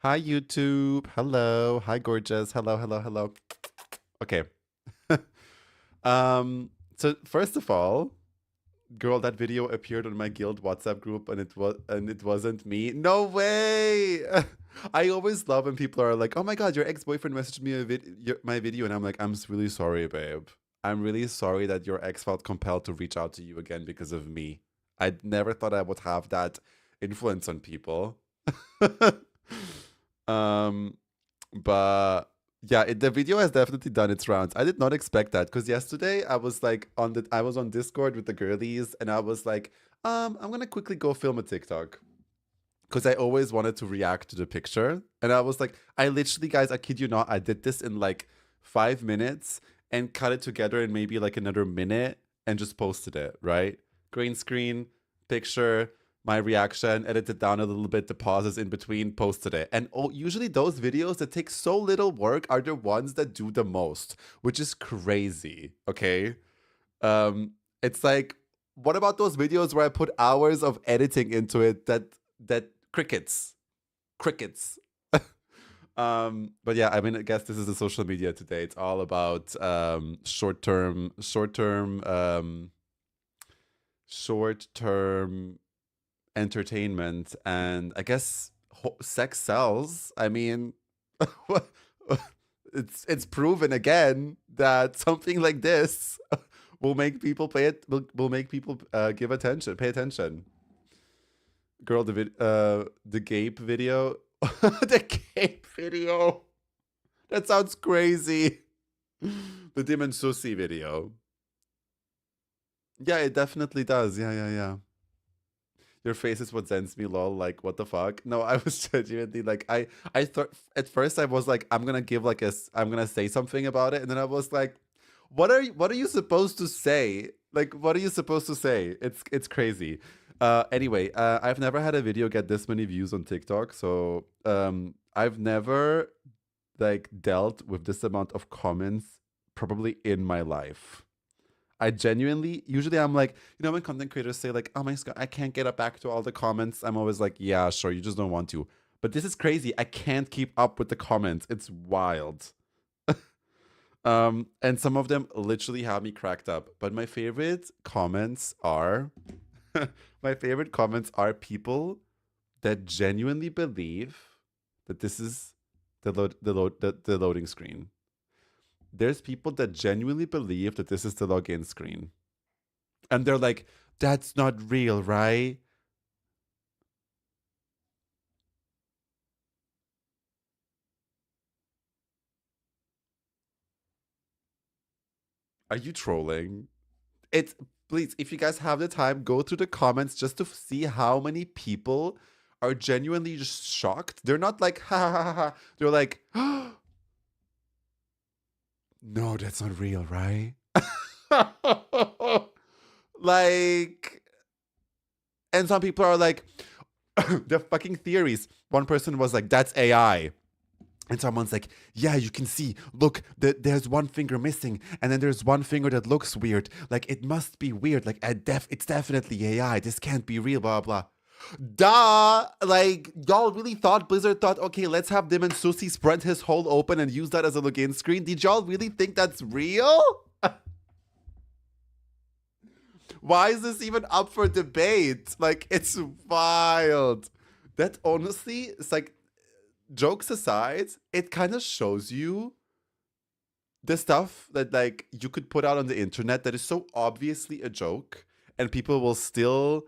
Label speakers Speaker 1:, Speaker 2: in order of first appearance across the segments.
Speaker 1: Hi, YouTube. Hello. Hi, gorgeous. Hello, hello, hello. Okay. um, so first of all, girl, that video appeared on my guild WhatsApp group and it wasn't me. No way. I always love when people are like, "Oh my god, your ex-boyfriend messaged me my video," and I'm like, "I'm really sorry, babe. I'm really sorry that your ex felt compelled to reach out to you again because of me. I never thought I would have that influence on people." um, but yeah, the video has definitely done its rounds. I did not expect that because yesterday I was on Discord with the girlies and I was like, I'm gonna quickly go film a TikTok because I always wanted to react to the picture. And I was like, I literally, guys, I kid you not, I did this in like 5 minutes and cut it together in maybe like another minute and just posted it, right? Green screen, picture, my reaction, edited down a little bit, the pauses in between, posted it. And usually those videos that take so little work are the ones that do the most, which is crazy, okay? Um, it's like, what about those videos where I put hours of editing into it that crickets, crickets. But yeah, I mean, I guess this is the social media today. It's all about short term entertainment, and I guess sex sells. I mean, it's proven again that something like this will make people will make people give attention, pay attention. Girl, the Gape video, the Gape video. That sounds crazy. The Dim and Susie video. Yeah, it definitely does. Yeah, yeah, yeah. Your face is what sends me, lol. Like, what the fuck? No, I was genuinely like, I thought at first I was like, I'm gonna give like I'm gonna say something about it, and then I was like, what are you supposed to say? Like, what are you supposed to say? It's crazy. Anyway, I've never had a video get this many views on TikTok, so I've never like dealt with this amount of comments probably in my life. I genuinely, usually I'm like, when content creators say like, "Oh my god, I can't get up back to all the comments," I'm always like, "Yeah, sure, you just don't want to." But this is crazy. I can't keep up with the comments. It's wild. And some of them literally have me cracked up. But my favorite comments are, my favorite comments are people that genuinely believe that this is the loading screen. There's people that genuinely believe that this is the login screen. And they're like, that's not real, right? Are you trolling? It's Please, if you guys have the time, go through the comments just to see how many people are genuinely just shocked. They're not like, ha ha ha ha. They're like, no, that's not real, right? Like, and some people are like, they're fucking theories. One person was like, that's AI. And someone's like, yeah, you can see, look, there's one finger missing, and then there's one finger that looks weird. Like, it must be weird. Like, it's definitely AI. This can't be real, blah, blah. Duh! Like, y'all really thought, Blizzard thought, okay, let's have Dim and Susie spread his hole open and use that as a login screen? Did y'all really think that's real? Why is this even up for debate? Like, it's wild. That honestly, it's like, jokes aside, it kind of shows you the stuff that like you could put out on the internet that is so obviously a joke and people will still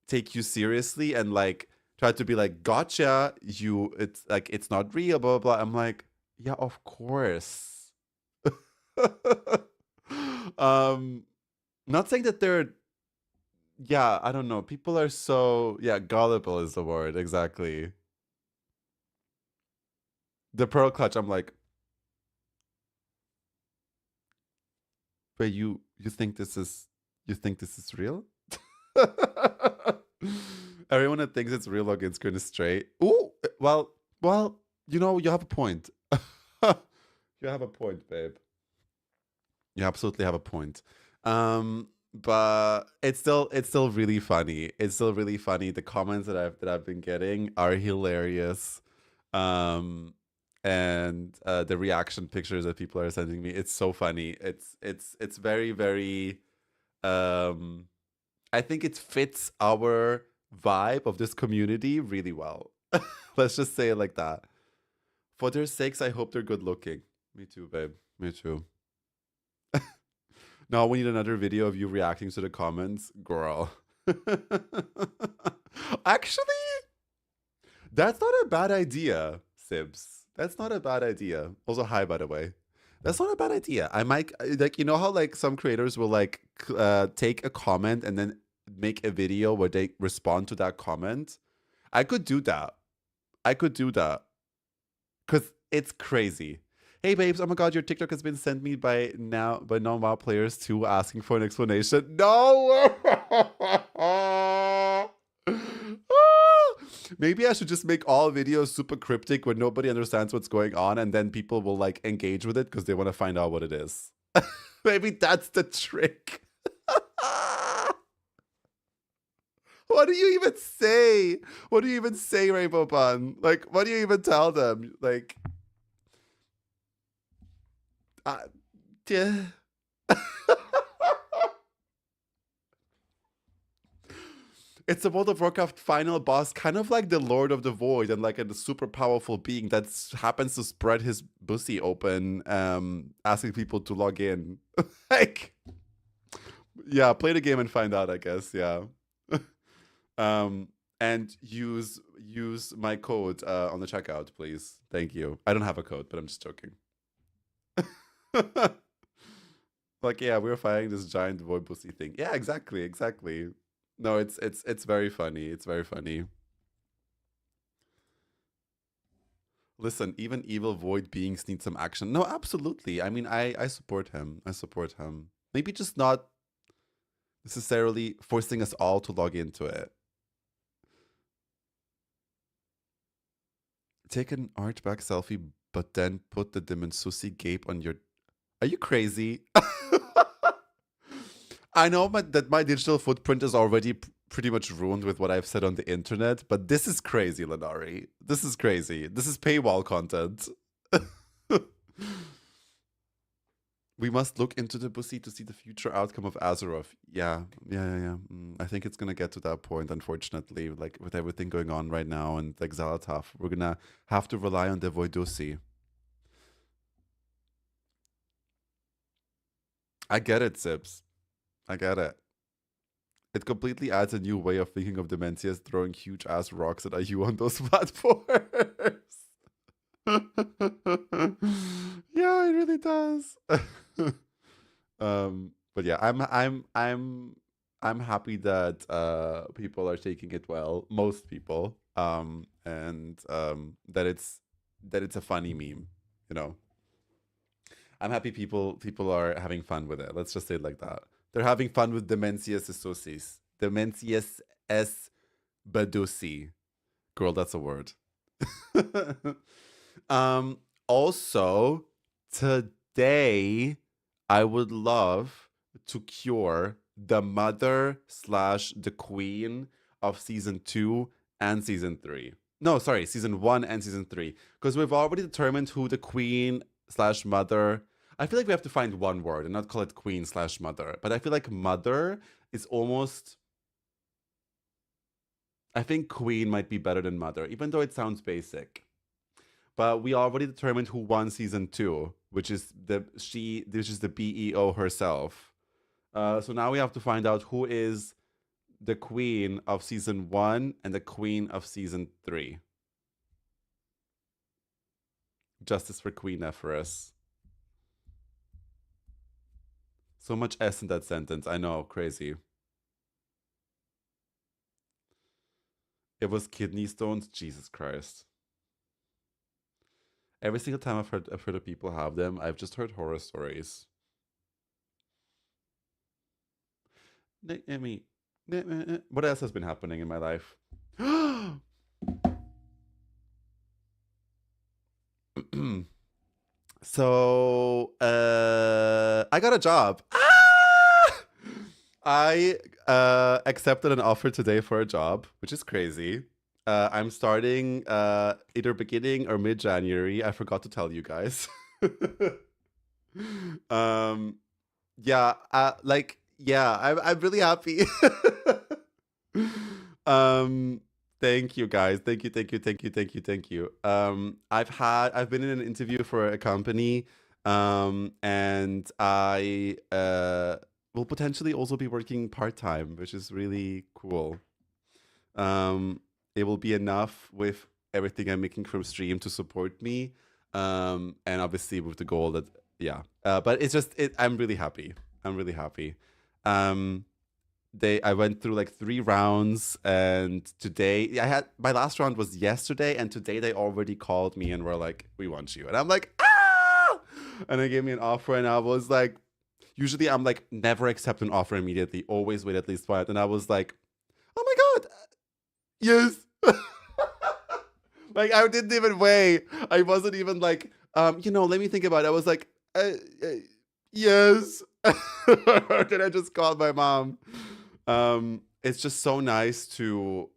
Speaker 1: take you seriously and like try to be like, gotcha, it's like it's not real, blah blah blah. I'm like, yeah, of course. um Not saying that they're, yeah, I don't know, people are so, yeah, gullible is the word, exactly. The pearl clutch, I'm like, but you think this is real? Everyone that thinks it's real login screen is straight. Ooh, well, you have a point. You have a point, babe. You absolutely have a point. But it's still really funny. It's still really funny. The comments that I've been getting are hilarious. Um, and the reaction pictures that people are sending me, it's so funny. It's very, very I think it fits our vibe of this community really well. Let's just say it like that. For their sakes, I hope they're good looking. Me too, babe. Me too. Now we need another video of you reacting to the comments. Girl. Actually, that's not a bad idea, Sibs. That's not a bad idea. Also, hi, by the way. That's not a bad idea. I might like, you know how like some creators will like take a comment and then make a video where they respond to that comment. I could do that. I could do that because it's crazy. Hey babes, oh my god, your TikTok has been sent me by non-WoW players too, asking for an explanation. No. Maybe I should just make all videos super cryptic where nobody understands what's going on, and then people will like engage with it because they want to find out what it is. Maybe that's the trick. What do you even say? What do you even say, Rainbow Bun? Like, what do you even tell them? Like, yeah. It's a World of Warcraft final boss, kind of like the Lord of the Void, and like a super powerful being that happens to spread his pussy open, asking people to log in. Like, yeah, play the game and find out, I guess. Yeah. And use my code on the checkout, please. Thank you. I don't have a code, but I'm just joking. Like, yeah, we were fighting this giant void pussy thing. Yeah, exactly. No, it's very funny. It's very funny. Listen, even evil void beings need some action. No, absolutely. I mean, I support him. I support him. Maybe just not necessarily forcing us all to log into it. Take an artback selfie, but then put the Demon Susi gape on your. Are you crazy? I know that my digital footprint is already pretty much ruined with what I've said on the internet, but this is crazy, Lanari. This is crazy. This is paywall content. We must look into the pussy to see the future outcome of Azeroth. Yeah. I think it's gonna get to that point, unfortunately. Like, with everything going on right now and like Xalatoth, we're gonna have to rely on the Voidusi. I get it, Sips. I get it. It completely adds a new way of thinking of Dementias throwing huge ass rocks at IU on those platforms. Yeah, it really does. But yeah, I'm happy that people are taking it well, most people. And that it's a funny meme, you know. I'm happy people are having fun with it. Let's just say it like that. They're having fun with Demencius Associes. Demencius S. Badusi. Girl, that's a word. Also, today I would love to cure the mother slash the queen of season 2 and season 3. No, sorry, season 1 and season 3. Because we've already determined who the queen slash mother. I feel like we have to find one word and not call it queen slash mother. But I feel like mother is almost. I think queen might be better than mother, even though it sounds basic. But we already determined who won season 2, which is the BEO herself. So now we have to find out who is the queen of season 1 and the queen of season 3. Justice for Queen Ephorus. So much S in that sentence. I know, crazy. It was kidney stones. Jesus Christ. Every single time I've heard of people have them, I've just heard horror stories. I mean, what else has been happening in my life? So, I got a job. I accepted an offer today for a job, which is crazy. I'm starting either beginning or mid January. I forgot to tell you guys. um, yeah, I'm really happy. um, thank you guys. Thank you. I've been in an interview for a company, and I will potentially also be working part time, which is really cool. Um, it will be enough with everything I'm making from stream to support me. And obviously with the goal that yeah. But it's just I'm really happy. I'm really happy. Um, I went through like 3 rounds, and today I had my last round was yesterday, and today they already called me and were like, "We want you," and I'm like, "Ah!" And they gave me an offer, and I was like, usually I'm like never accept an offer immediately, always wait at least 5, and I was like, "Oh my god, yes!" Like I didn't even wait. I wasn't even like, let me think about it. I was like, uh, yes. Then I just called my mom. It's just so nice to.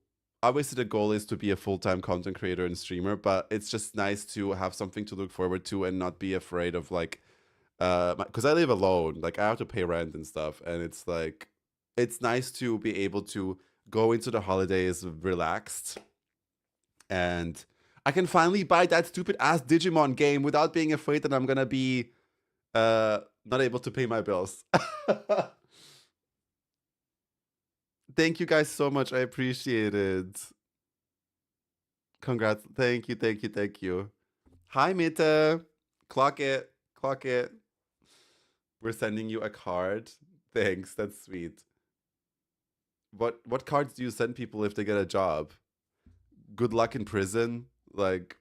Speaker 1: Obviously, the goal is to be a full-time content creator and streamer, but it's just nice to have something to look forward to and not be afraid of like, because I live alone. Like I have to pay rent and stuff, and it's like, it's nice to be able to go into the holidays relaxed, and I can finally buy that stupid ass Digimon game without being afraid that I'm gonna be not able to pay my bills. Thank you guys so much. I appreciate it. Congrats. Thank you. Hi, Mita. Clock it. Clock it. We're sending you a card. Thanks. That's sweet. What cards do you send people if they get a job? Good luck in prison? Like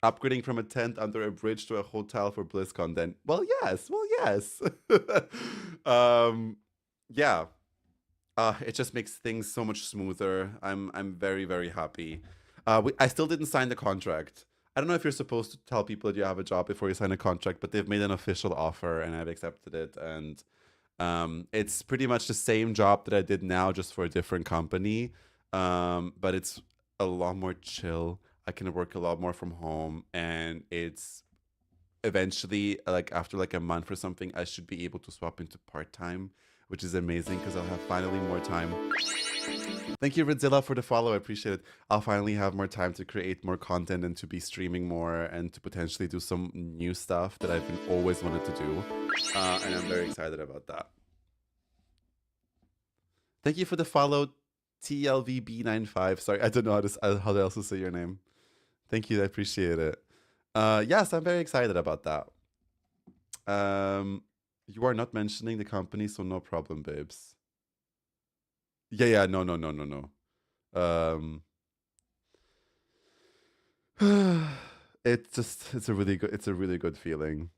Speaker 1: upgrading from a tent under a bridge to a hotel for BlizzCon then? Well, yes. Well, yes. Yeah. It just makes things so much smoother. I'm very very happy. I still didn't sign the contract. I don't know if you're supposed to tell people that you have a job before you sign a contract, but they've made an official offer and I've accepted it. And it's pretty much the same job that I did now, just for a different company. But it's a lot more chill. I can work a lot more from home, and it's eventually like after like a month or something, I should be able to swap into part time, which is amazing because I'll have finally more time. Thank you, Ridzilla, for the follow. I appreciate it. I'll finally have more time to create more content and to be streaming more and to potentially do some new stuff that I've been always wanted to do. And I'm very excited about that. Thank you for the follow, TLVB95. Sorry, I don't know how else to say your name. Thank you. I appreciate it. Yes, I'm very excited about that. You are not mentioning the company, so no problem, babes. Yeah, no. Um, it's a really good feeling.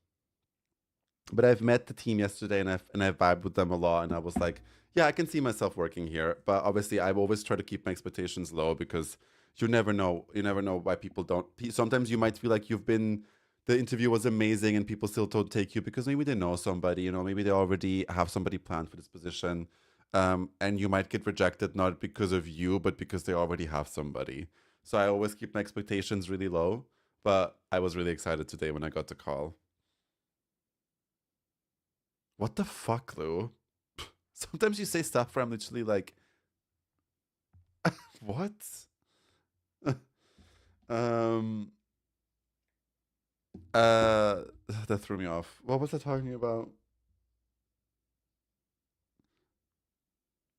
Speaker 1: But I've met the team yesterday, and I've vibed with them a lot, and I was like, yeah, I can see myself working here. But obviously, I've always tried to keep my expectations low because you never know. You never know why people don't. Sometimes you might feel like the interview was amazing, and people still don't take you because maybe they know somebody. Maybe they already have somebody planned for this position, and you might get rejected not because of you, but because they already have somebody. So I always keep my expectations really low. But I was really excited today when I got the call. What the fuck, Lou? Sometimes you say stuff where I'm literally like, what? um, uh, that threw me off. What was I talking about?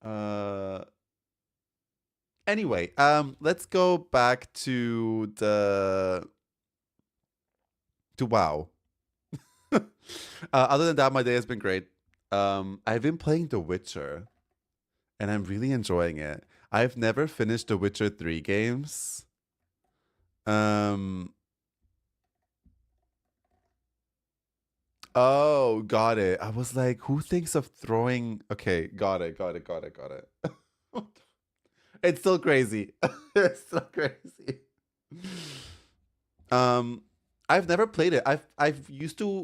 Speaker 1: Uh, anyway, let's go back to WoW. Other than that, my day has been great. I've been playing The Witcher, and I'm really enjoying it. I've never finished The Witcher 3 games. Oh, got it. I was like, who thinks of throwing? Okay, got it. It's still crazy. It's still crazy. Um, I've never played it. I've used to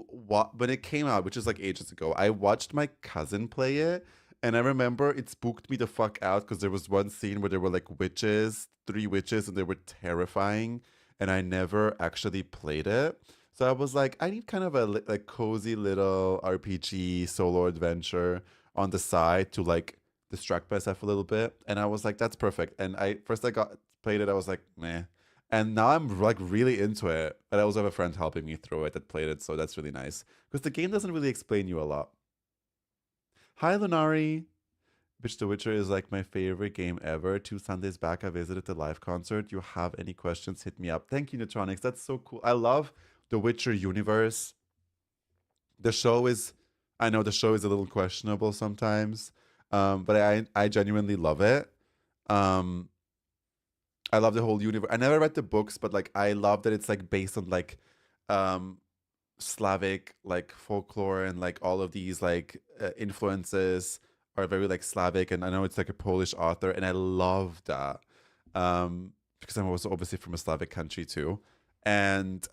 Speaker 1: when it came out, which is like ages ago. I watched my cousin play it, And I remember it spooked me the fuck out because there was one scene where there were like witches, 3 witches, and they were terrifying. And I never actually played it. So I was like, I need kind of a like cozy little RPG solo adventure on the side to like distract myself a little bit. And I was like, that's perfect. And I got played it, I was like, meh. And now I'm like really into it. And I also have a friend helping me through it that played it, so that's really nice. Because the game doesn't really explain you a lot. Hi, Lunari. Bitch, The Witcher is like my favorite game ever. 2 Sundays back, I visited the live concert. You have any questions, hit me up. Thank you, Neutronics. That's so cool. I love the Witcher universe. The show is, I know the show is a little questionable sometimes, but I genuinely love it. Um, I love the whole universe. I never read the books, but like I love that it's like based on like um Slavic like folklore and like all of these like influences are very like Slavic, and I know it's like a Polish author, and I love that because I'm also obviously from a Slavic country too, and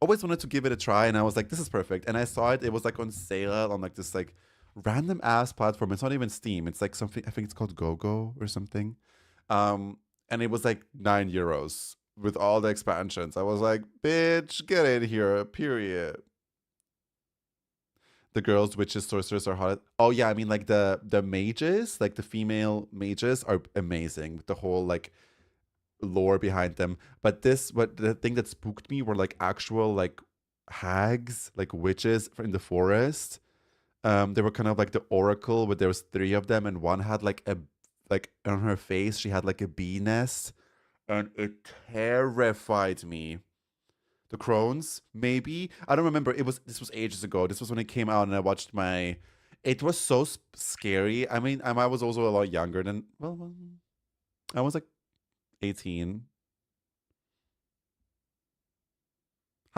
Speaker 1: always wanted to give it a try, and I was like, this is perfect, and I saw it. It was like on sale on like this like random ass platform. It's not even Steam. It's like something, I think it's called GoGo or something, um, and it was like €9 with all the expansions. I was like, bitch, get in here, period. The girls, witches, sorcerers are hot. Oh yeah, I mean like the mages, like the female mages are amazing with the whole like lore behind them. But what the thing that spooked me were like actual like hags, like witches in the forest. They were kind of like the oracle, but there was 3 of them, and one had like a like on her face she had like a bee nest, and it terrified me. The Crones, maybe. I don't remember. This was ages ago. This was when it came out, and I watched my. It was so scary. I mean, I was also a lot younger than. Well, I was like 18.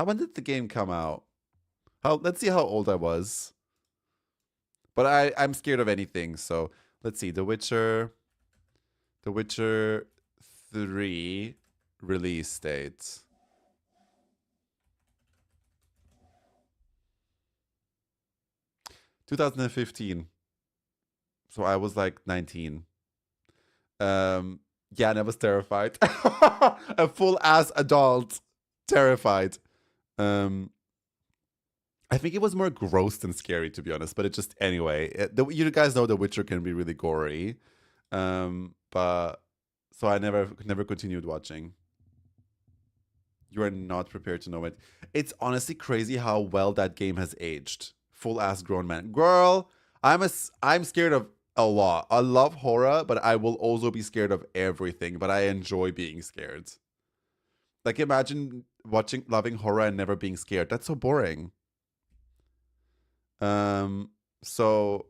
Speaker 1: When did the game come out? Let's see how old I was. But I'm scared of anything. So let's see. The Witcher 3 release date. 2015. So I was like 19. Yeah, and I was terrified. A full ass adult, terrified. Um, I think it was more gross than scary, to be honest. But it just anyway. You guys know The Witcher can be really gory, but so I never continued watching. You are not prepared to know it. It's honestly crazy how well that game has aged. Full ass grown man, girl. I'm scared of a lot. I love horror, but I will also be scared of everything. But I enjoy being scared. Like imagine loving horror and never being scared. That's so boring. Um. So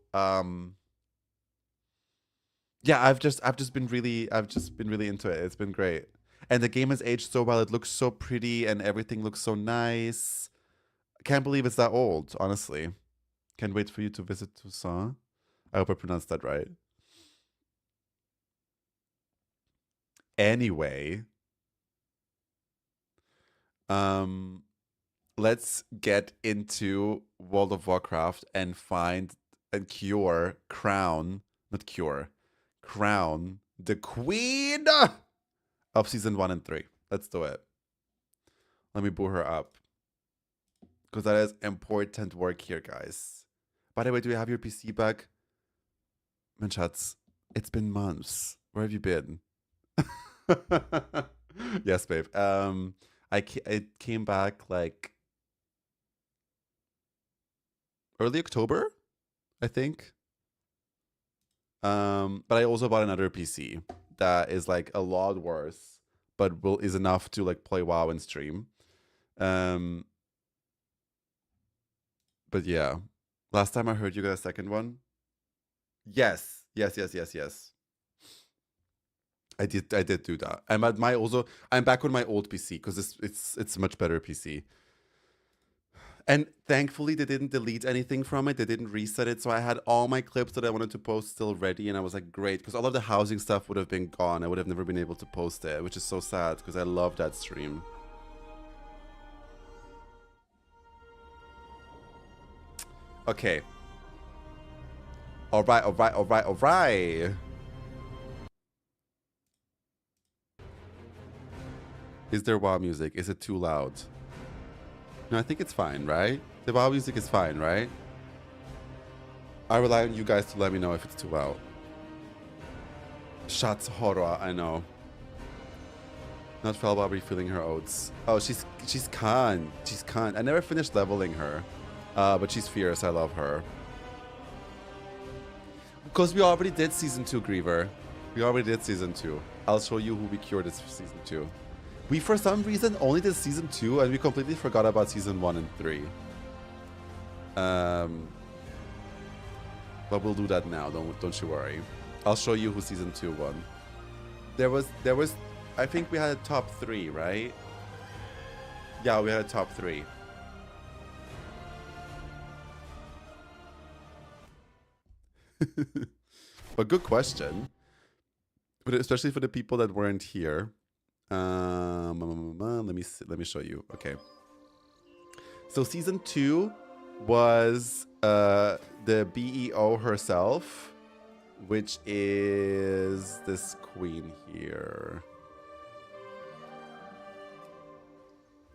Speaker 1: yeah, I've just been really into it. It's been great. And the game has aged so well. It looks so pretty and everything looks so nice. I can't believe it's that old, honestly. Can't wait for you to visit Toussaint. I hope I pronounced that right. Anyway, um, let's get into World of Warcraft and find and crown the queen of season 1 and 3. Let's do it. Let me boo her up because that is important work here, guys. By the way, do you have your PC back? Mein Schatz, it's been months. Where have you been? Yes, babe. It came back like early October, I think. But I also bought another PC that is like a lot worse, but is enough to like play WoW and stream. Um, but yeah, last time I heard you got a second one. Yes, yes, yes, yes, yes. I did do that. I'm back on my old PC because it's a much better PC. And thankfully, they didn't delete anything from it. They didn't reset it. So I had all my clips that I wanted to post still ready. And I was like, great. Because all of the housing stuff would have been gone. I would have never been able to post it, which is so sad because I love that stream. Okay. All right, all right, all right, all right. Is there WoW music? Is it too loud? No, I think it's fine, right? The WoW music is fine, right? I rely on you guys to let me know if it's too loud. Shots horror, I know. Not Felba refilling her oats. Oh, she's Khan. She's Khan. I never finished leveling her. But she's fierce. I love her. Because we already did season 2, Griever. We already did season 2. I'll show you who we cured this season 2. We, for some reason, only did season 2, and we completely forgot about season 1 and 3. But we'll do that now. Don't you worry. I'll show you who season 2 won. There was. I think we had a top 3, right? Yeah, we had a top 3. But good question. But especially for the people that weren't here. Let me show you. Okay. So season 2 was the BEO herself, which is this queen here.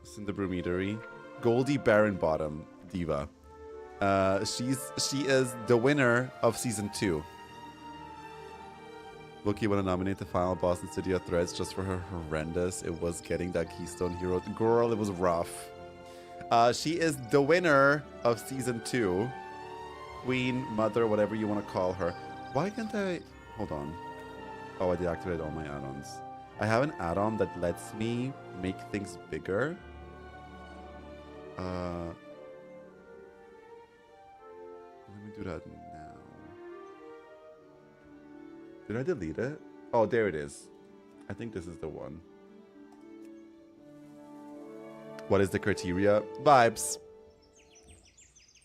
Speaker 1: Cinderbrumeadery. Goldie Baronbottom Diva. She is the winner of season 2. Wookie want to nominate the final boss in City of Threads just for her horrendous. It was getting that Keystone Hero. Girl, it was rough. She is the winner of season 2. Queen, mother, whatever you want to call her. Why can't I... Hold on. Oh, I deactivated all my add-ons. I have an add-on that lets me make things bigger. Let me do that now. Did I delete it? Oh, there it is. I think this is the one. What is the criteria? Vibes.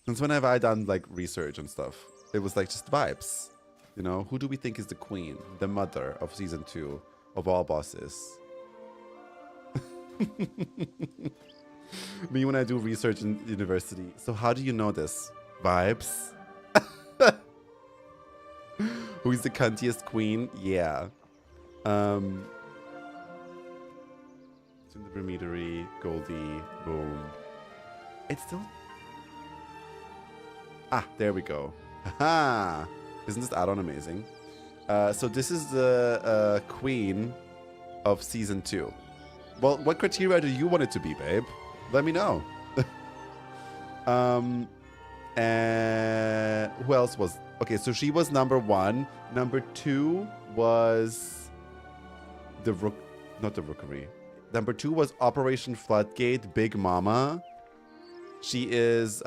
Speaker 1: Since when have I done like research and stuff? It was like just vibes. You know, who do we think is the queen, the mother of season 2 of all bosses? Me when I do research in university. So how do you know this? Vibes? Who is the cuntiest queen? Yeah. Cinderbrumeadery, Goldie, boom. It's still... Ah, there we go. Haha! Isn't this add-on amazing? So this is the queen of season 2. Well, what criteria do you want it to be, babe? Let me know. And who else was... Okay, so she was number 1. Number 2 was the Rook... Not the Rookery. Number 2 was Operation Floodgate, Big Mama. She is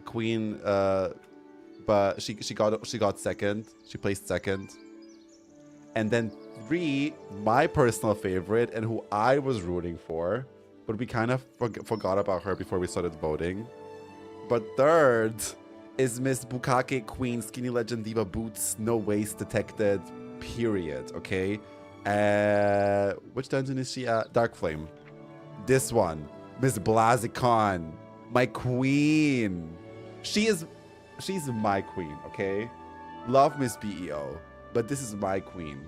Speaker 1: queen, but she got second. She placed second. And then 3, my personal favorite, and who I was rooting for, but we kind of forgot about her before we started voting. But 3rd is Miss Bukake Queen, Skinny Legend Diva Boots, no waist detected, period, okay? Which dungeon is she at? Dark Flame. This one. Miss Blazicon. My queen. She's my queen, okay? Love Miss BEO, but this is my queen.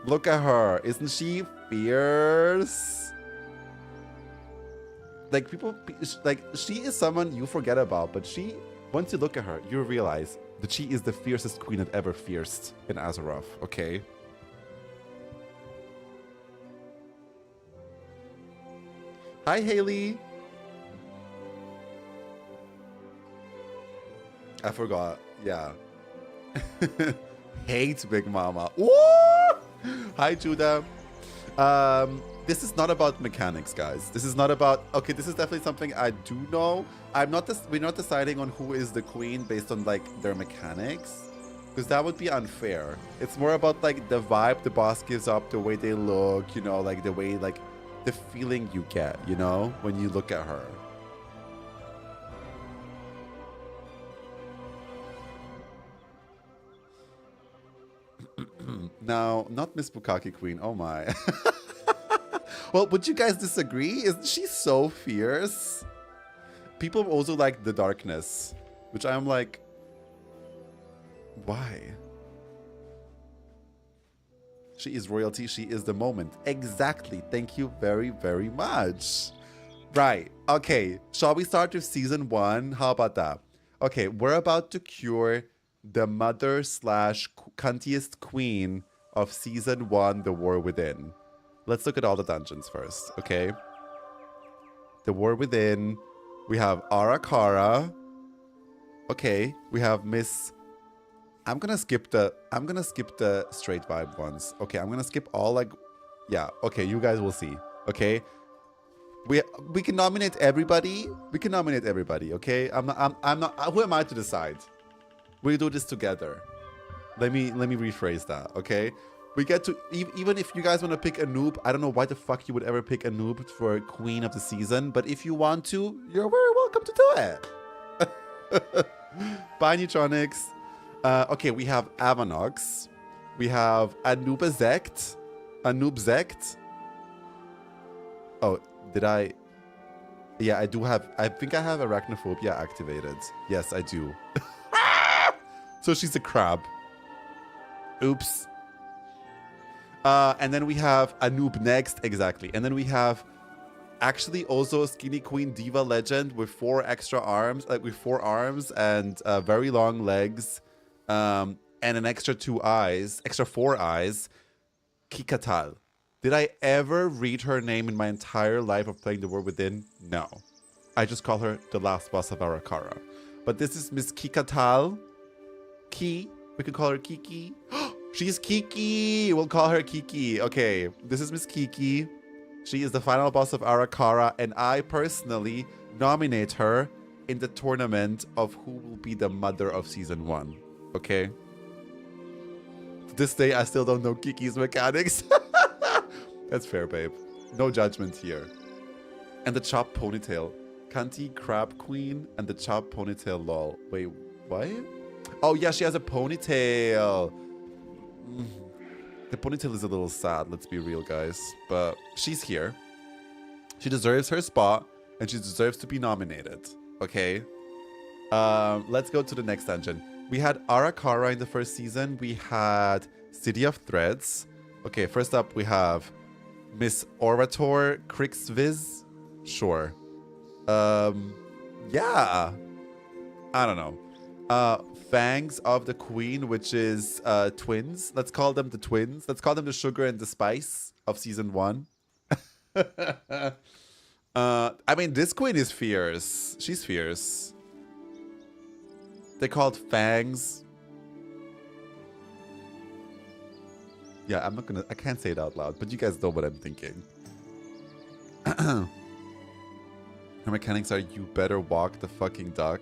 Speaker 1: Look at her. Isn't she fierce? Like, people, like, she is someone you forget about, but she, once you look at her, you realize that she is the fiercest queen that ever fierced in Azeroth, okay? Hi, Haley. I forgot. Yeah. Hate Big Mama. Woo! Hi, Judah. This is not about mechanics, guys. This is not about... Okay, this is definitely something I do know. We're not deciding on who is the queen based on, like, their mechanics. Because that would be unfair. It's more about, like, the vibe the boss gives up, the way they look, you know, like, the way, like, the feeling you get, you know, when you look at her. Now, not Miss Bukake Queen. Oh, my. Well, would you guys disagree? Isn't she so fierce? People also like the darkness, which I'm like, Why? She is royalty. She is the moment. Exactly. Thank you very, very much. Right. Okay. Shall we start with season 1? How about that? Okay. We're about to cure the mother slash cuntiest queen of season 1, The War Within. Let's look at all the dungeons first. Okay. The War Within. We have Arakara. Okay. We have Miss... I'm gonna skip the straight vibe ones. Okay, I'm gonna skip all like, yeah. Okay, you guys will see. Okay, we can nominate everybody. We can nominate everybody. Okay, I'm not. Who am I to decide? We do this together. Let me rephrase that. Okay, we get to even if you guys want to pick a noob. I don't know why the fuck you would ever pick a noob for queen of the season, but if you want to, you're very welcome to do it. Bye, Neutronics. Okay, we have Avanox. We have Anubazect. Anubzect. Oh, did I? Yeah, I do have... I think I have Arachnophobia activated. Yes, I do. So she's a crab. Oops. And then we have Anub next. Exactly. And then we have... Actually, also Skinny Queen Diva Legend with 4 extra arms. Like with 4 arms and very long legs. And an extra 2 eyes, extra 4 eyes, Kikatal. Did I ever read her name in my entire life of playing The War Within? No. I just call her the last boss of Arakara. But this is Miss Kikatal. Ki. We can call her Kiki. She's Kiki. We'll call her Kiki. Okay. This is Miss Kiki. She is the final boss of Arakara. And I personally nominate her in the tournament of who will be the mother of season 1. Okay. To this day, I still don't know Kiki's mechanics. That's fair, babe. No judgment here. And the chopped ponytail. Cunty Crab Queen and the chopped ponytail lol. Wait, what? Oh, yeah, she has a ponytail. The ponytail is a little sad, let's be real, guys. But she's here. She deserves her spot, and she deserves to be nominated. Okay? Let's go to the next dungeon. We had Arakara in the first season. We had City of Threads. Okay, first up we have Miss Orator Crixviz. Sure. Yeah. I don't know. Fangs of the Queen, which is twins. Let's call them the twins. Let's call them the sugar and the spice of season 1. I mean, this queen is fierce. She's fierce. They're called Fangs. Yeah, I can't say it out loud, but you guys know what I'm thinking. Her mechanics are, you better walk the fucking duck.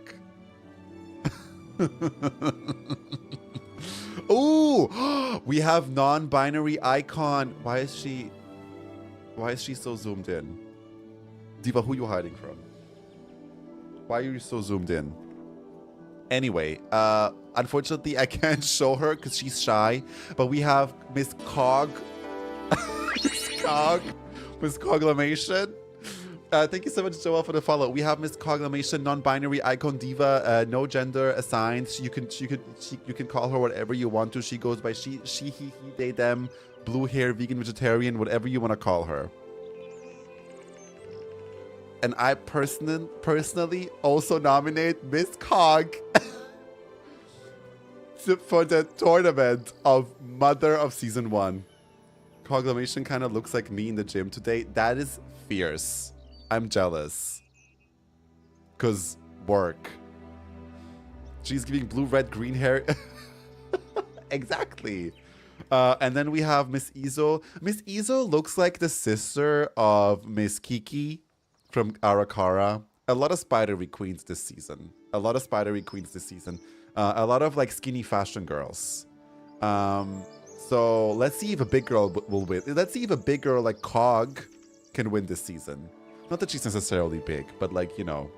Speaker 1: Ooh! We have non-binary icon. Why is she so zoomed in? Diva, who are you hiding from? Why are you so zoomed in? Anyway, unfortunately, I can't show her because she's shy. But we have Miss Cog. Miss Coglamation. Thank you so much, Joel, for the follow. We have Miss Coglamation, non-binary icon diva, no gender assigned. You can call her whatever you want to. She goes by she, he, they, them, blue hair, vegan, vegetarian, whatever you want to call her. And I personally also nominate Miss Cog for the tournament of Mother of Season 1. Coglamation kind of looks like me in the gym today. That is fierce. I'm jealous. Because work. She's giving blue, red, green hair. Exactly. And then we have Miss Izo. Miss Izo looks like the sister of Miss Kiki from Arakara. A lot of spidery queens this season. A lot of like skinny fashion girls. So let's see if a big girl will win. Let's see if a big girl like Cog can win this season. Not that she's necessarily big, but like, you know.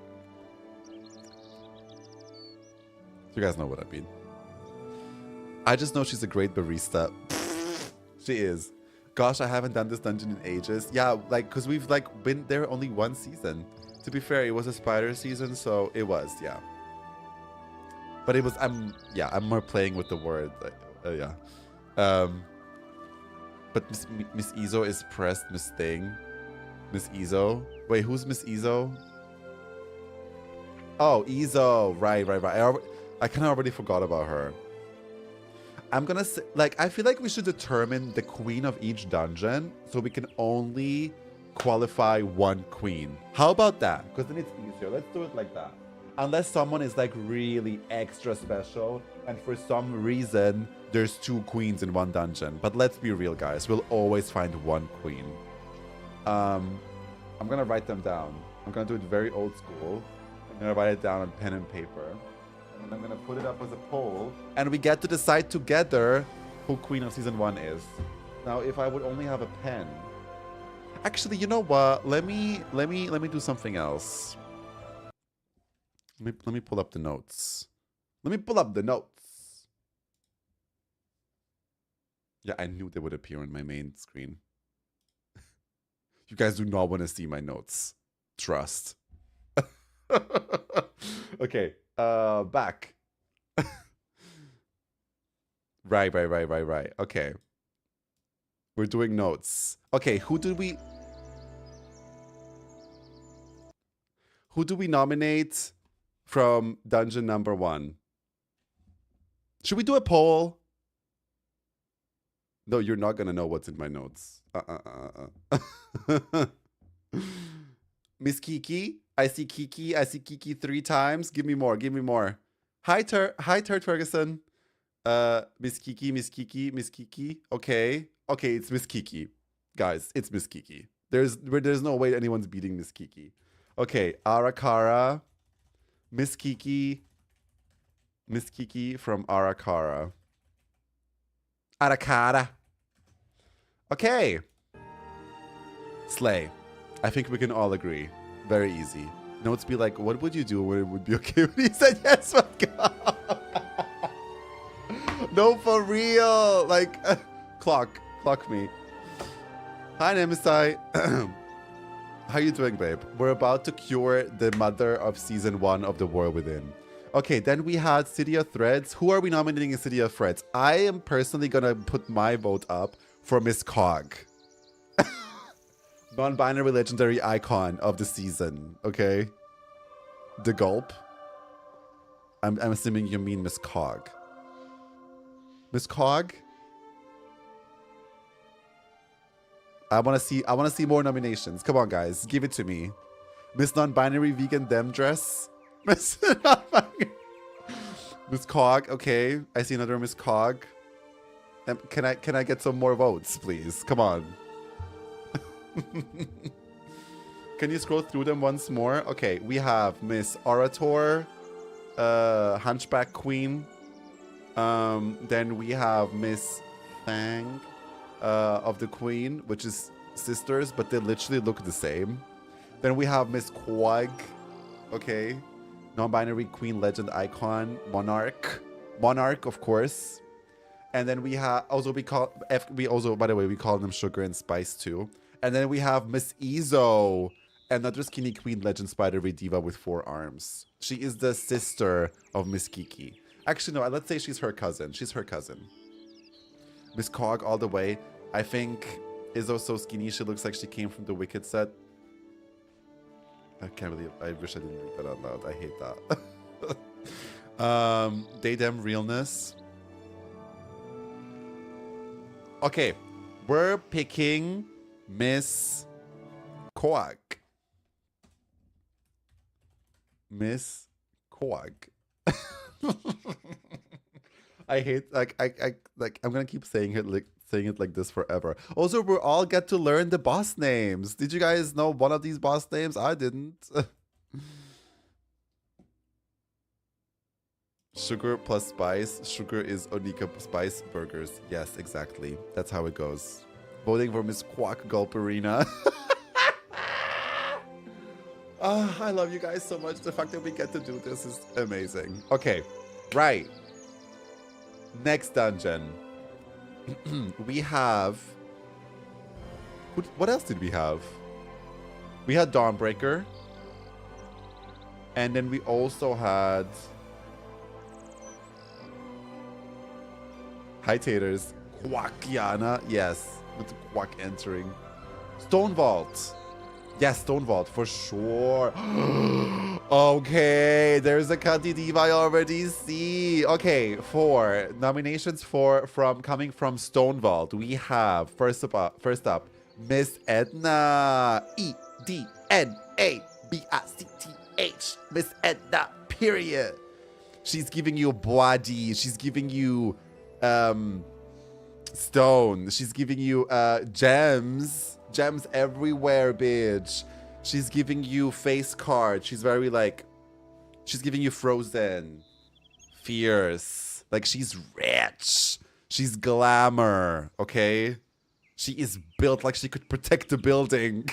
Speaker 1: You guys know what I mean. I just know she's a great barista. She is. Gosh, I haven't done this dungeon in ages. Yeah, like, because we've like been there only one season. To be fair, it was a spider season, so it was, yeah. But it was, I'm more playing with the word. Yeah. But Miss Izo is pressed, Miss Thing. Miss Izo. Wait, who's Miss Izo? Oh, Izo. Right. I kind of already forgot about her. I'm gonna say, like, I feel like we should determine the queen of each dungeon so we can only qualify one queen. How about that? Because then it's easier. Let's do it like that. Unless someone is like really extra special and for some reason there's 2 queens in one dungeon. But let's be real, guys. We'll always find one queen. I'm gonna write them down. I'm gonna do it very old school. I'm gonna write it down on pen and paper. And I'm gonna put it up as a poll. And we get to decide together who queen of season 1 is. Now, if I would only have a pen. Actually, you know what? Let me do something else. Let me pull up the notes. Let me pull up the notes. Yeah, I knew they would appear on my main screen. You guys do not want to see my notes. Trust. Okay, back. Right. Okay. We're doing notes. Okay, who do we nominate from dungeon number 1? Should we do a poll? No, you're not gonna know what's in my notes. Miss Kiki. I see Kiki. I see Kiki 3 times. Give me more. Give me more. Hi, Turd Ferguson. Miss Kiki. Okay. Okay, it's Miss Kiki. Guys, it's Miss Kiki. There's no way anyone's beating Miss Kiki. Okay, Arakara. Miss Kiki from Arakara. Arakara. Okay. Slay. I think we can all agree. Very easy. Notes be like, what would you do when it would be okay when he said yes? My God. No, for real. Like, clock me. Hi, Nemesis. How you doing, babe? We're about to cure the mother of season 1 of The War Within. Okay, then we had City of Threads. Who are we nominating in City of Threads? I am personally gonna put my vote up for Miss Cog. Non-binary legendary icon of the season, okay? The Gulp. I'm assuming you mean Miss Cog. Miss Cog? I wanna see more nominations. Come on, guys. Give it to me. Miss Non-binary vegan dem dress. Miss Cog, okay. I see another Miss Cog. Can I get some more votes, please? Come on. Can you scroll through them once more? Okay, we have Miss Orator, Hunchback Queen. Then we have Miss Fang of the Queen, which is sisters, but they literally look the same. Then we have Miss Quag, okay. Non-binary Queen Legend Icon, Monarch, of course. And then we have also by the way, we call them Sugar and Spice too. And then we have Miss Izo, another skinny Queen Legend Spidery Diva with 4 arms. She is the sister of Miss Kiki. Actually, no, let's say she's her cousin. She's her cousin. Miss Cog all the way. I think Izo's so skinny, she looks like she came from the Wicked set. I can't believe, I wish I didn't read that out loud. I hate that. Daydam Realness. Okay, we're picking Miss Quag. Miss Quag. I hate, like, I'm gonna keep saying it like this forever. Also, we all get to learn the boss names. Did you guys know one of these boss names? I didn't. Sugar plus spice. Sugar is Onika Spice Burgers. Yes, exactly. That's how it goes. Voting for Miss Quack Gulperina. Oh, I love you guys so much. The fact that we get to do this is amazing. Okay, right. Next dungeon. We have... What else did we have? We had Dawnbreaker. And then we also had... Hi, Taters. Quackiana. Yes. With the Quack entering. Stone Vault. Yes, Stone Vault for sure. Okay, there's a Kanti Diva I already see. Okay, 4 nominations from coming from Stone Vault. We have first up Miss Edna. EDNABICTH. Miss Edna. Period. She's giving you body. She's giving you stone. She's giving you gems. Gems everywhere, bitch. She's giving you face card. She's very like, she's giving you frozen. Fierce. Like she's rich. She's glamour, okay? She is built like she could protect the building.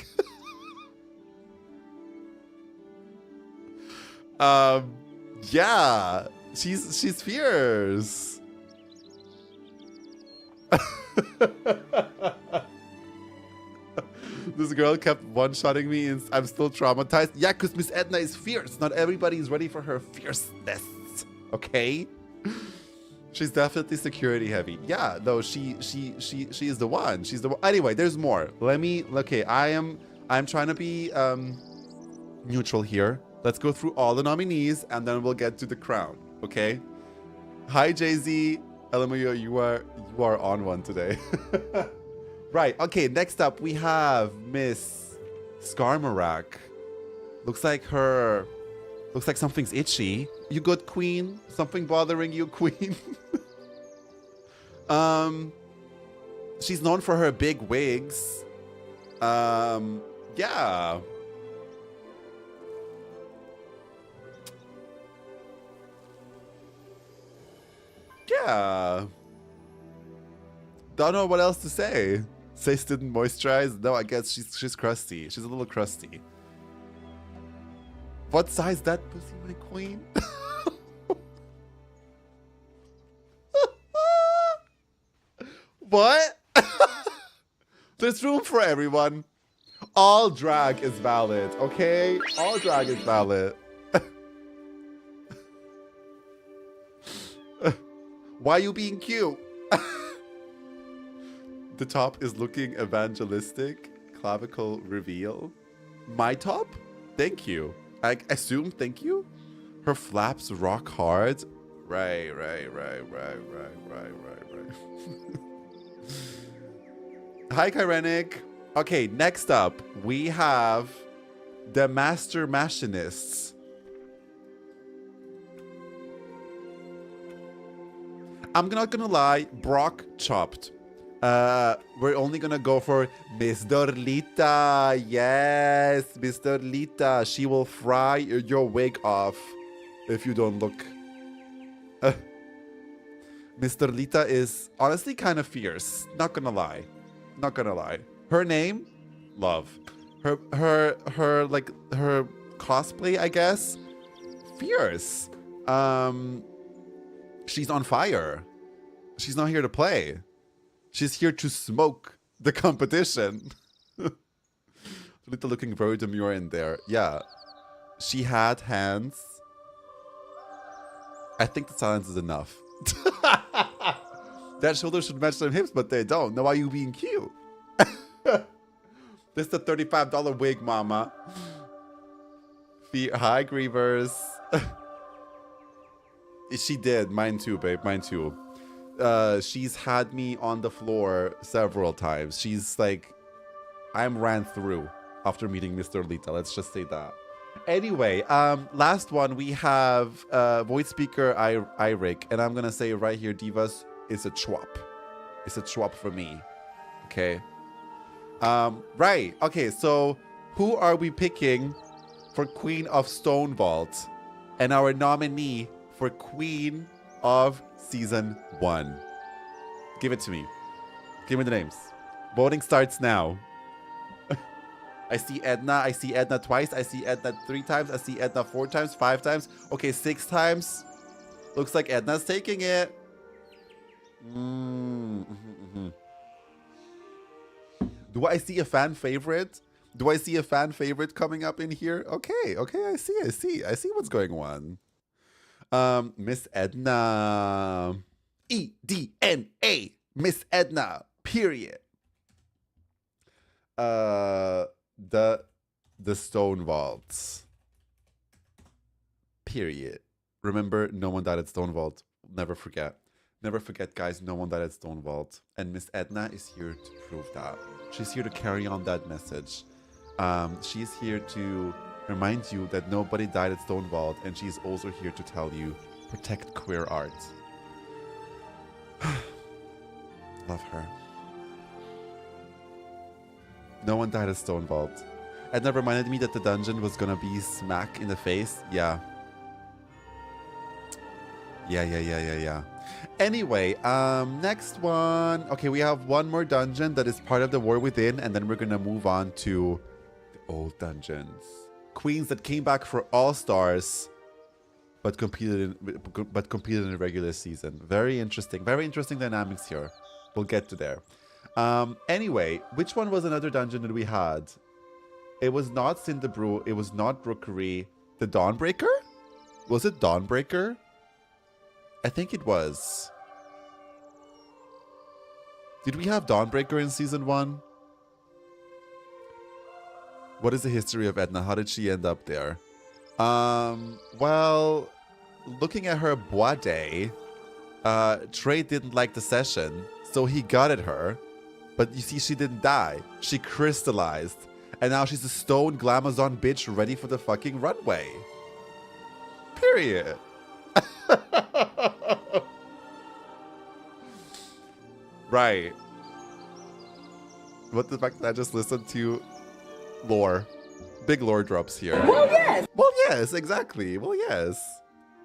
Speaker 1: Yeah. She's fierce. This girl kept one-shotting me and I'm still traumatized. Yeah, because Miss Edna is fierce. Not everybody is ready for her fierceness. Okay? She's definitely security heavy. Yeah, though she is the one. She's the one. Anyway, there's more. Okay, I'm trying to be neutral here. Let's go through all the nominees and then we'll get to the crown. Okay? Hi Jay-Z. LMAO, you are on one today. Right, okay, next up we have Miss Skarmarak. Looks like something's itchy. You good, queen? Something bothering you, queen? She's known for her big wigs. Yeah. Yeah. Don't know what else to say. Face didn't moisturize. No, I guess she's crusty. She's a little crusty. What size that pussy, my queen? What? There's room for everyone. All drag is valid, okay? All drag is valid. Why you being cute? The top is looking evangelistic. Clavicle reveal. My top? Thank you. I assume thank you? Her flaps rock hard. Right. Hi, Kyrenic. Okay, next up, we have the Master Machinists. I'm not gonna lie, Brock chopped. We're only gonna go for Miss Dorlita. Yes, Miss Dorlita. She will fry your wig off if you don't look. Miss Dorlita is honestly kind of fierce. Not gonna lie. Not gonna lie. Her name, love. Her cosplay, I guess, fierce. She's on fire. She's not here to play. She's here to smoke the competition. Dorlita looking very demure in there. Yeah. She had hands. I think the silence is enough. That shoulder should match them hips, but they don't. Now why are you being cute? This is the $35 wig, mama. Hi, Grievers. She did. Mine too, babe. Mine too. She's had me on the floor several times. She's like, I'm ran through after meeting Mr. Lita. Let's just say that. Anyway, last one, we have voice speaker Iric, and I'm gonna say right here, Divas, it's a chwap. It's a chwap for me. Okay. Right. Okay, so who are we picking for Queen of Stone Vault and our nominee for Queen of Season 1? Give it to me. Give me the names. Voting starts now. I see Edna. I see Edna twice. I see Edna 3 times. I see Edna 4 times, 5 times. Okay, 6 times. Looks like Edna's taking it. Do I see a fan favorite? Do I see a fan favorite coming up in here? Okay, I see what's going on. Miss Edna. EDNA. Miss Edna. Period. The Stone Vaults. Period. Remember, no one died at Stone Vault. Never forget. Never forget, guys, no one died at Stone Vault. And Miss Edna is here to prove that. She's here to carry on that message. She's here to remind you that nobody died at Stone Vault, and she's also here to tell you, protect queer art. Love her. No one died at Stone Vault. Edna reminded me that the dungeon was gonna be smack in the face. Yeah. Yeah. Anyway, next one. Okay, we have one more dungeon that is part of the War Within, and then we're gonna move on to the old dungeons. Queens that came back for All Stars, but competed in a regular season. Very interesting dynamics here. We'll get to there. Anyway, which one was another dungeon that we had? It was not Cinderbrew. It was not Rookery. The Dawnbreaker? Was it Dawnbreaker? I think it was. Did we have Dawnbreaker in season 1? What is the history of Edna? How did she end up there? Well, looking at her Boade, Trey didn't like the session, so he gutted her. But you see, she didn't die. She crystallized. And now she's a stone glamazon bitch ready for the fucking runway. Period. Right. What the fuck did I just listen to? Lore. Big lore drops here.
Speaker 2: Well, yes.
Speaker 1: Well, yes, exactly. Well, yes.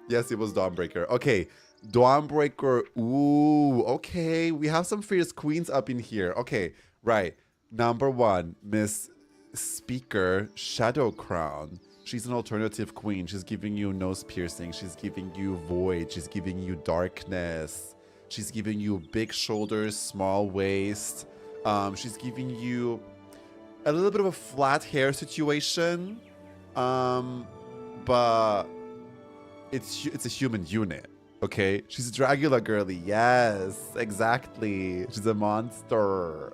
Speaker 1: Yes, it was Dawnbreaker. Okay. Dawnbreaker. Ooh, okay. We have some fierce queens up in here. Okay, right. Number 1, Miss Speaker Shadow Crown. She's an alternative queen. She's giving you nose piercing. She's giving you void. She's giving you darkness. She's giving you big shoulders, small waist. She's giving you a little bit of a flat hair situation. But it's a human unit. Okay? She's a Dragula girly. Yes, exactly. She's a monster.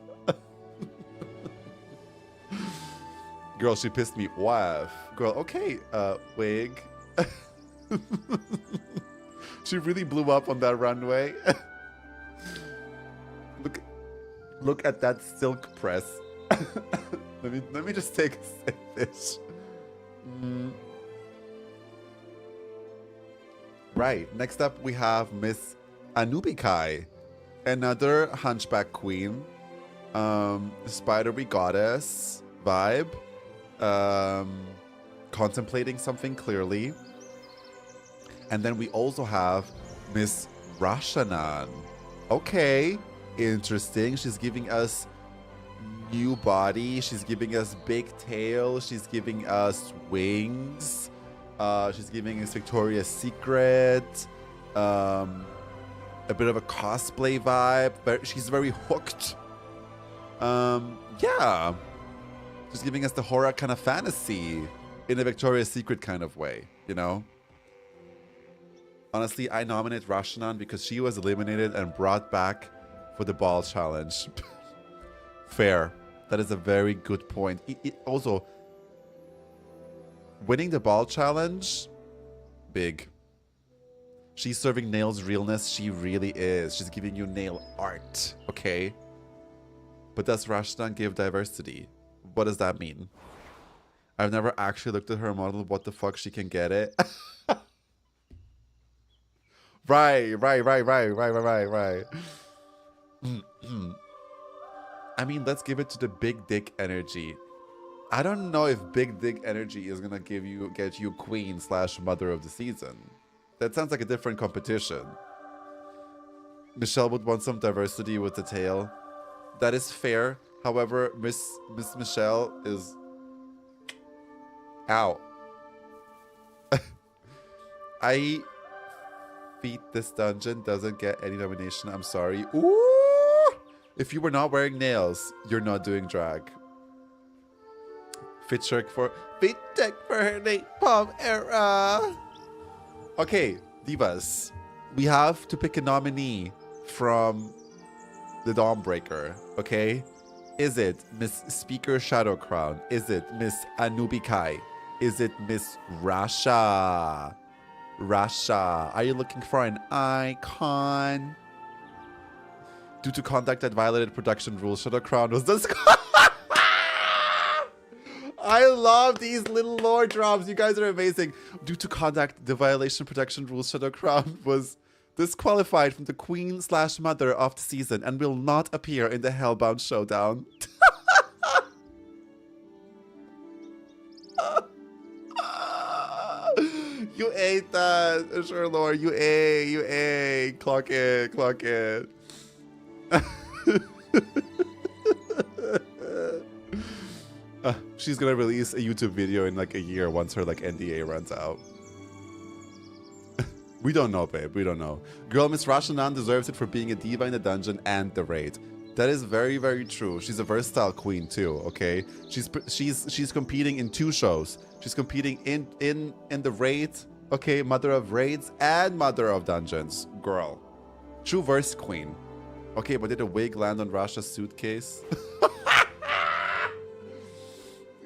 Speaker 1: Girl, she pissed me off. Girl, okay, wig. She really blew up on that runway. Look at that silk press. let me just take a sip of this. Right, next up we have Miss Anubikai, another hunchback queen, spidery goddess vibe, contemplating something clearly. And then we also have Miss Rashanan. Okay, interesting. She's giving us new body. She's giving us big tail. She's giving us wings. She's giving us Victoria's Secret. A bit of a cosplay vibe. But she's very hooked. Yeah. She's giving us the horror kind of fantasy in a Victoria's Secret kind of way, you know? Honestly, I nominate Rashanan because she was eliminated and brought back for the ball challenge. Fair. That is a very good point. Also, winning the ball challenge, big. She's serving Nail's realness. She really is. She's giving you nail art, okay? But does Rashanan give diversity? What does that mean? I've never actually looked at her model. What the fuck? She can get it? Right. I mean, let's give it to the big dick energy. I don't know if big dick energy is gonna get you queen / mother of the season. That sounds like a different competition. Michelle would want some diversity with the tail. That is fair. However, Miss Michelle is out. I beat this dungeon doesn't get any nomination. I'm sorry. Ooh! If you were not wearing nails, you're not doing drag. Fit check for her napalm era. Okay, divas. We have to pick a nominee from the Dawnbreaker, okay? Is it Miss Speaker Shadow Crown? Is it Miss Anubikai? Is it Miss Rasha? Rasha, are you looking for an icon? Due to conduct that violated production rules, Shadow Crown was disqualified. I love these little lore drops. You guys are amazing. Due to conduct the violation production rules, Shadow Crown was disqualified from the queen/mother of the season and will not appear in the Hellbound Showdown. You ate that, sure, Lord. You ate. Clock it. She's gonna release a YouTube video in like a year once her like NDA runs out. We don't know, babe. We don't know. Girl, Miss Rashanan deserves it for being a diva in the dungeon and the raid. That is very, very true. She's a versatile queen too. Okay, she's competing in 2 shows. She's competing in the raid. Okay, Mother of Raids and Mother of Dungeons. Girl, true verse queen. Okay, but did a wig land on Rasha's suitcase?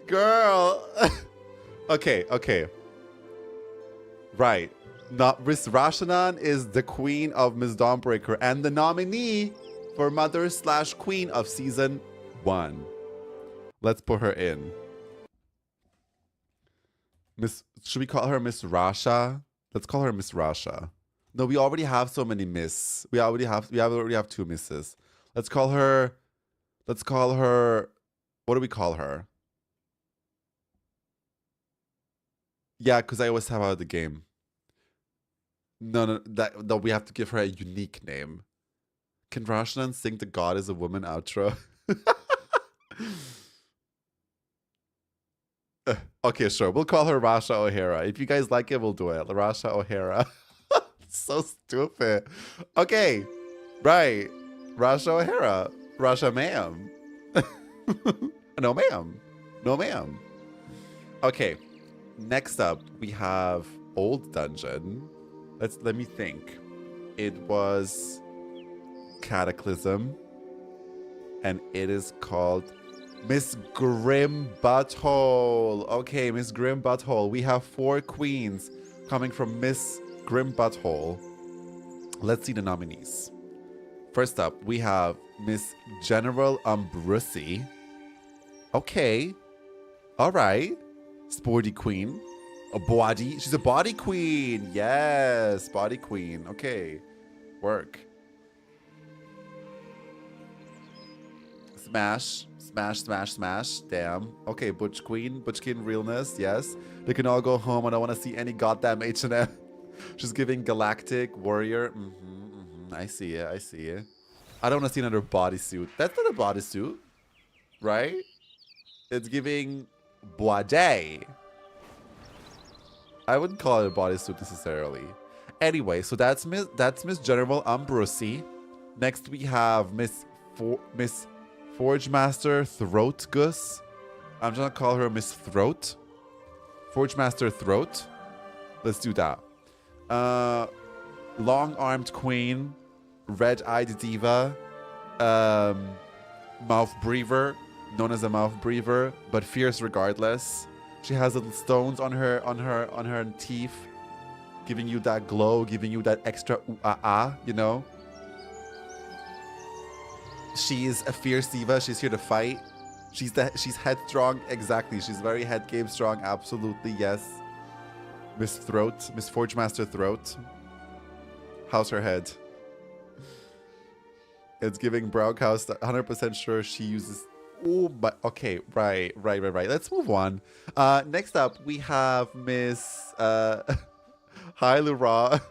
Speaker 1: Girl. Okay. Right. Not Miss Rashanan is the queen of Miss Dawnbreaker and the nominee for Mother/Queen of Season 1. Let's put her in. Should we call her Miss Rasha? Let's call her Miss Rasha. No, we already have so many Miss. We already have 2 Misses. Let's call her. What do we call her? Yeah, because I always have out of the game. No, we have to give her a unique name. Can Rashanan sing the God is a Woman outro? Okay, sure. We'll call her Rasha O'Hara. If you guys like it, we'll do it. Rasha O'Hara. So stupid. Okay. Right. Rasha O'Hara. Rasha ma'am. No ma'am. No ma'am. Okay. Next up, we have Old Dungeon. Let me think. It was Cataclysm. And it is called Miss Grim Butthole. Okay, Miss Grim Butthole. We have 4 queens coming from Miss Grim Butthole. Let's see the nominees. First up, we have Miss General Umbrusi. Okay. All right. Sporty queen. A body. She's a body queen. Yes. Body queen. Okay. Work. Smash. Smash. Damn. Okay, Butch Queen realness. Yes. They can all go home. I don't want to see any goddamn H&M. She's giving Galactic Warrior. I see it. I don't want to see another bodysuit. That's not a bodysuit. Right? It's giving Boisdet. I wouldn't call it a bodysuit necessarily. Anyway, so that's Miss General Umbrusi. Next we have Miss Forge Master Throat Gus. I'm just gonna call her Miss Throat. Forge Master Throat. Let's do that. Long-armed queen, red-eyed diva, mouth breather, known as a mouth breather, but fierce regardless. She has little stones on her teeth, giving you that glow, giving you that extra you know. She's a fierce diva. She's here to fight. She's headstrong. Exactly. She's very head game strong. Absolutely, yes. Miss Throat, Miss Forge Master Throat. How's her head? It's giving Browchouse. 100% sure she uses. Oh, but okay, right. Let's move on. Next up, we have Miss. Hi, Lura.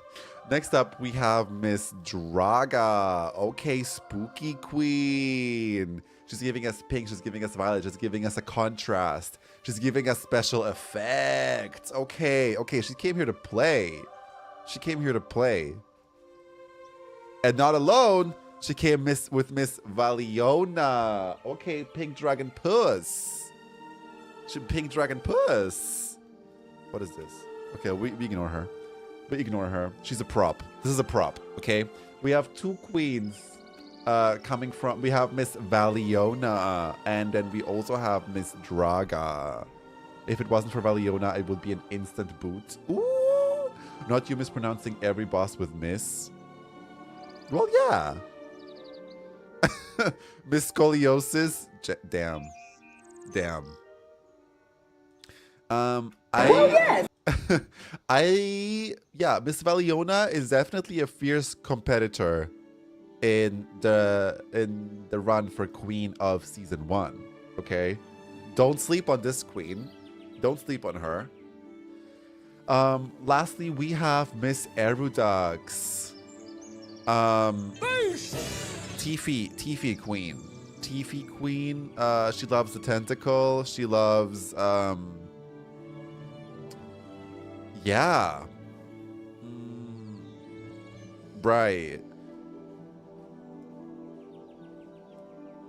Speaker 1: Next up, we have Miss Draga. Okay, Spooky Queen. She's giving us pink. She's giving us violet. She's giving us a contrast. She's giving us special effects. Okay. She came here to play. And not alone, she came with Miss Valiona. Okay, Pink Dragon Puss. Pink Dragon Puss. What is this? Okay, we ignore her. We ignore her. She's a prop. This is a prop, okay? We have two queens coming from. We have Miss Valiona, and then we also have Miss Draga. If it wasn't for Valiona, it would be an instant boot. Ooh! Not you mispronouncing every boss with Miss. Well, yeah. Miss Scoliosis. Damn. Damn.
Speaker 2: Yes.
Speaker 1: Yeah, Miss Valiona is definitely a fierce competitor in the run for Queen of Season 1. Okay? Don't sleep on this queen. Don't sleep on her. Lastly, we have Miss Erudux. Tiffy Queen. Tiffy Queen. She loves the tentacle. She loves yeah. Right.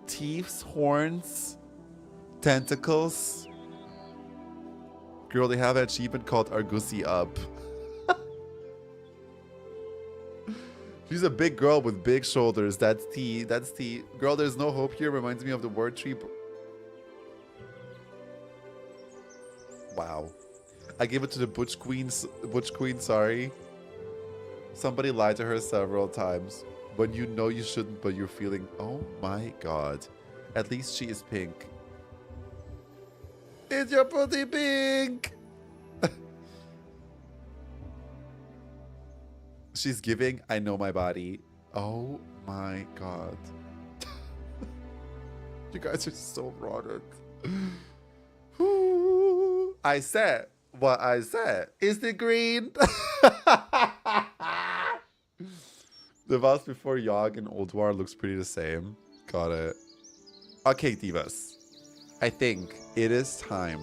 Speaker 1: Teeth's horns, tentacles. Girl, they have an achievement called Argusi Up. She's a big girl with big shoulders. That's T. That's T. Girl, there's no hope here. Reminds me of the word tree. Wow. I gave it to the Butch Queen, sorry. Somebody lied to her several times. When you know you shouldn't, but you're feeling, oh my god. At least she is pink. It's your pussy pink! She's giving, I know my body. Oh my god. You guys are so rotted. I said what I said. Is it green? The boss before Yogg and Ulduar looks pretty the same. Got it. Okay, divas. I think it is time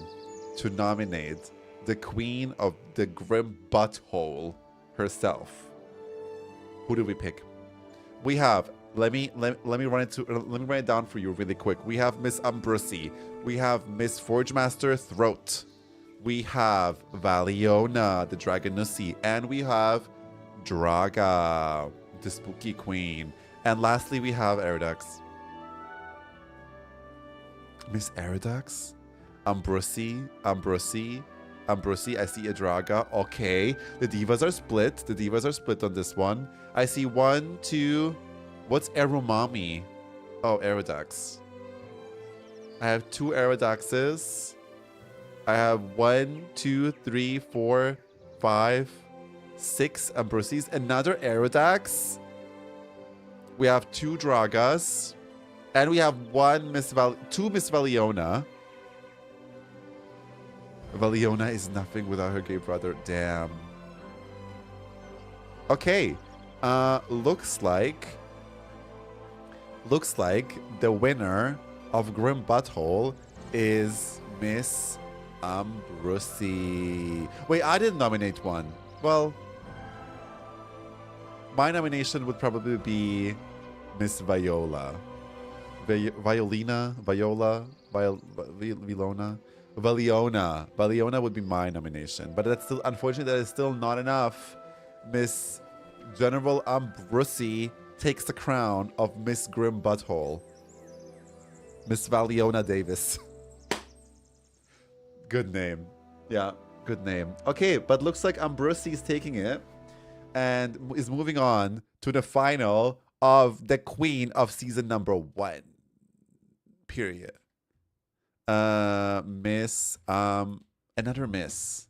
Speaker 1: to nominate the queen of the Grim Butthole herself. Who do we pick? We have, let me run it down for you really quick. We have Miss Ambrosi. We have Miss Forgemaster Throat. We have Valiona, the Dragonussi, and we have Draga, the Spooky Queen. And lastly, we have Erudux. Miss Erudux? Ambrosi, I see a Draga. Okay, the divas are split. The divas are split on this one. I see 1, 2. What's Erumami? Oh, Erudux. I have 2 Eruduxes. I have 1, 2, 3, 4, 5, 6 Ambrosis. Another Erudux. We have 2 Dragas. And we have 2 Miss Valiona. Valiona is nothing without her gay brother. Damn. Okay. Looks like the winner of Grim Butthole is Miss Ambrosi. Wait, I didn't nominate one. Well, my nomination would probably be Miss Viola. Valiona. Valiona would be my nomination. But that's still, unfortunately, that is still not enough. Miss General Ambrosi takes the crown of Miss Grim Butthole. Miss Valiona Davis. Good name. Yeah, good name. Okay, but looks like Ambrosi is taking it and is moving on to the final of the Queen of Season number 1. Period. Miss, another Miss.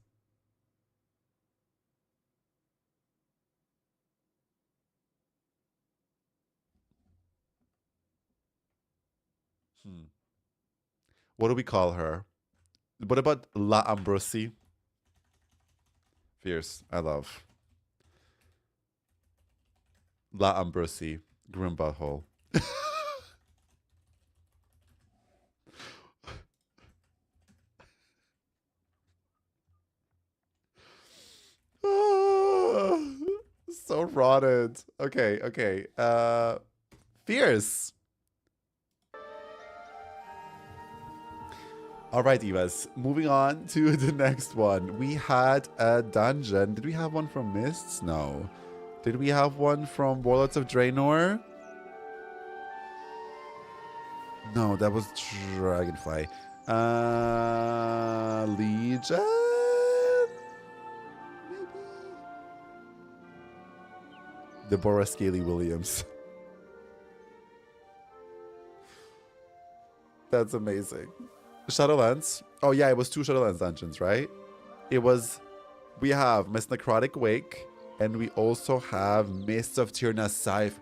Speaker 1: What do we call her? What about La Ambrosi? Fierce. I love. La Ambrosi. Grim Butthole. So rotted. Okay, okay. Fierce. All right, divas. Moving on to the next one. We had a dungeon. Did we have one from Mists? No. Did we have one from Warlords of Draenor? No, that was Dragonfly. Legion? Maybe? Deborah Scaly Williams. That's amazing. Shadowlands. Oh yeah, it was 2 Shadowlands dungeons, right? It was... We have Miss Necrotic Wake, and we also have Mist of Tir Nasaif.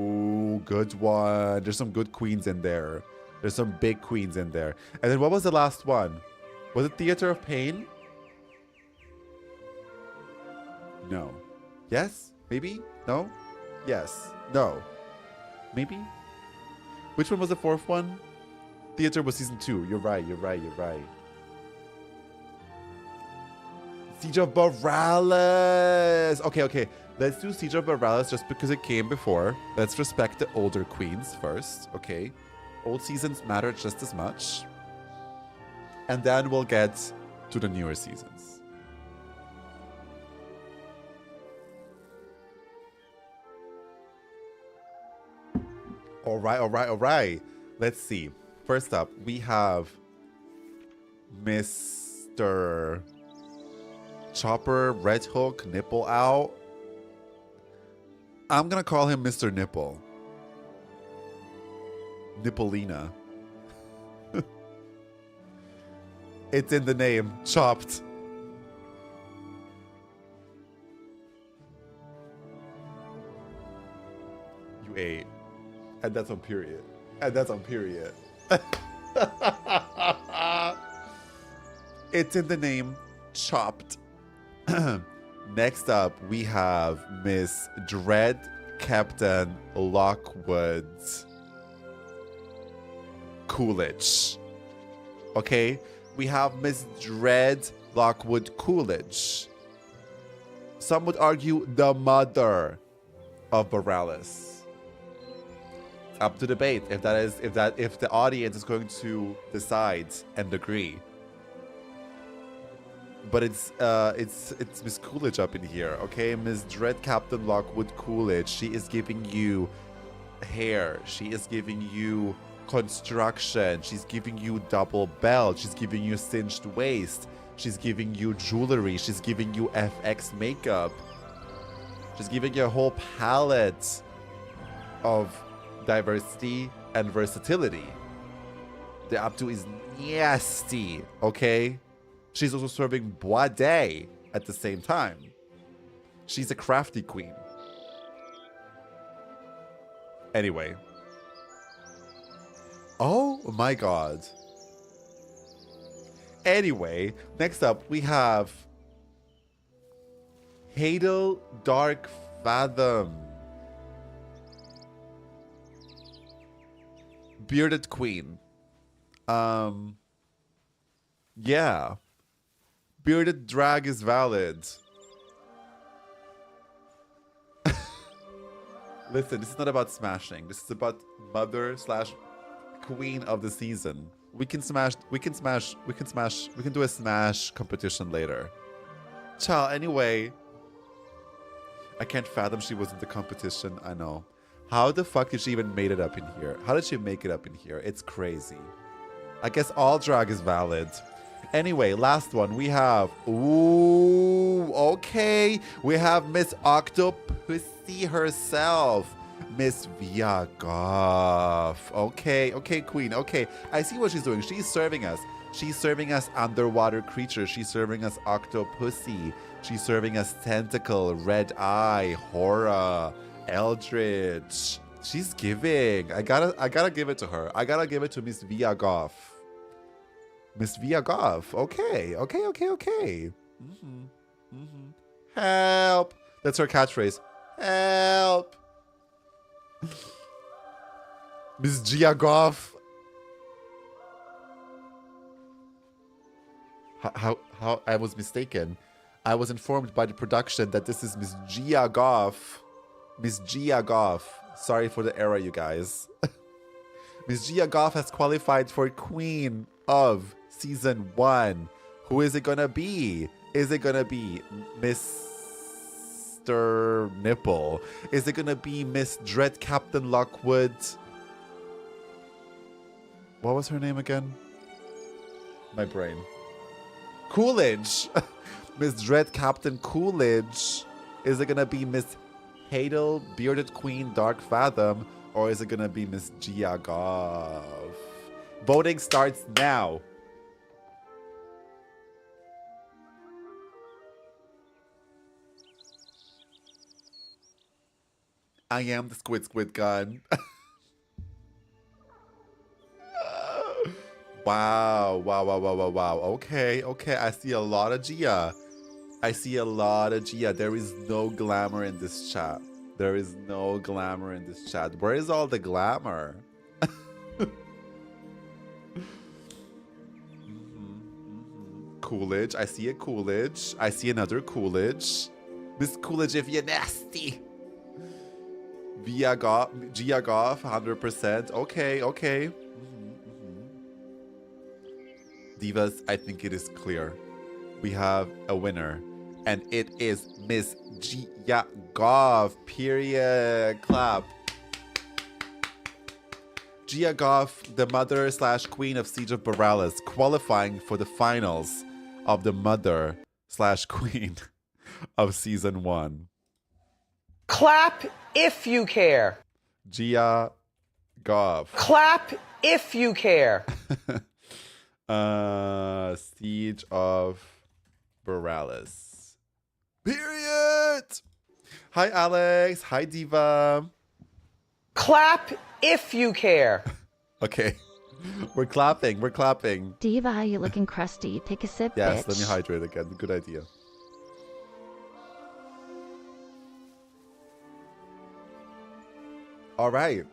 Speaker 1: Ooh, good one. There's some good queens in there. There's some big queens in there. And then what was the last one? Was it Theater of Pain? No. Yes? Maybe? No? Yes. No. Maybe? Which one was the 4th one? Theater was season 2. You're right. Siege of Borealis. Okay. Let's do Siege of Borealis just because it came before. Let's respect the older queens first. Okay. Old seasons matter just as much. And then we'll get to the newer seasons. All right. Let's see. First up, we have Mr. Chopper Red Hook Nipple Out. I'm gonna call him Mr. Nipple. Nippolina. It's in the name. Chopped. You ate. And that's on period. It's in the name. Chopped. Next up, we have Miss Dread Captain Lockwood Coolidge. Okay? We have Miss Dread Lockwood Coolidge. Some would argue the mother of Borealis. Up to debate if the audience is going to decide and agree. But it's Miss Coolidge up in here, okay? Miss Dread Captain Lockwood Coolidge. She is giving you hair. She is giving you construction. She's giving you double belt. She's giving you cinched waist. She's giving you jewelry. She's giving you FX makeup. She's giving you a whole palette of diversity and versatility. The Abdu is nasty, okay? She's also serving Boisdet at the same time. She's a crafty queen. Anyway. Oh my god. Anyway, next up we have Hadel Dark Fathom. Bearded Queen. Yeah. Bearded drag is valid. Listen, this is not about smashing. This is about mother / queen of the season. We can do a smash competition later. Ciao, anyway. I can't fathom she was in the competition, I know. How the fuck did she even make it up in here? How did she make it up in here? It's crazy. I guess all drag is valid. Anyway, last one. We have... Ooh, okay. We have Miss Octopussy herself. Miss Viagoff. Okay, queen. Okay, I see what she's doing. She's serving us. She's serving us underwater creatures. She's serving us Octopussy. She's serving us Tentacle, Red Eye, Horror, Eldritch. She's giving. I gotta give it to her. I gotta give it to Miss Viagoff. Miss Viagoff. Okay. Help. That's her catchphrase. Help. Miss Giagoff. How I was mistaken. I was informed by the production that this is Miss Giagoff. Miss Giagoff. Sorry for the error, you guys. Miss Giagoff has qualified for Queen of Season 1. Who is it gonna be? Is it gonna be Miss Mr. Nipple? Is it gonna be Miss Dread Captain Lockwood? What was her name again? My brain. Coolidge. Miss Dread Captain Coolidge. Is it gonna be Miss Hadel, Bearded Queen, Dark Fathom, or is it gonna be Miss Gia Goff? Voting starts now. I am the Squid Gun. Wow. Okay. I see a lot of Gia. There is no glamour in this chat. Where is all the glamour? Coolidge. I see a Coolidge. I see another Coolidge. Miss Coolidge, if you're nasty. Gia Goff, 100%. Okay. Divas, I think it is clear. We have a winner. And it is Miss Gia Goff. Period. Clap. Gia Goff, the mother / queen of Siege of Boralus, qualifying for the finals of the mother / queen of season 1.
Speaker 3: Clap if you care.
Speaker 1: Gia Goff.
Speaker 3: Clap if you care.
Speaker 1: Siege of Boralus. Period. Hi, Alex. Hi, Diva.
Speaker 3: Clap if you care.
Speaker 1: Okay. We're clapping.
Speaker 4: Diva, you're looking crusty. Take a sip,
Speaker 1: Yes,
Speaker 4: bitch.
Speaker 1: let me hydrate again. Good idea. All right.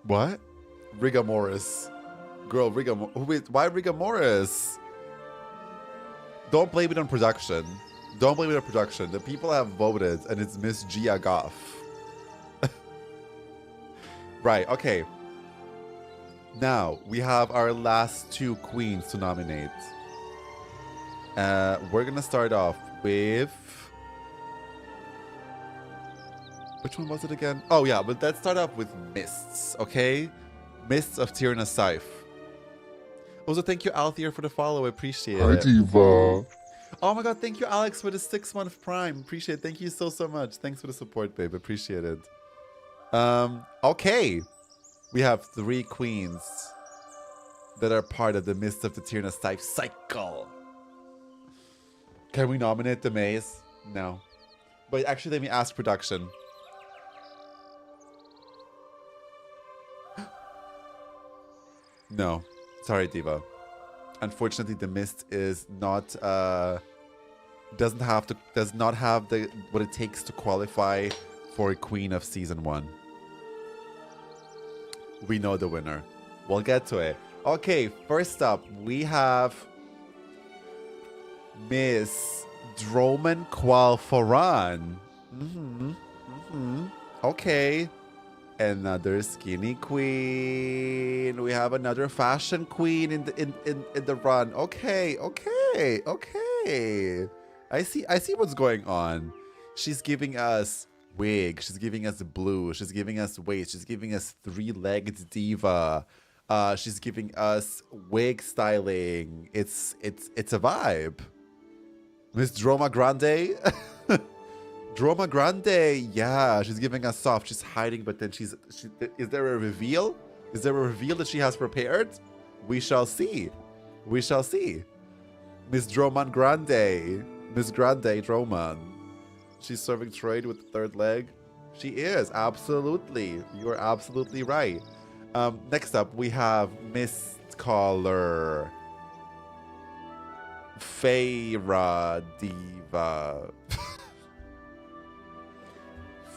Speaker 1: What? Rigor Morris. Girl, why Rigor Morris? Don't blame it on production. The people have voted, and it's Miss Gia Goff. Right, okay. Now, we have our last 2 queens to nominate. We're gonna start off with... Which one was it again? Oh yeah, but let's start off with Mists, okay? Mists of Tierna Scythe. Also, thank you, Althea, for the follow. I appreciate it.
Speaker 5: Hi, Diva.
Speaker 1: Oh my god, thank you, Alex, for the 6-month Prime. Appreciate it. Thank you so much. Thanks for the support, babe. Appreciate it. Okay. We have 3 queens that are part of the Mists of the Tierna Scythe cycle. Can we nominate the Maze? No. But actually, let me ask production. No. Sorry, Diva. Unfortunately, the Mist is not does not have the what it takes to qualify for a Queen of Season 1. We know the winner. We'll get to it. Okay, first up, we have Miss Droman Qualforan. Okay. Another skinny queen. We have another fashion queen in the run. Okay. I see what's going on. She's giving us wig. She's giving us blue. She's giving us waist. She's giving us 3-legged diva. She's giving us wig styling. It's a vibe. Miss Droma Grande. Droma Grande, yeah, she's giving us soft. She's hiding, but then is there a reveal? Is there a reveal that she has prepared? We shall see. Miss Droman Grande. Miss Grande Droman. She's serving trade with the 3rd leg. She is, absolutely. You're absolutely right. Next up, we have Miss Caller. Feyra Diva.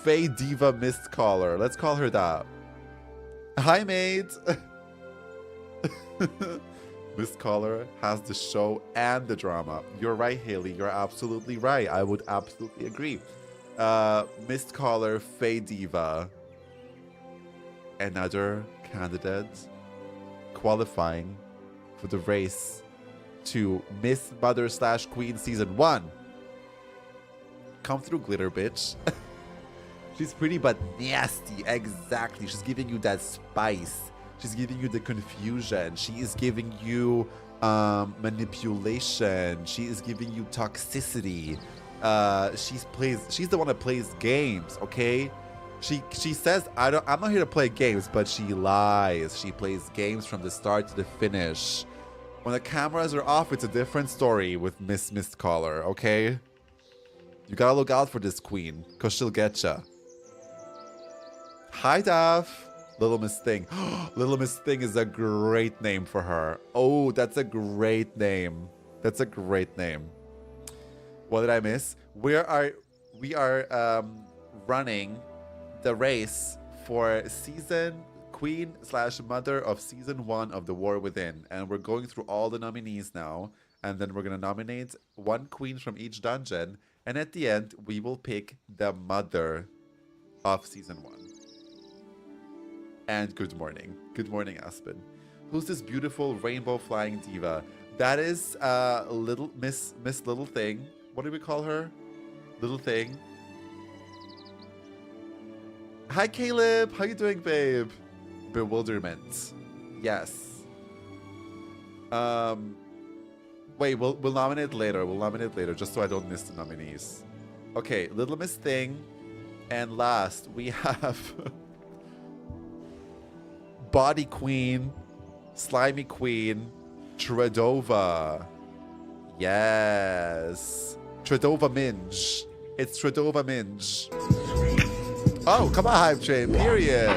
Speaker 1: Faye Diva Mist Caller. Let's call her that. Hi, mate. Mist Caller has the show and the drama. You're right, Haley. You're absolutely right. I would absolutely agree. Mist Caller, Faye Diva. Another candidate qualifying for the race to Miss Mother / Queen Season 1. Come through, glitter bitch. She's pretty but nasty. Exactly. She's giving you that spice. She's giving you the confusion. She is giving you manipulation. She is giving you toxicity. She's the one that plays games, okay? She says, I'm not here to play games, but she lies. She plays games from the start to the finish. When the cameras are off, it's a different story with Miss Mistcaller, okay? You gotta look out for this queen, because she'll get ya. Hi, Dav. Little Miss Thing. Little Miss Thing is a great name for her. Oh, that's a great name. That's a great name. What did I miss? We are running the race for Queen / Mother of Season 1 of The War Within. And we're going through all the nominees now. And then we're going to nominate one queen from each dungeon. And at the end, we will pick the mother of Season 1. And good morning. Good morning, Aspen. Who's this beautiful rainbow flying diva? That is Little Miss Little Thing. What do we call her? Little Thing. Hi, Caleb. How you doing, babe? Bewilderment. Yes. Wait, we'll nominate later. We'll nominate later, just so I don't miss the nominees. Okay, Little Miss Thing. And last, we have Body Queen, Slimy Queen, Tredova. Yes. Tredova Minge. It's Tredova Minge. Oh, come on, Hype Train. Period.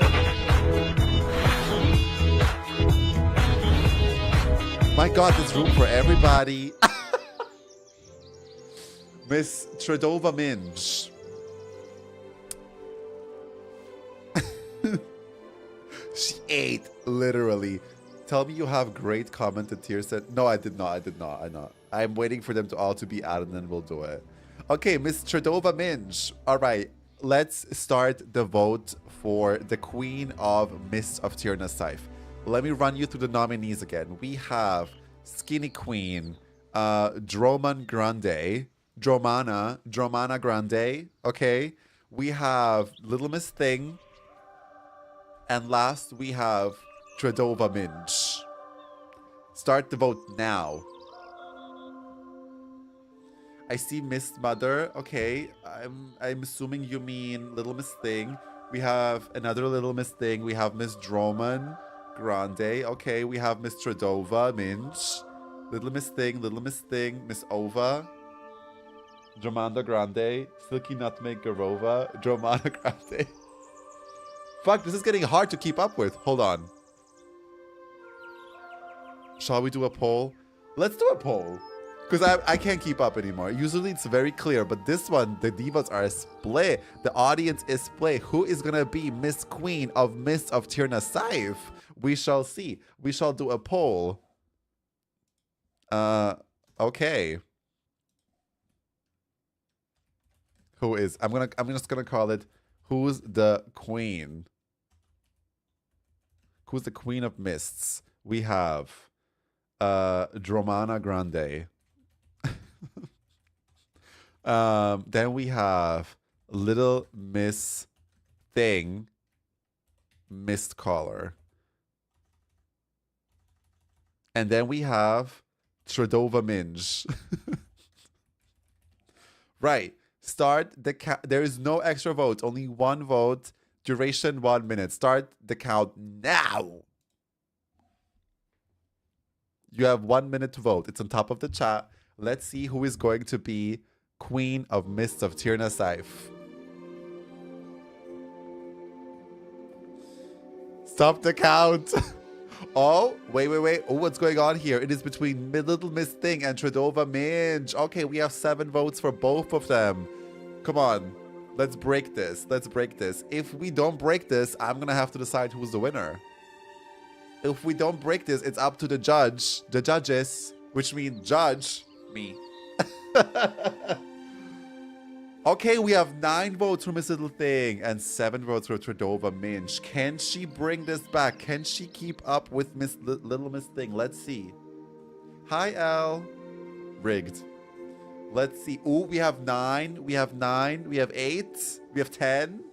Speaker 1: My God, there's room for everybody. Miss Tredova Minge. She ate, literally. Tell me you have great comment at tier set. No, I did not. I'm waiting for them to all to be out and then we'll do it. Okay, Miss Tredova Minge. All right, let's start the vote for the Queen of Mists of Tierna Scythe. Let me run you through the nominees again. We have Skinny Queen, Dromana Grande, okay? We have Little Miss Thing. And last, we have Tredova Minge. Start the vote now. I see Miss Mother. Okay, I'm assuming you mean Little Miss Thing. We have another Little Miss Thing. We have Miss Dromana Grande. Okay, we have Miss Tredova Minge. Little Miss Thing, Miss Ova. Dromana Grande. Silky Nutmeg Garova. Dromana Grande. Fuck, this is getting hard to keep up with. Hold on. Shall we do a poll? Let's do a poll. Because I can't keep up anymore. Usually it's very clear, but this one, the divas are split. The audience is split. Who is going to be Miss Queen of Mists of Tierna Scythe? We shall see. We shall do a poll. Okay. Who is? I'm just gonna call it Who's the Queen? Who's the Queen of Mists? We have Dromana Grande. Then we have Little Miss Thing, Mistcaller. And then we have Tredova Minge. Right. Start the count. There is no extra vote. Only one vote. Duration 1 minute. Start the count now. You have 1 minute to vote. It's on top of the chat. Let's see who is going to be Queen of Mists of Tierna Scythe. Stop the count. Oh, wait. Oh, what's going on here? It is between Little Miss Thing and Tredova Minge. Okay, we have 7 votes for both of them. Come on. Let's break this. If we don't break this, I'm going to have to decide who's the winner. If we don't break this, it's up to the judges, which means judge me. Okay, we have 9 votes for Miss Little Thing and 7 votes for Tredova Minge. Can she bring this back? Can she keep up with Little Miss Thing? Let's see. Hi, L. Rigged. Let's see. Ooh, we have 9. We have 9. We have 8. We have 10.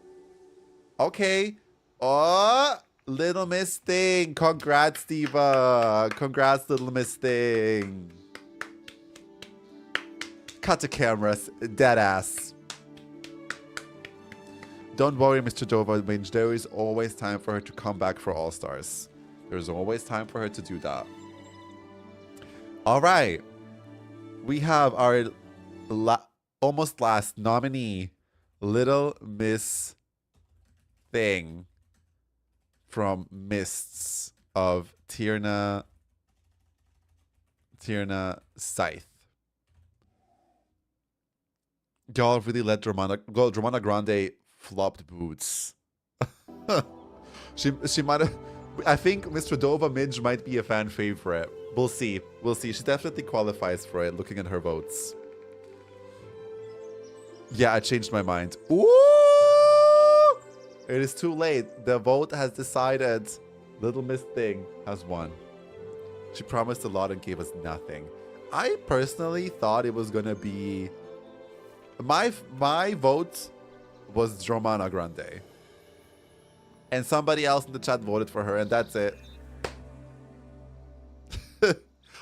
Speaker 1: Okay. Oh, Little Miss Thing. Congrats, Diva. Congrats, Little Miss Thing. Cut the cameras. Dead ass. Don't worry, Mr. Dova Minge. There is always time for her to come back for All Stars. There's always time for her to do that. All right. We have our almost last nominee, Little Miss Thing from Mists of Tierna Scythe. Y'all really let Dramana Grande flopped boots. she might have. I think Mr. Dova Midge might be a fan favorite. We'll see. We'll see. She definitely qualifies for it, looking at her votes. Yeah, I changed my mind. Ooh! It is too late. The vote has decided. Little Miss Thing has won. She promised a lot and gave us nothing. I personally thought it was gonna be... My vote was Dromana Grande. And somebody else in the chat voted for her, and that's it.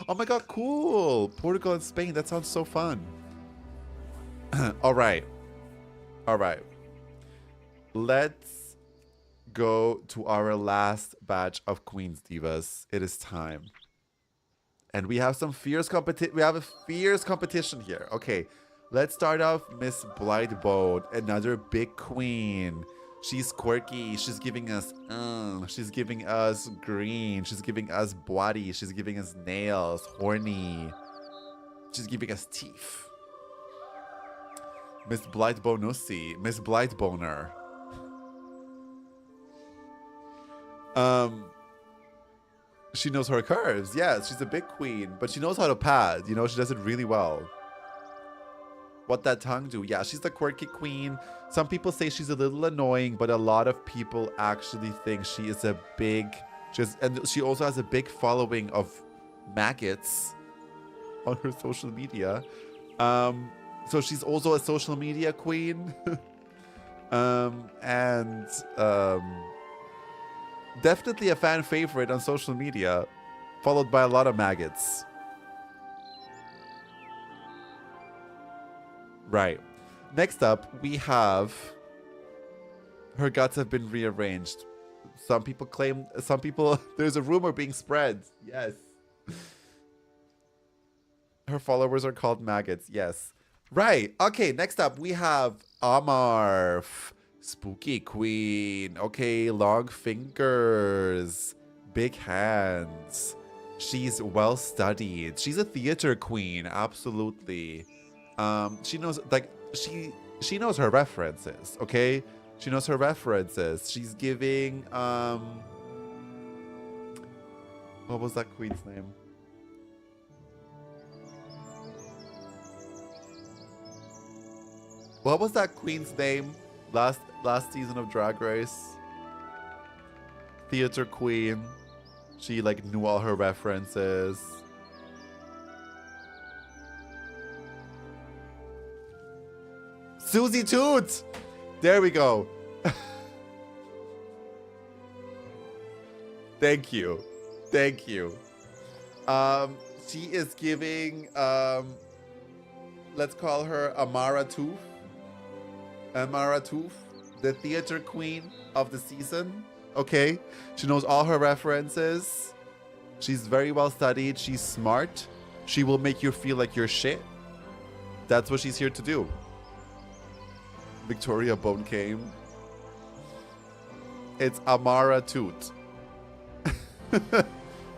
Speaker 1: Oh my god, cool! Portugal and Spain, that sounds so fun. Alright. Alright. Let's go to our last batch of Queens Divas. It is time. And we have some fierce competition. We have a fierce competition here. Okay. Let's start off Miss Blightbone, another big queen. She's quirky. She's giving us she's giving us green. She's giving us body. She's giving us nails. Horny. She's giving us teeth. Miss Blightbonussi. Miss Blightboner. She knows her curves. Yes, she's a big queen, but she knows how to pad. You know, she does it really well. What that tongue do? Yeah, she's the quirky queen. Some people say she's a little annoying, but a lot of people actually think she is a big... and she also has a big following of maggots on her social media. So she's also a social media queen. Definitely a fan favorite on social media, followed by a lot of maggots. Right. Next up, we have... Her guts have been rearranged. Some people claim... There's a rumor being spread. Yes. Her followers are called maggots. Yes. Right. Okay, next up, we have Amarf. Spooky queen. Okay, long fingers. Big hands. She's well studied. She's a theater queen. Absolutely. She knows, like, she knows her references, okay? She knows her references. She's giving, what was that queen's name? What was that queen's name last season of Drag Race? Theater queen. She, like, knew all her references. Susie Toot! There we go. Thank you. Thank you. She is giving, let's call her Amara Toof. Amara Toof, the theater queen of the season. Okay? She knows all her references. She's very well studied. She's smart. She will make you feel like you're shit. That's what she's here to do. Victoria Bone came. It's Amara Toot.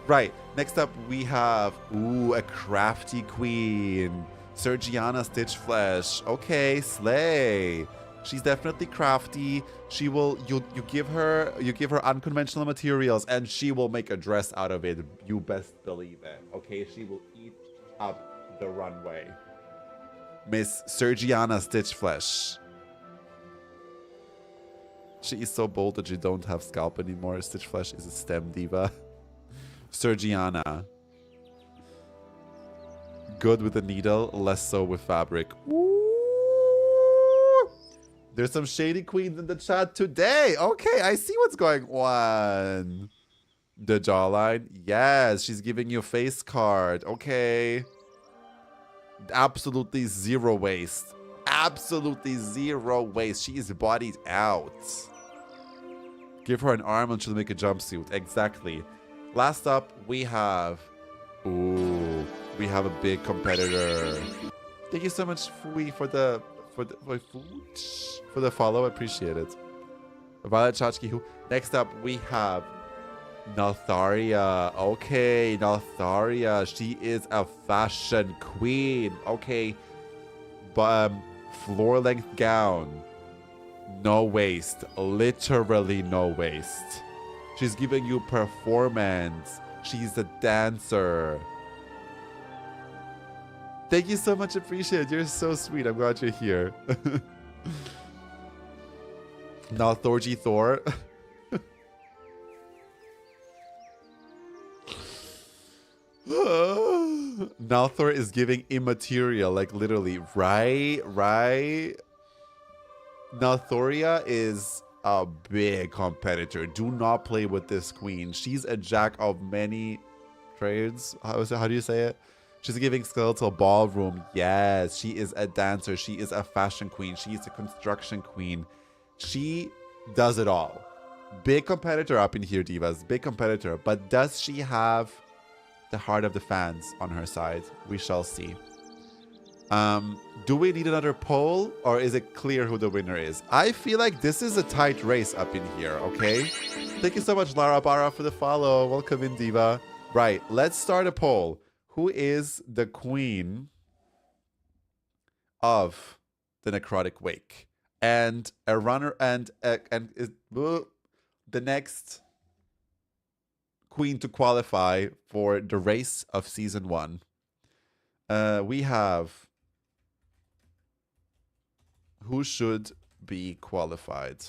Speaker 1: Right. Next up, we have a crafty queen, Sergiana Stitchflesh. Okay, slay. She's definitely crafty. She will. You give her unconventional materials, and she will make a dress out of it. You best believe it. Okay, she will eat up the runway. Miss Sergiana Stitchflesh. She is so bold that you don't have scalp anymore. Stitchflesh is a STEM diva. Sergiana. Good with the needle, less so with fabric. Ooh. There's some shady queens in the chat today. Okay, I see what's going on. The jawline. Yes, she's giving you a face card. Okay. Absolutely zero waste. Absolutely zero waste. She is bodied out. Give her an arm and she'll make a jumpsuit. Exactly. Last up, we have... Ooh, we have a big competitor. Thank you so much, Fui, for the follow. I appreciate it. Violet Chachki, who... Next up, we have Naltharia. Okay, Naltharia. She is a fashion queen. Okay. But floor-length gown. No waist. Literally no waist. She's giving you performance. She's a dancer. Thank you so much. Appreciate it. You're so sweet. I'm glad you're here. Now Thorgy Thor. Nalthor is giving immaterial, like literally. Right. Nalthoria is a big competitor. Do not play with this queen. She's a jack of many trades. How do you say it? She's giving skeletal ballroom. Yes, she is a dancer. She is a fashion queen. She is a construction queen. She does it all. Big competitor up in here, divas. Big competitor. But does she have the heart of the fans on her side? We shall see. Do we need another poll, or is it clear who the winner is? I feel like this is a tight race up in here, okay? Thank you so much, Lara Barra, for the follow. Welcome in, diva. Right, let's start a poll. Who is the queen of the Necrotic Wake? And a runner and the next queen to qualify for the race of season 1. We have who should be qualified.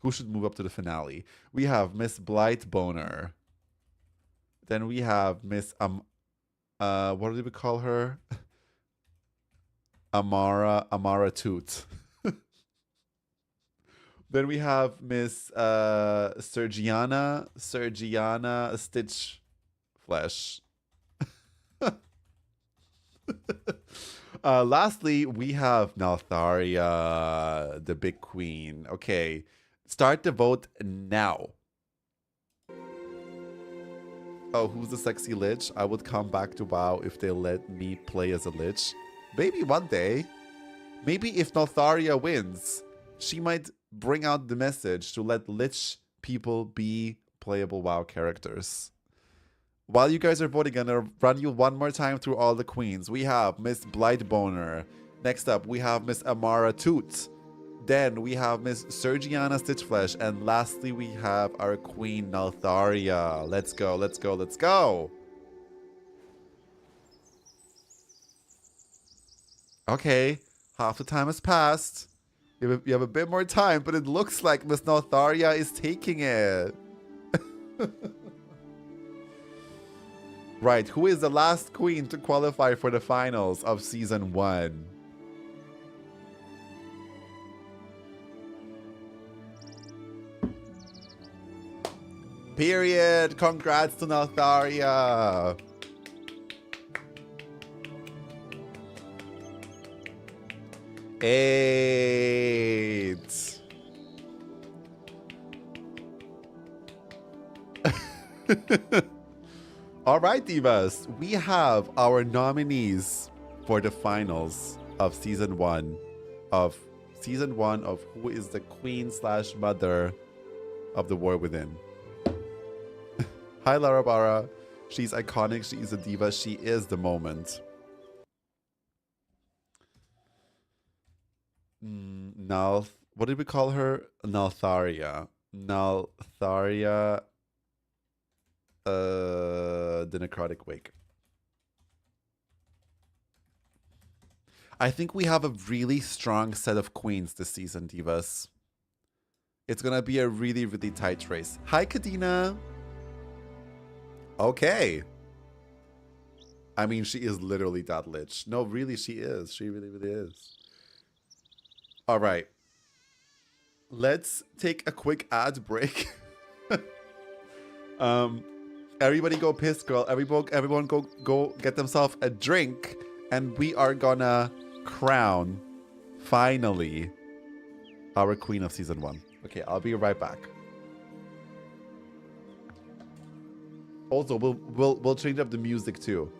Speaker 1: Who should move up to the finale? We have Miss Blight Boner. Then we have Miss what do we call her? Amara Toot. Then we have Miss Sergiana Stitch Flesh. Lastly, we have Naltharia, the big queen. Okay, start the vote now. Oh, who's the sexy lich? I would come back to WoW if they let me play as a lich. Maybe one day. Maybe if Naltharia wins, she might bring out the message to let lich people be playable WoW characters. While you guys are voting, I'm gonna run you one more time through all the queens. We have Miss Blightboner. Next up, we have Miss Amara Toot. Then we have Miss Sergiana Stitchflesh. And lastly, we have our queen Naltharia. Let's go, let's go, let's go. Okay, half the time has passed. You have a bit more time, but it looks like Miss Naltharia is taking it. Right, who is the last queen to qualify for the finals of season 1? Period. Congrats to Naltharia. Eight. All right, divas, we have our nominees for the finals of season 1 of Who is the Queen / Mother of the War Within. Hi, Lara Barra. She's iconic. She is a diva. She is the moment. What did we call her? Naltharia. Naltharia. The Necrotic Wake. I think we have a really strong set of queens this season, divas. It's gonna be a really, really tight race. Hi, Kadena. Okay. I mean, she is literally that lich. No, really, she is. She really, really is. All right. Let's take a quick ad break. Everybody go piss, girl. Everyone go get themselves a drink, and we are gonna crown, finally, our queen of season 1. Okay, I'll be right back. Also, we'll change up the music too.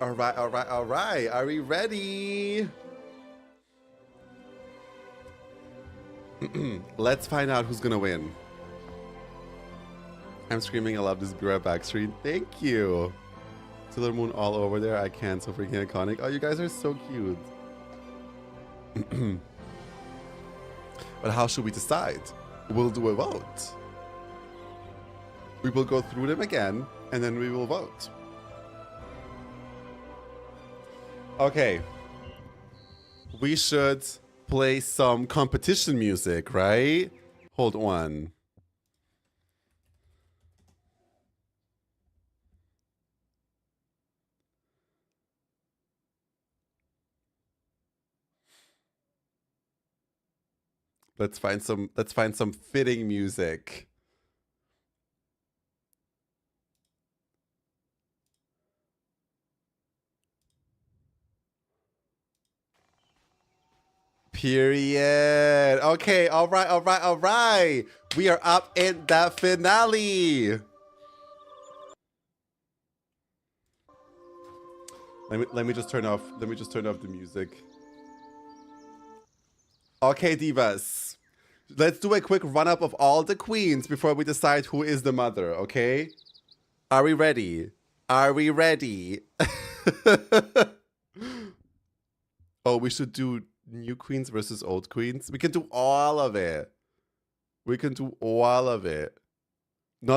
Speaker 1: All right. Are we ready? Let's find out who's gonna win. I'm screaming, I love this Bira backstreet. Thank you. Sailor Moon all over there. I can't. So freaking iconic. Oh, you guys are so cute. But how should we decide? We'll do a vote. We will go through them again, and then we will vote. Okay. We should play some competition music, right? Hold on. Let's find some fitting music. Period. Okay, all right. We are up in the finale. Let me just turn off the music. Okay, divas. Let's do a quick run-up of all the queens before we decide who is the mother, okay? Are we ready? Are we ready? Oh, we should do new queens versus old queens. We can do all of it. Not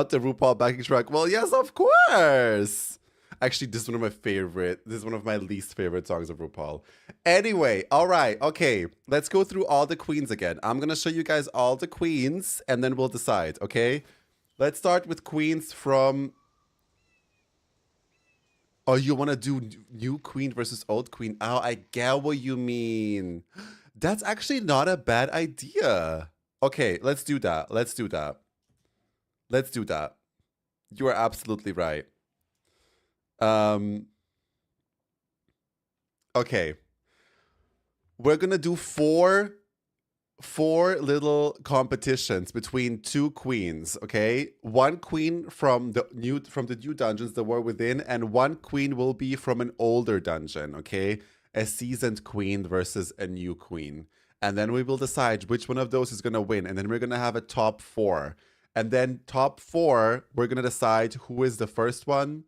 Speaker 1: the RuPaul backing track. Well, yes, of course. Actually, this is one of my favorite. This is one of my least favorite songs of RuPaul. Anyway, all right. Okay, let's go through all the queens again. I'm going to show you guys all the queens, and then we'll decide, okay? Let's start with queens from... Oh, you want to do new queen versus old queen? Oh, I get what you mean. That's actually not a bad idea. Okay, let's do that. You are absolutely right. Okay. We're gonna do four little competitions between two queens, okay? One queen from the new dungeons, the War Within, and one queen will be from an older dungeon, okay? A seasoned queen versus a new queen. And then we will decide which one of those is going to win. And then we're going to have a top 4. And then top 4, we're going to decide who is the first one.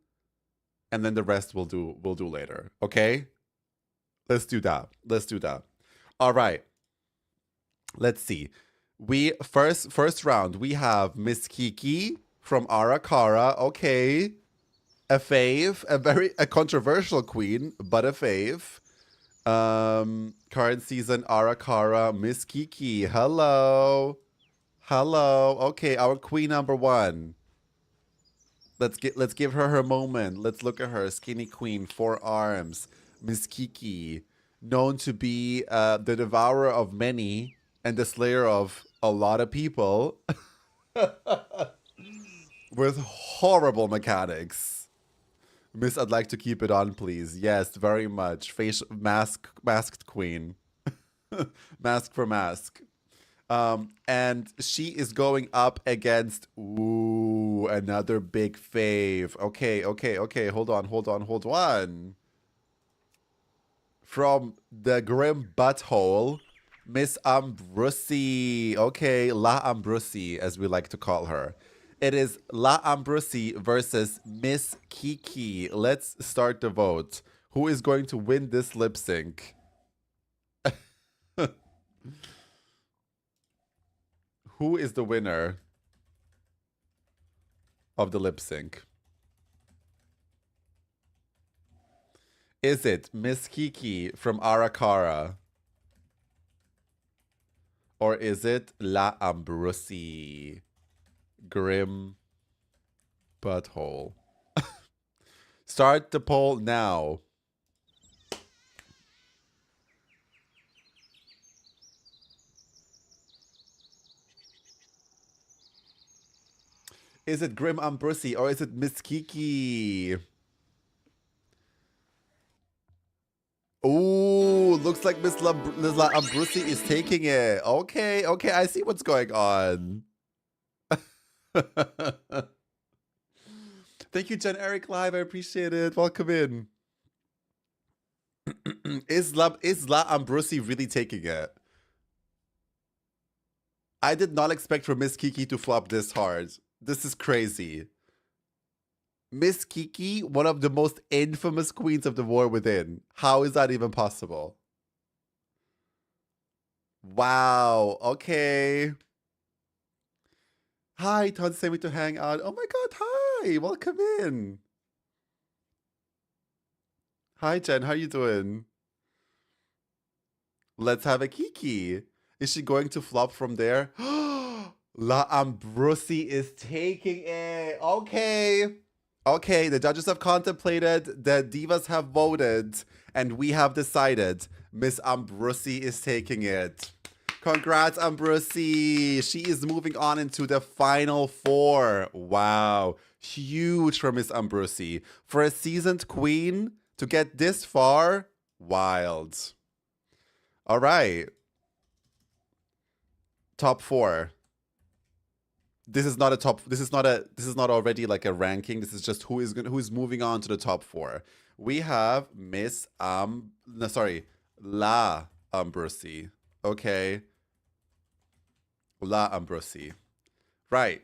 Speaker 1: And then the rest we'll do later. Okay? Let's do that. Let's do that. All right. Let's see. We first round, we have Miss Kiki from Arakara. Okay. A fave. A controversial queen, but a fave. Current season Arakara, Miss Kiki. Hello. Hello. Okay, our queen number 1. Let's give her moment. Let's look at her. Skinny queen, 4 arms. Miss Kiki, known to be the devourer of many and the slayer of a lot of people with horrible mechanics. Miss, I'd like to keep it on, please. Yes, very much. Masked queen. Mask for mask. And she is going up against, ooh, another big fave. Okay. Hold on. From the grim butthole, Miss Ambrosi. Okay, La Ambrosi, as we like to call her. It is La Ambrosi versus Miss Kiki. Let's start the vote. Who is going to win this lip sync? Who is the winner of the lip sync? Is it Miss Kiki from Arakara? Or is it La Ambrosi? Grim butthole. Start the poll now. Is it Grim Ambrosi or is it Miss Kiki? Ooh, looks like Miss La Ambrosi is taking it. Okay, I see what's going on. Thank you, Jen Eric Live. I appreciate it. Welcome in. Is La Ambrosi really taking it? I did not expect for Miss Kiki to flop this hard. This is crazy. Miss Kiki, one of the most infamous queens of the War Within. How is that even possible? Wow. Okay. Hi, Ton sent me to hang out. Oh my god, hi. Welcome in. Hi, Jen. How you doing? Let's have a Kiki. Is she going to flop from there? La Ambrosi is taking it. Okay. Okay, the judges have contemplated, the divas have voted, and we have decided Miss Ambrosi is taking it. Congrats, Ambrosi. She is moving on into the final 4. Wow. Huge for Miss Ambrosi. For a seasoned queen to get this far, wild. All right. Top 4. This is not a top. This is not already like a ranking. This is just who is moving on to the top 4. We have La Ambrosi. Okay. La Ambrosi. Right.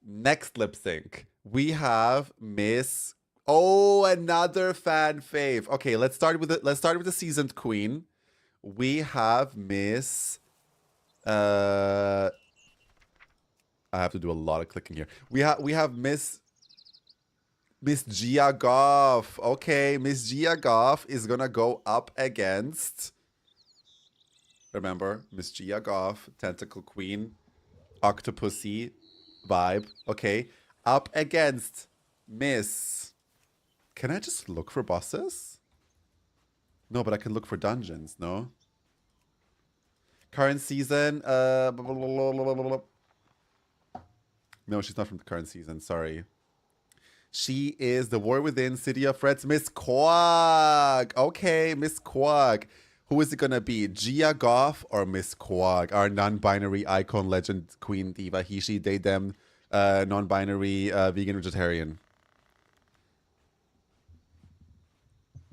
Speaker 1: Next lip sync. We have Miss. Oh, another fan fave. Okay, let's start with the seasoned queen. We have Miss. I have to do a lot of clicking here. We have Miss Gia Goff. Okay, Miss Gia Goff is gonna go up against. Remember, Miss Gia Goff, Tentacle Queen, Octopussy vibe. Okay, up against Miss. Can I just look for bosses? No, but I can look for dungeons. No. Current season. No, she's not from the current season. Sorry. She is the War Within, City of Threats, Miss Quag. Okay, Miss Quag. Who is it going to be? Gia Goff or Miss Quag? Our non-binary icon, legend, queen, diva, he, she, they, them, non-binary, vegan, vegetarian.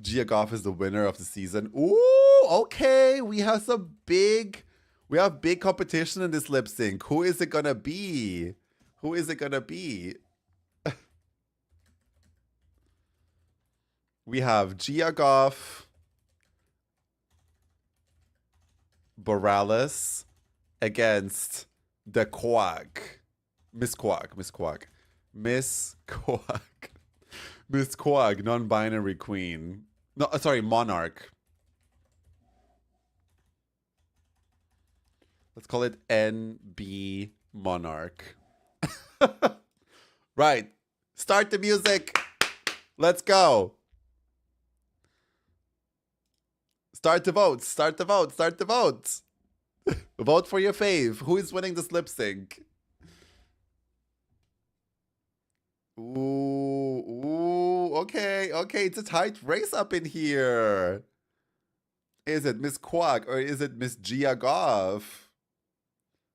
Speaker 1: Gia Goff is the winner of the season. Ooh, okay. We have some big We have big competition in this lip sync. Who is it gonna be? Who is it gonna be? We have Gia Goff, Borales against the Quack. Miss Quack. Miss Quack, non-binary queen. No, sorry, monarch. Let's call it NB Monarch. Right. Start the music. Let's go. Start the votes. Start the vote. Start the vote. Vote for your fave. Who is winning this lip sync? Ooh, okay, okay. It's a tight race up in here. Is it Miss Quack or is it Miss Gia Goff?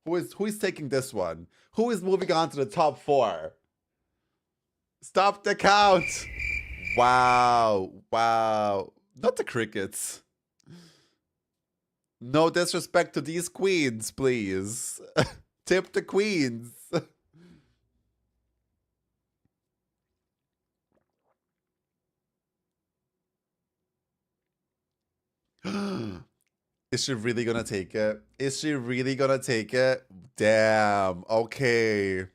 Speaker 1: Who is taking this one? Who is moving on to the top 4? Stop the count. Wow. Wow. Not the crickets. No disrespect to these queens, please. Tip the queens. Is she really gonna take it? Is she really gonna take it? Damn. Okay.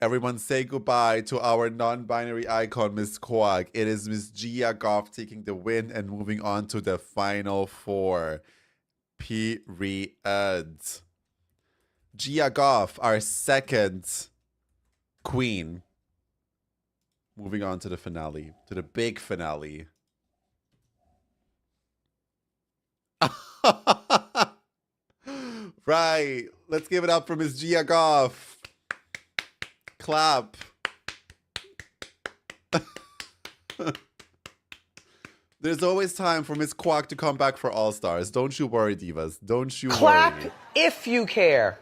Speaker 1: Everyone say goodbye to our non-binary icon, Miss Quack. It is Miss Gia Goff taking the win and moving on to the final 4. Period. Gia Goff, our second queen. Moving on to the finale, to the big finale. Right. Let's give it up for Miss Gia Goff. Clap. There's always time for Miss Quack to come back for All Stars. Don't you worry, divas. Don't you
Speaker 3: Clap
Speaker 1: worry.
Speaker 3: if you care.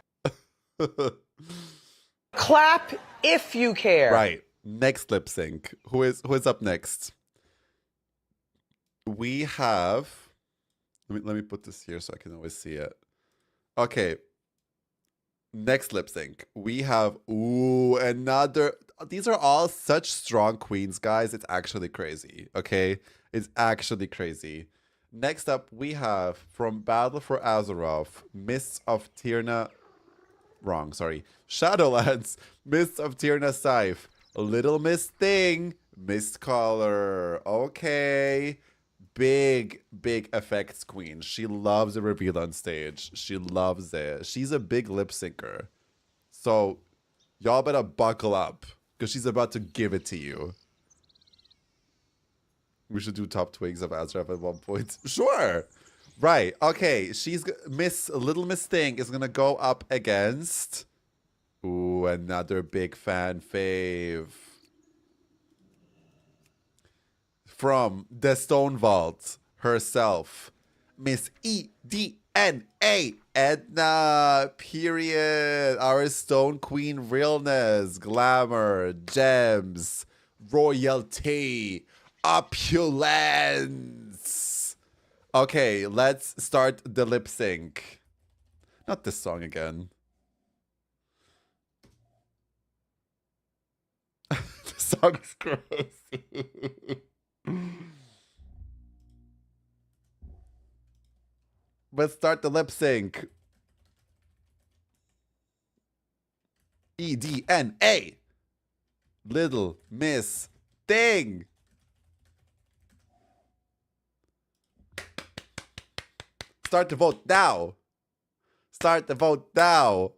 Speaker 3: Clap if you care.
Speaker 1: Right. Next lip sync. Who is up next? We have. Let me put this here so I can always see it. Okay. Next lip sync. We have another. These are all such strong queens, guys. It's actually crazy. Okay, it's actually crazy. Next up, we have from Battle for Azeroth, Mists of Tirna. Wrong, sorry. Shadowlands, Mists of Tirna Scythe, Little Miss Thing, Mistcaller. Okay. Big effects queen. She loves a reveal on stage. She loves it. She's a big lip syncer. So y'all better buckle up because she's about to give it to you. We should do top twigs of Azeroth at one point. Sure. Right. Okay. Little Miss Thing is gonna go up against another big fan fave. From the Stone Vault herself, Miss EDNA, Edna, period. Our Stone Queen realness, glamour, gems, royalty, opulence. Okay, let's start the lip sync. Not this song again. The song is gross. Let's start the lip sync. EDNA. Little Miss Thing. Start the vote now. Start the vote now.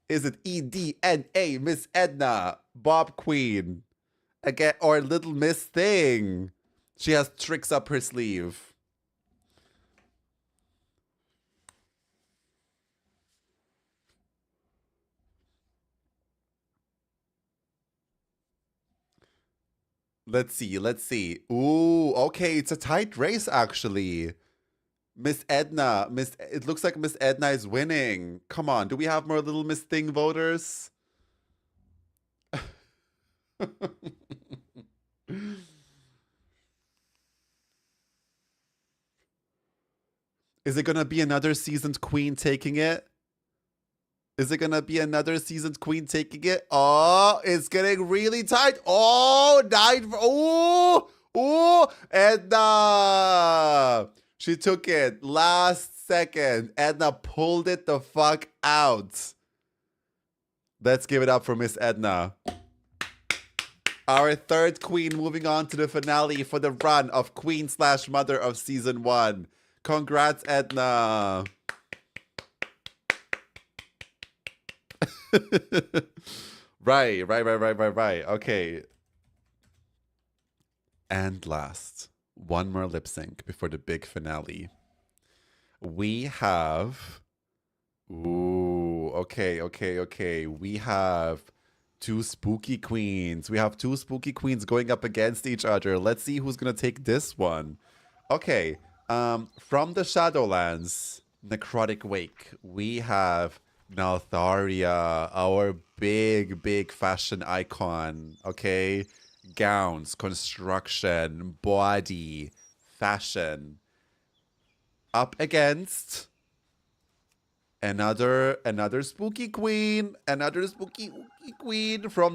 Speaker 1: Is it EDNA, Miss Edna, Bob Queen, again, or Little Miss Thing? She has tricks up her sleeve. Let's see. Ooh, okay, it's a tight race actually. Miss Edna, it looks like Miss Edna is winning. Come on, do we have more Little Miss Thing voters? Is it gonna be another seasoned queen taking it? Is it gonna be another seasoned queen taking it? Oh, it's getting really tight. Oh, Edna! She took it last second. Edna pulled it the fuck out. Let's give it up for Miss Edna. Our third queen moving on to the finale for the run of Queen/Mother of Season 1. Congrats, Edna. Right. Okay. And last, one more lip sync before the big finale. We have... Ooh, okay. We have two spooky queens. We have two spooky queens going up against each other. Let's see who's gonna take this one. Okay, from the Shadowlands, Necrotic Wake, we have Naltharia, our big fashion icon, okay? Gowns, construction, body, fashion. Up against another spooky queen, from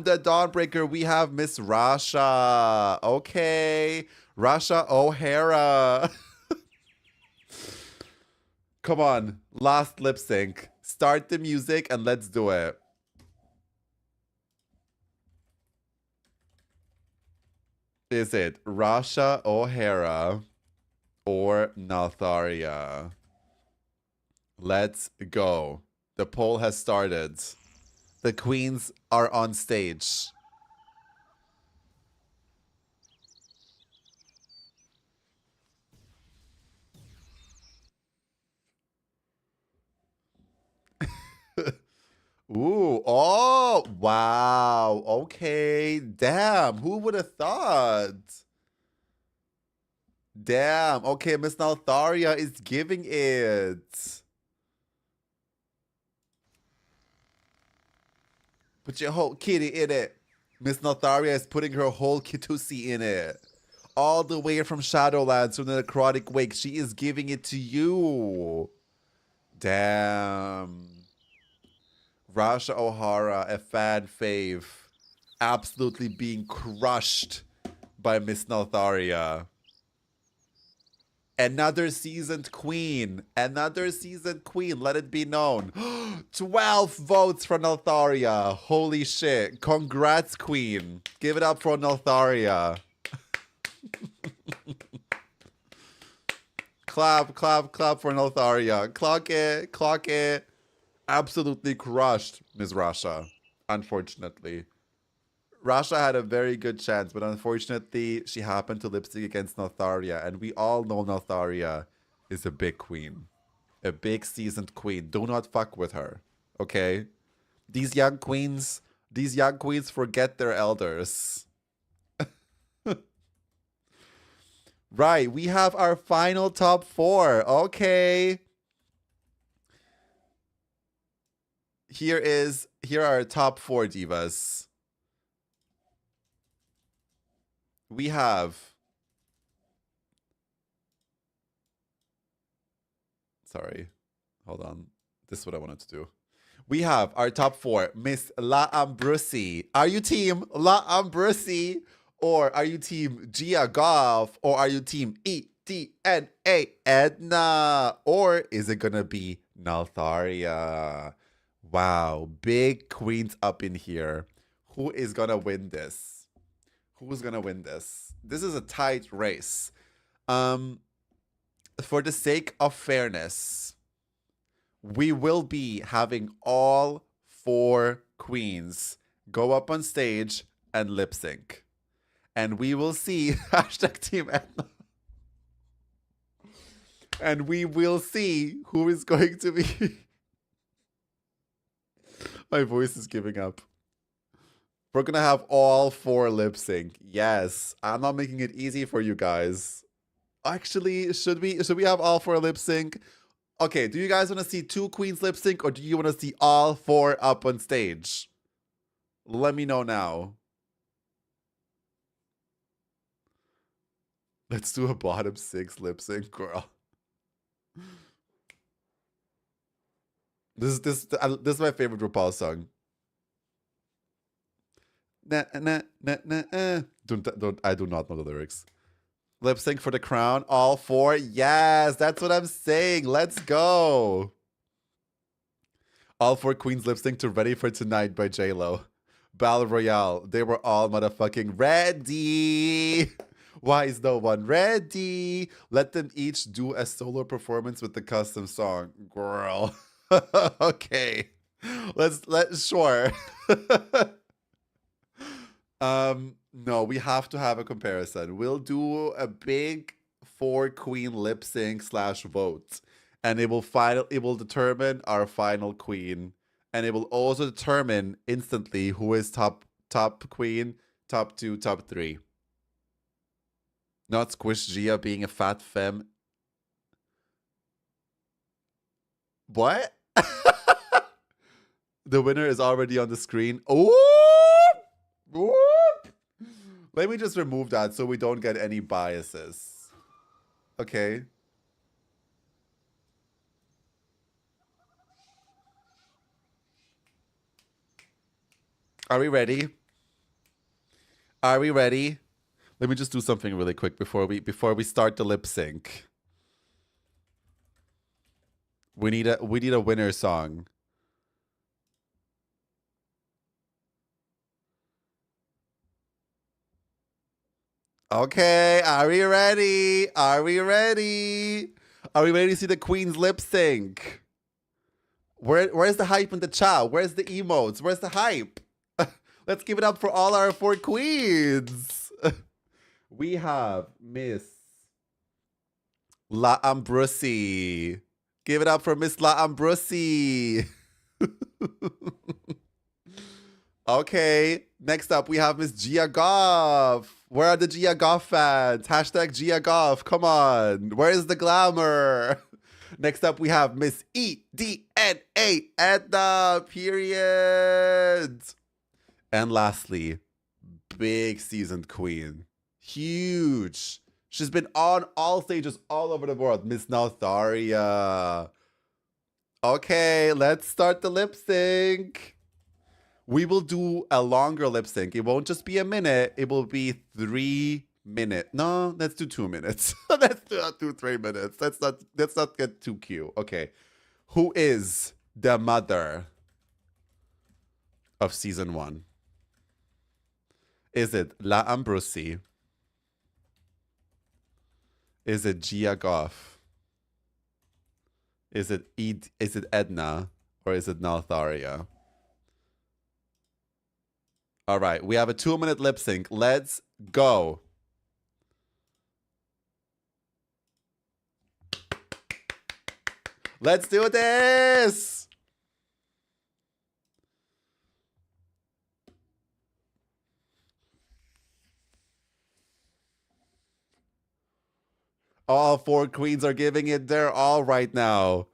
Speaker 1: the Dawnbreaker. We have Miss Rasha. Okay, Rasha O'Hara. Come on, last lip sync. Start the music and let's do it. Is it Rasha O'Hara or Naltharia? Let's go. The poll has started. The queens are on stage. Ooh, oh, wow. Okay, damn. Who would have thought? Damn. Okay, Miss Naltharia is giving it. Put your whole kitty in it. Miss Naltharia is putting her whole kitusi in it. All the way from Shadowlands, from the Necrotic Wake. She is giving it to you. Damn. Rasha O'Hara, a fan fave. Absolutely being crushed by Miss Naltharia. Another seasoned queen. Another seasoned queen. Let it be known. 12 votes for Naltharia. Holy shit. Congrats, queen. Give it up for Naltharia. Clap for Naltharia. Clock it. Absolutely crushed Ms. Rasha. Unfortunately. Rasha had a very good chance, but unfortunately, she happened to lip sync against Naltharia, and we all know Naltharia is a big queen. A big seasoned queen. Do not fuck with her. Okay? These young queens forget their elders. Right, we have our final top 4. Okay. Here are our top 4 divas. We have... Sorry. Hold on. This is what I wanted to do. We have our top 4. Miss La Ambrosi. Are you team La Ambrosi? Or are you team Gia Goff? Or are you team EDNA Edna? Or is it gonna be Naltharia? Wow. Big queens up in here. Who is gonna win this? Who's gonna win this? This is a tight race. For the sake of fairness, we will be having all 4 queens go up on stage and lip sync. And we will see hashtag Team Edna. And we will see who is going to be. My voice is giving up. We're gonna have all 4 lip sync. Yes, I'm not making it easy for you guys. Actually, should we have all 4 lip sync? Okay, do you guys want to see 2 queens lip sync, or do you want to see all 4 up on stage? Let me know now. Let's do a bottom 6 lip sync, girl. This is my favorite RuPaul song. Nah, nah, nah, nah, don't, I do not know the lyrics. Lip sync for the crown. All four. Yes, that's what I'm saying. Let's go. All four queens lip sync to Ready for Tonight by J-Lo. Battle Royale. They were all motherfucking ready. Why is no one ready? Let them each do a solo performance with the custom song. Girl. Okay. Sure. No, we have to have a comparison. We'll do a big 4-queen lip sync / vote, and it will determine our final queen, and it will also determine instantly who is top queen, top 2, top 3. Not Squish Gia being a fat femme. What? The winner is already on the screen. Oh! Whoop! Let me just remove that so we don't get any biases. Okay. Are we ready? Are we ready? Let me just do something really quick before we start the lip sync. We need a winner song. Okay, are we ready? Are we ready? Are we ready to see the queen's lip sync? Where's the hype in the chat? Where's the emotes? Where's the hype? Let's give it up for all our 4 queens. We have Miss La Ambrosi. Give it up for Miss La Ambrosi. Okay, next up we have Miss Gia Goff. Where are the Gia Goff fans? Hashtag Gia Goff, come on. Where's the glamour? Next up we have Miss EDNA, Edna, period. And lastly, big seasoned queen. Huge. She's been on all stages all over the world. Miss Nautharia. Okay, let's start the lip sync. We will do a longer lip sync. It won't just be a minute. It will be 3 minutes. No, let's do 2 minutes. Let's not do 3 minutes. Let's not get too cute. Okay. Who is the mother of season 1? Is it La Ambrosi? Is it Gia Goff? Is it Edna? Or is it Nautharia? All right, we have a 2-minute lip sync. Let's go. Let's do this. All 4 queens are giving it their all right now.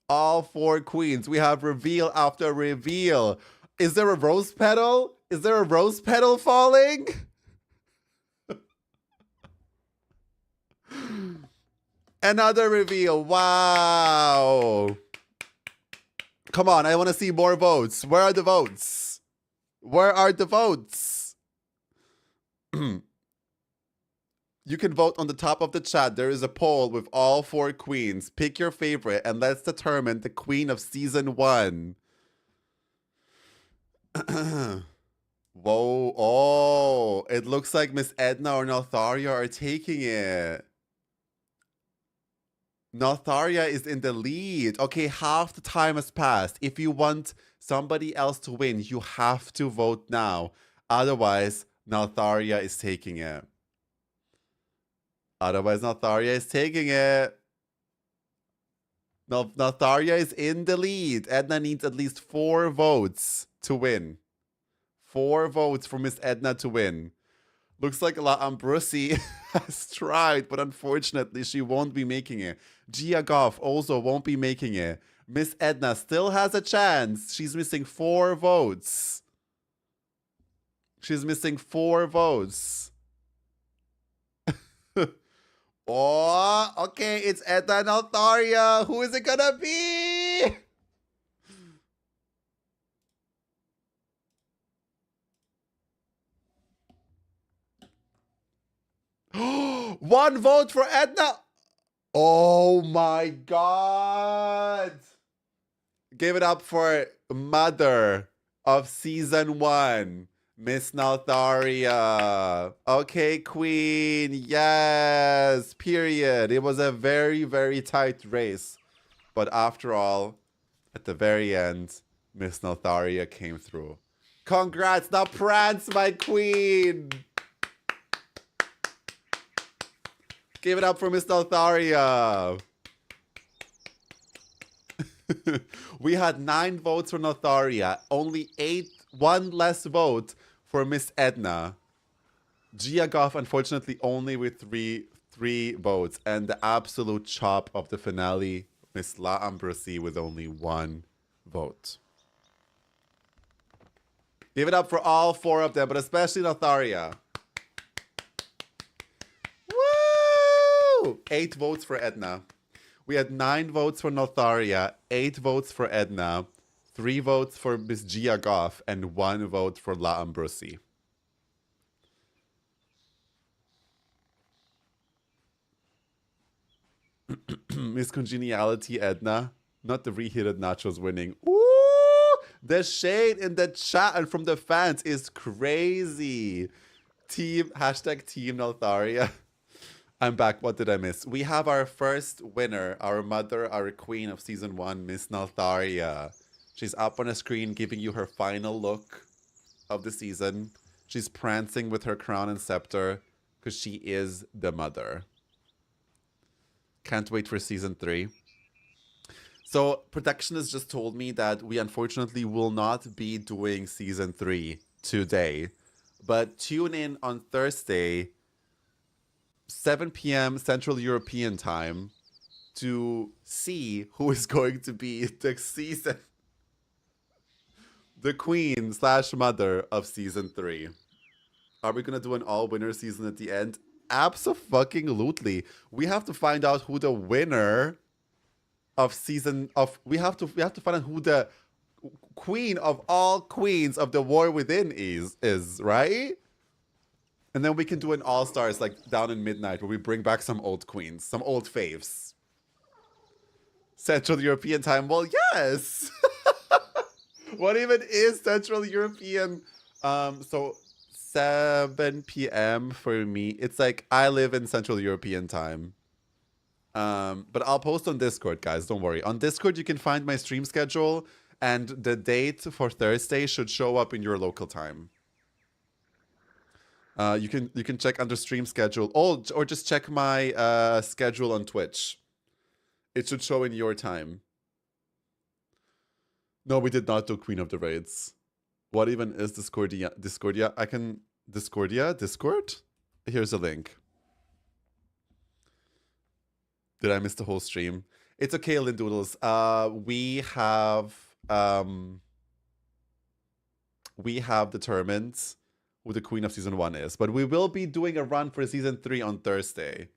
Speaker 1: All 4 queens. We have reveal after reveal. Is there a rose petal? Is there a rose petal falling? Another reveal. Wow. Come on, I want to see more votes. Where are the votes? Where are the votes? You can vote on the top of the chat. There is a poll with all 4 queens. Pick your favorite and let's determine the queen of season 1. Whoa, oh, it looks like Miss Edna or Nautharia are taking it. Nautharia is in the lead. Okay, half the time has passed. If you want somebody else to win, you have to vote now. Otherwise, Nautharia is taking it. Nautharia is taking it. Nautharia is in the lead. Edna needs at least 4 votes to win. 4 votes for Miss Edna to win. Looks like La Ambrosi has tried, but unfortunately she won't be making it. Gia Goff also won't be making it. Miss Edna still has a chance. She's missing 4 votes. She's missing 4 votes. Oh, okay, it's Edna and Nautharia. Who is it gonna be? 1 vote for Edna. Oh my God. Give it up for Mother of season 1, Miss Naltharia. Okay, Queen. Yes. Period. It was a very, very tight race. But after all, at the very end, Miss Naltharia came through. Congrats. Now prance, my queen. Give it up for Miss Naltharia. We had 9 votes for Naltharia. Only 1 less vote for Miss Edna. Gia Goff, unfortunately, only with three votes. And the absolute chop of the finale, Miss La Ambrosie, with only 1 vote. Give it up for all 4 of them, but especially Naltharia. Woo! 8 votes for Edna. We had 9 votes for Naltharia, 8 votes for Edna, 3 votes for Miss Gia Goff, and 1 vote for La Ambrosie. Miss Congeniality Edna, not the reheated nachos winning. Ooh, the shade in the chat and from the fans is crazy. Team Naltharia. I'm back. What did I miss? We have our first winner, our mother, our queen of season 1, Miss Naltharia. She's up on a screen giving you her final look of the season. She's prancing with her crown and scepter because she is the mother. Can't wait for season 3. So production has just told me that we unfortunately will not be doing season 3 today. But tune in on Thursday, 7 p.m. Central European time, to see who is going to be the queen / mother of season 3. Are we gonna do an all-winner season at the end? Abso-fucking-lutely. We have to find out who the winner of we have to find out who the queen of all queens of the War Within is, right? And then we can do an all-stars like down in midnight where we bring back some old queens, some old faves. Central European time. Well, yes. What even is Central European? So 7 p.m. for me. It's like I live in Central European time. But I'll post on Discord, guys. Don't worry. On Discord, you can find my stream schedule, and the date for Thursday should show up in your local time. You can check under stream schedule, or just check my schedule on Twitch. It should show in your time. No, we did not do Queen of the Raids. What even is Discordia? Discord? Here's a link. Did I miss the whole stream? It's okay, Lindoodles. We have determined who the queen of season 1 is, but we will be doing a run for season 3 on Thursday.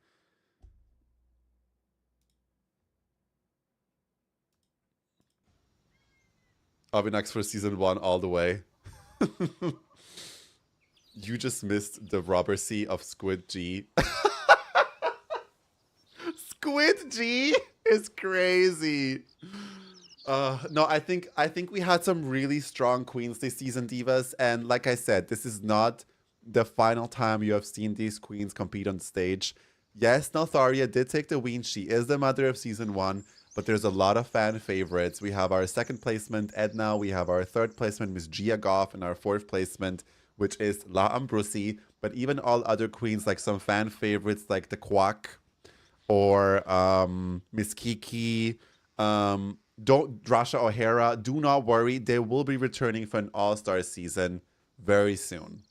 Speaker 1: I'll be next for season 1 all the way. You just missed the robbery of Squid G. Squid G is crazy. No, I think we had some really strong queens this season, divas, and like I said, this is not the final time you have seen these queens compete on stage. Yes, Naltharia did take the win. She is the mother of season 1, but there's a lot of fan favorites. We have our 2nd placement, Edna. We have our 3rd placement, Miss Gia Goff, and our 4th placement, which is La Ambrosie. But even all other queens, like some fan favorites like the Quack or Miss Kiki, Drasha O'Hara, do not worry. They will be returning for an all-star season very soon.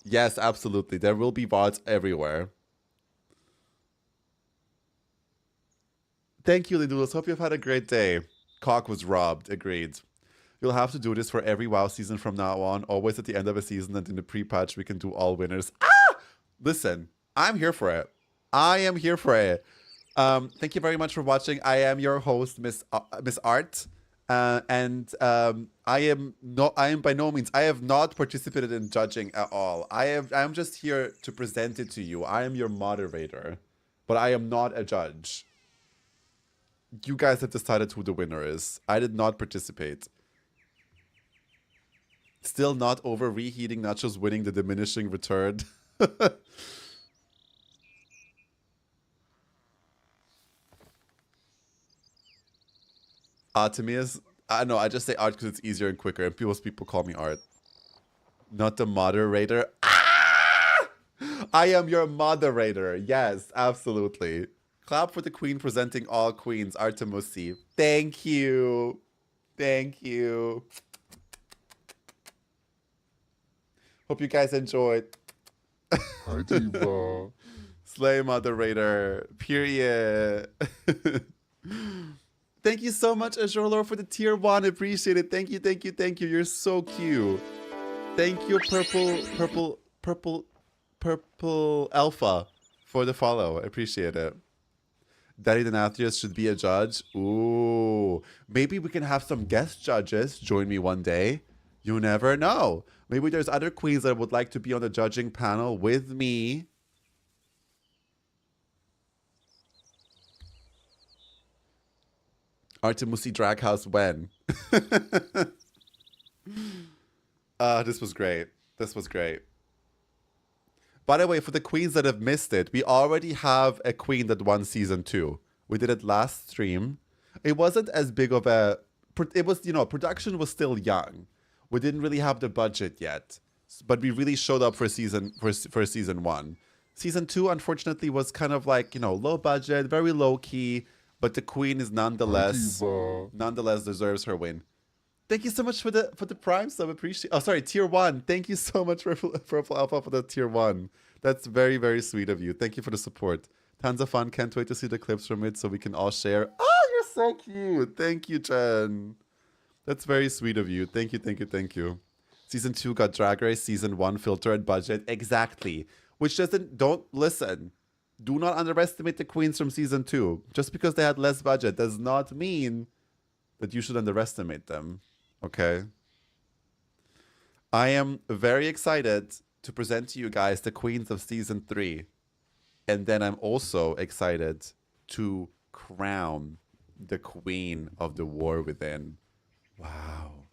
Speaker 1: Yes, absolutely. There will be VODs everywhere. Thank you, Lidulas. Hope you've had a great day. Cock was robbed. Agreed. You'll have to do this for every WoW season from now on. Always at the end of a season and in the pre-patch, we can do all winners. Ah! Listen, I'm here for it. I am here for it. Thank you very much for watching. I am your host, Miss Art. I am by no means, I have not participated in judging at all. I'm just here to present it to you. I am your moderator, but I am not a judge. You guys have decided who the winner is. I did not participate. Still not over reheating nachos winning the diminishing return. Artemis, I know, I just say art because it's easier and quicker, and most people call me art. Not the moderator. Ah! I am your moderator. Yes, absolutely. Clap for the queen presenting all queens, Artemusi. Thank you. Thank you. Hope you guys enjoyed.
Speaker 5: Hi, Diva.
Speaker 1: Slay moderator. Period. Thank you so much, Azure Lord, for the tier 1. Appreciate it. Thank you, thank you, thank you. You're so cute. Thank you, Purple Alpha, for the follow. I appreciate it. Daddy Denathrius should be a judge. Ooh. Maybe we can have some guest judges join me one day. You never know. Maybe there's other queens that would like to be on the judging panel with me. Artemusi Draghouse when? This was great. This was great. By the way, for the queens that have missed it, we already have a queen that won season 2. We did it last stream. It wasn't as big of a... It was, you know, production was still young. We didn't really have the budget yet. But we really showed up for season 1. Season 2, unfortunately, was kind of like, you know, low budget, very low key. But the queen is nonetheless deserves her win. Thank you so much for the prime sub. Appreciate. Oh, sorry, tier 1. Thank you so much for Purple Alpha for the tier 1. That's very, very sweet of you. Thank you for the support. Tons of fun. Can't wait to see the clips from it so we can all share. Oh, you're so cute. Thank you, Jen. That's very sweet of you. Thank you, thank you, thank you. Season 2 got Drag Race. Season 1 filter and budget. Exactly. Which don't listen. Do not underestimate the queens from season 2. Just because they had less budget does not mean that you should underestimate them. Okay? I am very excited to present to you guys the queens of season 3. And then I'm also excited to crown the queen of the War Within. Wow.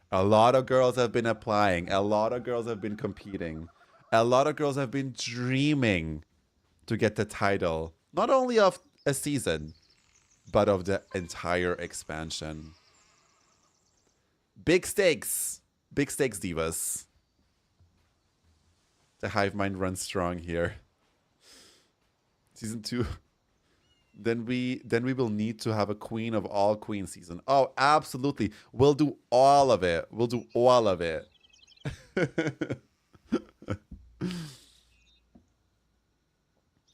Speaker 1: A lot of girls have been applying. A lot of girls have been competing. A lot of girls have been dreaming to get the title, not only of a season, but of the entire expansion. Big stakes. Big stakes, divas. The hive mind runs strong here. Season 2. Then we will need to have a queen of all queen season. Oh, absolutely. We'll do all of it. We'll do all of it.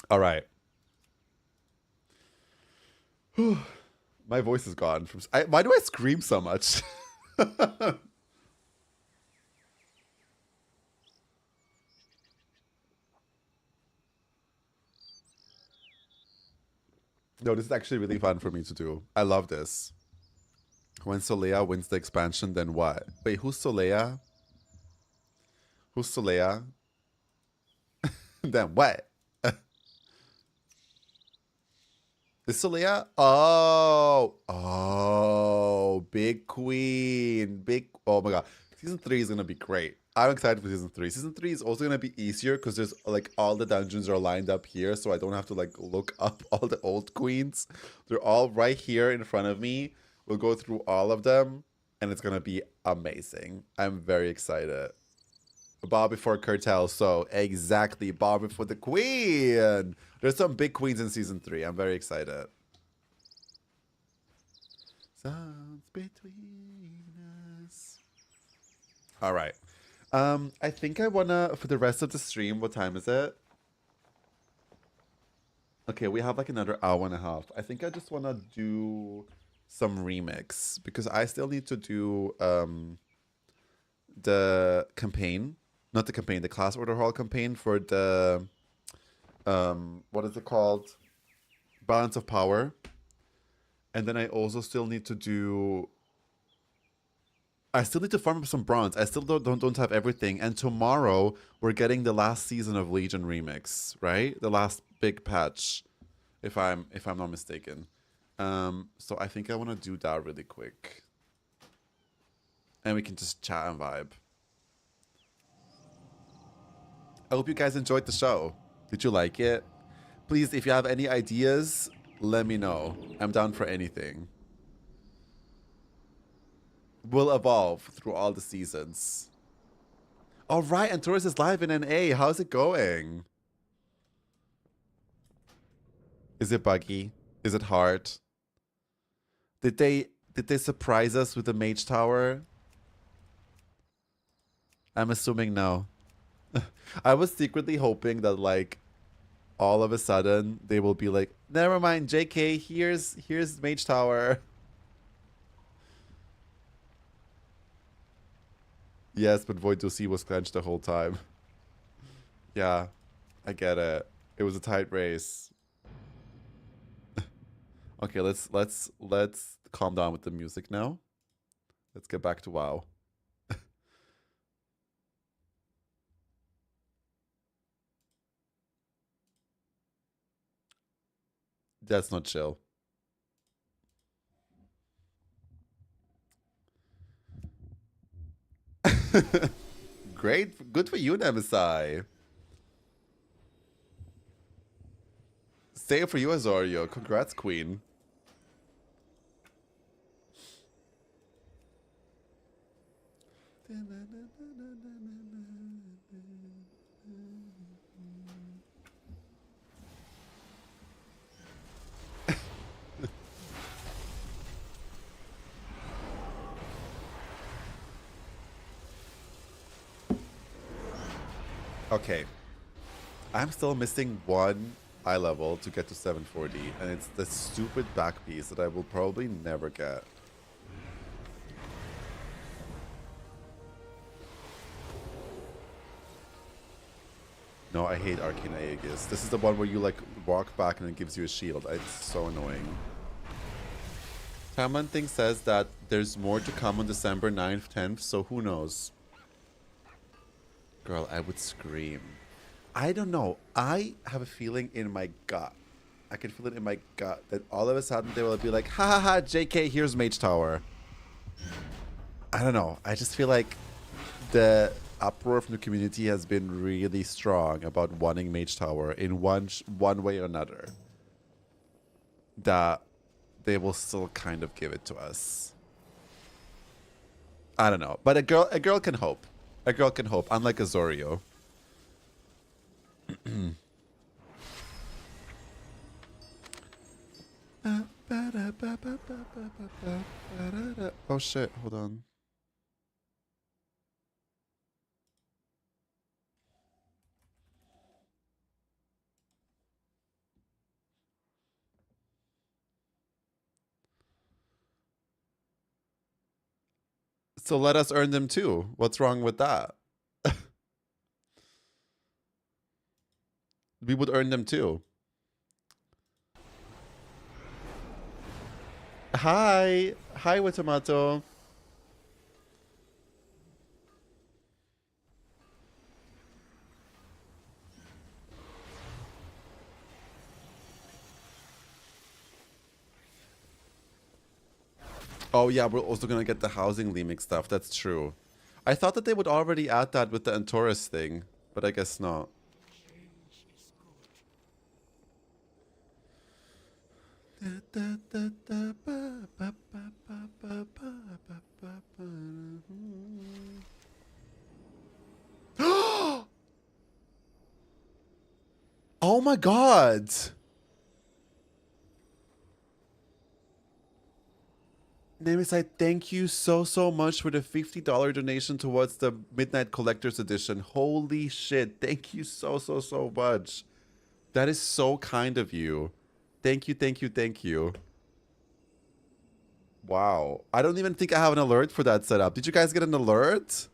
Speaker 1: All right. My voice is gone. Why do I scream so much? No, this is actually really fun for me to do. I love this. When Solea wins the expansion, then what? Wait, who's Solea? Who's Solea? Then what? Is Solea? Oh, big queen. Oh my god. Season 3 is going to be great. I'm excited for season 3. Season 3 is also going to be easier because there's like all the dungeons are lined up here. So I don't have to like look up all the old queens. They're all right here in front of me. We'll go through all of them and it's going to be amazing. I'm very excited. Bob before Curtel. So exactly. Bob before the queen. There's some big queens in season 3. I'm very excited. Sounds between us. All right. I think I wanna, for the rest of the stream, what time is it? Okay, we have like another hour and a half. I think I just wanna do some remix because I still need to do the campaign. Not the campaign, the class order hall campaign for the what is it called? Balance of Power. And then I also still need to do... I still need to farm up some bronze. I still don't have everything. And tomorrow, we're getting the last season of Legion Remix, right? The last big patch, if I'm not mistaken. So I think I want to do that really quick. And we can just chat and vibe. I hope you guys enjoyed the show. Did you like it? Please, if you have any ideas, let me know. I'm down for anything. We'll evolve through all the seasons. All right, and Taurus is live in NA. How's it going? Is it buggy? Is it hard? Did they surprise us with the Mage Tower? I'm assuming no. I was secretly hoping that like all of a sudden they will be like, never mind, JK, here's Mage Tower. Yes, but Void to See was clenched the whole time. Yeah, I get it. It was a tight race. Okay, let's calm down with the music now. Let's get back to WoW. That's not chill. Great. Good for you, Nemesis. Same for you, Azorio. Congrats, Queen. Okay. I'm still missing one eye level to get to 740, and it's the stupid back piece that I will probably never get. No, I hate Arcane Aegis. This is the one where you like walk back and it gives you a shield. It's so annoying. Taman thing says that there's more to come on December 9th, 10th, so who knows? Girl, I would scream. I don't know. I have a feeling in my gut. I can feel it in my gut that all of a sudden they will be like, ha ha ha, JK, here's Mage Tower. I don't know. I just feel like the uproar from the community has been really strong about wanting Mage Tower in one way or another. That they will still kind of give it to us. I don't know. But a girl can hope. A girl can hope, unlike Azorio. Oh shit, hold on. So let us earn them too. What's wrong with that? We would earn them too. Hi. Hi, Watomato. Oh yeah, we're also gonna get the housing limit stuff. That's true. I thought that they would already add that with the Antaurus thing, but I guess not. Oh my god! Nemesis, thank you so much for the $50 donation towards the Midnight Collector's Edition. Holy shit, thank you so much. That is so kind of you. Thank you. Wow. I don't even think I have an alert for that setup. Did you guys get an alert?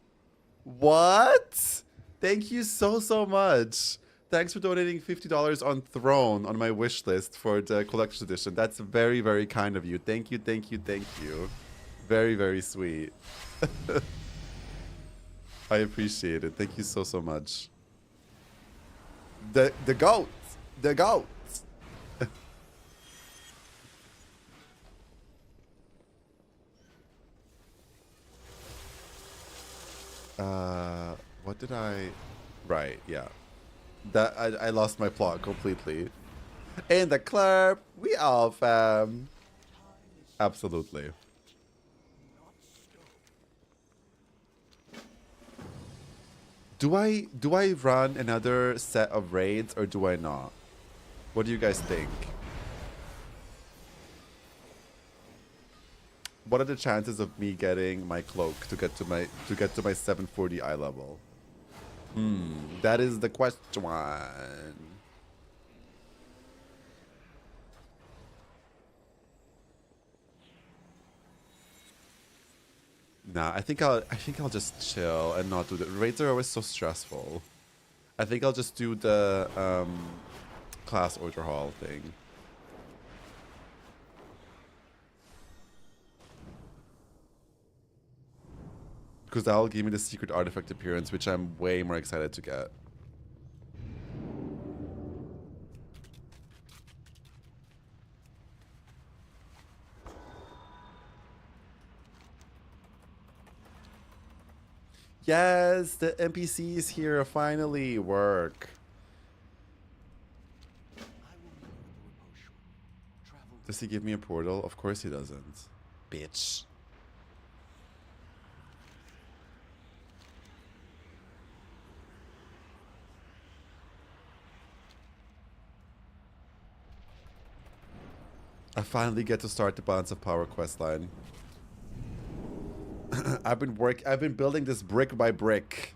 Speaker 1: What? Thank you so much. Thanks for donating $50 on Throne on my wish list for the collector's edition. That's very, very kind of you. Thank you, thank you, thank you. Very, very sweet. I appreciate it. Thank you so, so much. The goats! The goats! What did I... Right, yeah. That I lost my plot completely. In the club, we all fam. Absolutely. Do I run another set of raids or do I not? What do you guys think? What are the chances of me getting my cloak to get to my 740 eye level? That is the question. Nah, I think I'll just chill and not do the raids are always so stressful. I think I'll just do the class order hall thing. Because that'll give me the secret artifact appearance, which I'm way more excited to get. Yes, the NPCs here finally work. Does he give me a portal? Of course he doesn't. Bitch. I finally get to start the Balance of Power questline. I've been building this brick by brick.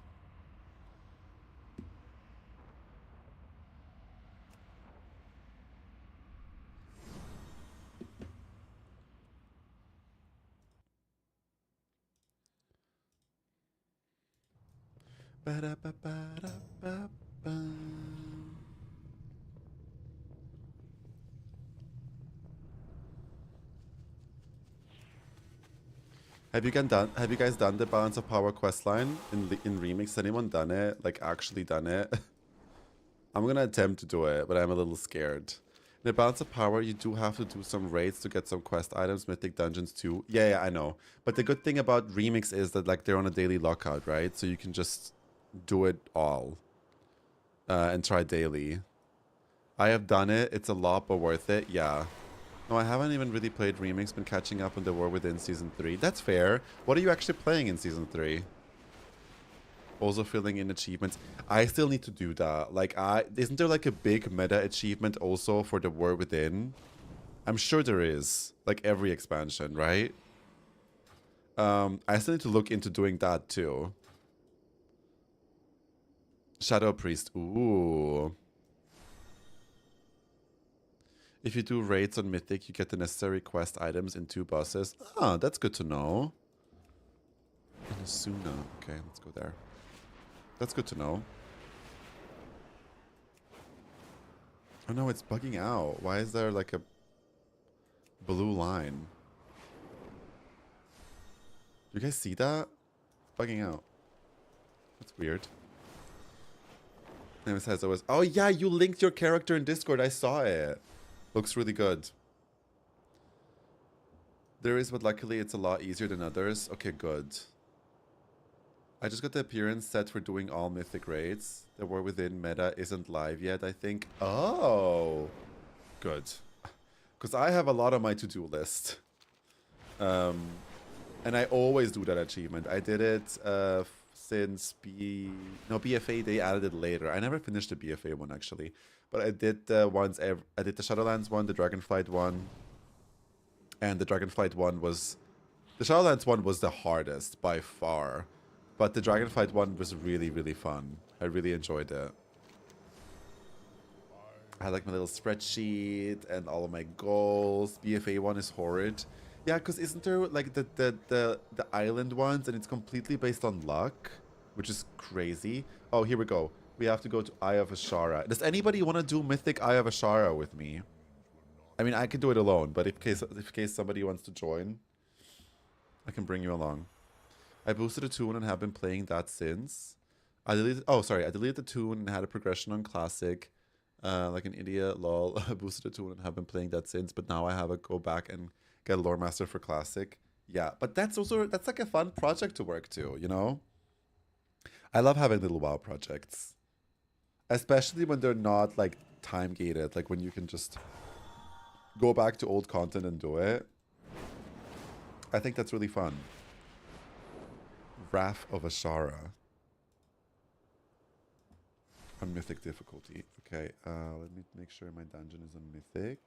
Speaker 1: Ba-da-ba-ba-da-ba-ba. Have you guys done the Balance of Power questline in Remix? Has anyone done it? Like actually done it? I'm gonna attempt to do it, but I'm a little scared. In the Balance of Power, you do have to do some raids to get some quest items, mythic dungeons too. Yeah, I know. But the good thing about Remix is that like they're on a daily lockout, right? So you can just do it all and try daily. I have done it. It's a lot, but worth it. Yeah. No, I haven't even really played Remix, been catching up on the War Within Season 3. That's fair. What are you actually playing in Season 3? Also filling in achievements. I still need to do that. Like, isn't there like a big meta achievement also for the War Within? I'm sure there is. Like every expansion, right? I still need to look into doing that too. Shadow Priest. Ooh. If you do raids on Mythic, you get the necessary quest items in 2 bosses. Ah, that's good to know. Inazuna. Okay, let's go there. That's good to know. Oh no, it's bugging out. Why is there like a blue line? You guys see that? It's bugging out. That's weird. And it says always, oh yeah, you linked your character in Discord. I saw it. Looks really good. There is, but luckily it's a lot easier than others. Okay, good. I just got the appearance set for doing all mythic raids. The War Within meta isn't live yet, I think. Oh, good. Because I have a lot on my to-do list. And I always do that achievement. I did it since BFA, they added it later. I never finished the BFA one actually. But I did the ones I did the Shadowlands one, the Dragonflight one, and the Dragonflight one was the Shadowlands one was the hardest by far, but the Dragonflight one was really, really fun. I really enjoyed it. I had like my little spreadsheet and all of my goals. BFA one is horrid. Yeah, because isn't there like the island ones and it's completely based on luck, which is crazy. Oh, here we go. We have to go to Eye of Ashara. Does anybody want to do Mythic Eye of Ashara with me? I mean, I could do it alone, but if case somebody wants to join, I can bring you along. I boosted a tune and have been playing that since. I deleted the tune and had a progression on Classic. Like an idiot, lol. I boosted a tune and have been playing that since, but now I have to go back and get a Lore Master for Classic. Yeah, but that's like a fun project to work to, you know? I love having little WoW projects. Especially when they're not like time gated, like when you can just go back to old content and do it. I think that's really fun. Wrath of Ashara. On Mythic difficulty. Okay, let me make sure my dungeon is on Mythic.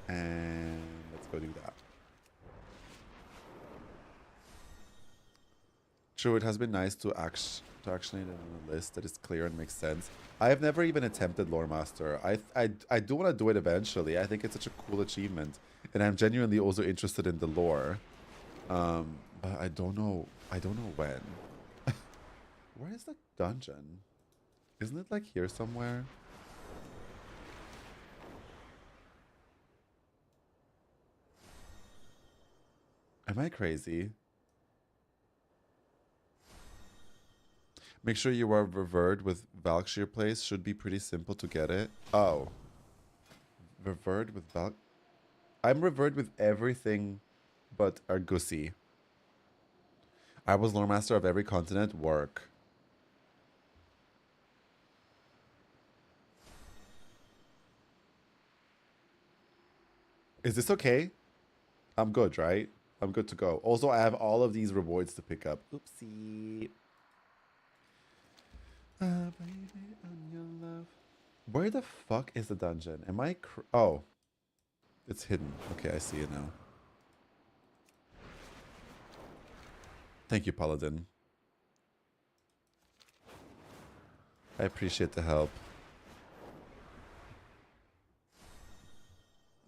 Speaker 1: And let's go do that. True, it has been nice to actually end on a list that is clear and makes sense. I have never even attempted Lore Master. I do want to do it eventually. I think it's such a cool achievement. And I'm genuinely also interested in the lore. But I don't know when. Where is the dungeon? Isn't it like here somewhere? Am I crazy? Make sure you are revered with Valkyrie Place. Should be pretty simple to get it. Oh. Revered with I'm revered with everything but Argusi. I was Lore Master of every continent. Work. Is this okay? I'm good, right? I'm good to go. Also, I have all of these rewards to pick up. Oopsie. Baby, on your love. Where the fuck is the dungeon? Am I oh. It's hidden. Okay, I see it now. Thank you, Paladin. I appreciate the help.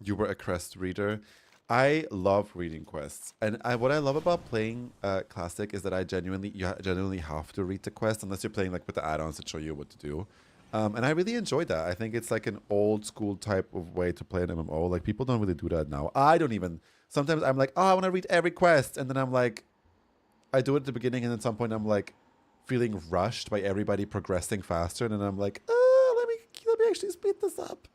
Speaker 1: You were a quest reader. I love reading quests, and what I love about playing Classic is that you genuinely have to read the quest unless you're playing like with the add-ons that show you what to do. And I really enjoy that. I think it's like an old school type of way to play an MMO. Like people don't really do that now. I don't even. Sometimes I'm like, oh, I want to read every quest, and then I'm like, I do it at the beginning, and at some point I'm like feeling rushed by everybody progressing faster, and then I'm like, let me actually speed this up.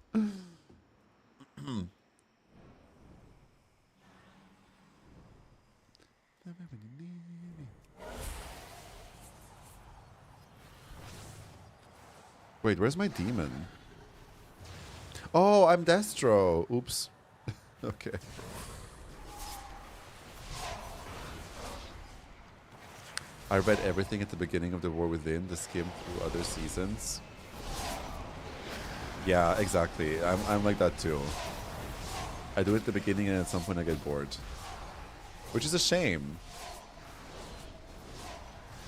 Speaker 1: Wait, where's my demon? Oh, I'm Destro. Oops. Okay. I read everything at the beginning of The War Within to skim through other seasons. Yeah, exactly. I'm like that too. I do it at the beginning and at some point I get bored. Which is a shame.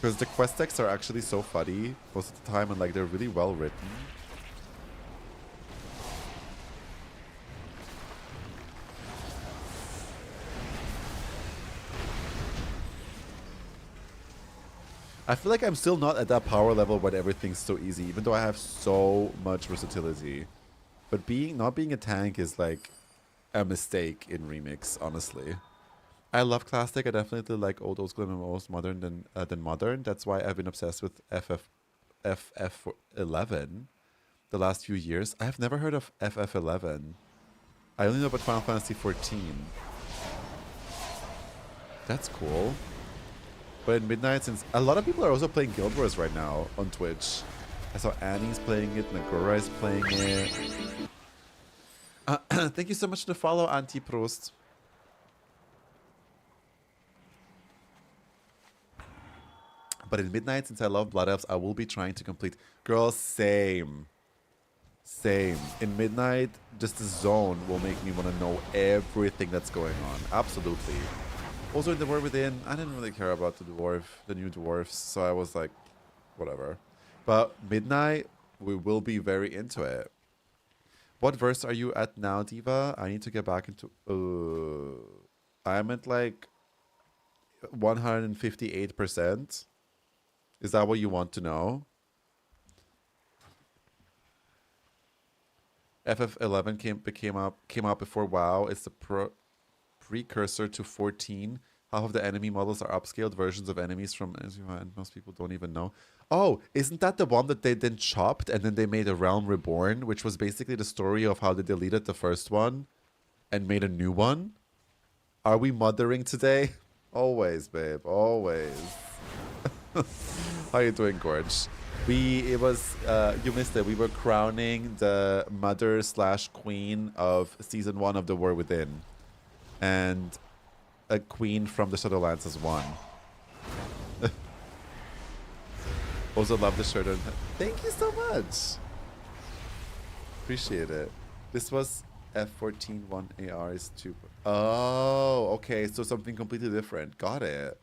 Speaker 1: Because the quest texts are actually so funny most of the time, and like they're really well written. I feel like I'm still not at that power level when everything's so easy, even though I have so much versatility. But not being a tank is like a mistake in Remix, honestly. I love Classic. I definitely like old school MMOs modern than modern. That's why I've been obsessed with FF11 the last few years. I have never heard of FF11. I only know about Final Fantasy 14. That's cool. But in Midnight, since a lot of people are also playing Guild Wars right now on Twitch. I saw Annie's playing it, Nagura is playing it. Thank you so much for the follow, Auntie Prost. But in Midnight, since I love Blood Elves, I will be trying to complete... Girl, same. Same. In Midnight, just the zone will make me want to know everything that's going on. Absolutely. Also in The War Within, I didn't really care about the new dwarfs, so I was like, whatever. But Midnight, we will be very into it. What verse are you at now, Diva? I need to get back into... I'm at like 158%. Is that what you want to know? FF11 came out before WoW. It's the precursor to 14. Half of the enemy models are upscaled versions of enemies from, and most people don't even know. Oh, isn't that the one that they then chopped and then they made a Realm Reborn, which was basically the story of how they deleted the first one and made a new one? Are we mothering today? Always, babe, always. How you doing, Gorge? You missed it. We were crowning the mother/queen of season 1 of The War Within. And a queen from the Shadowlands has won. Also love the shirt. Thank you so much. Appreciate it. This was F14 1 AR is 2. Oh, okay. So something completely different. Got it.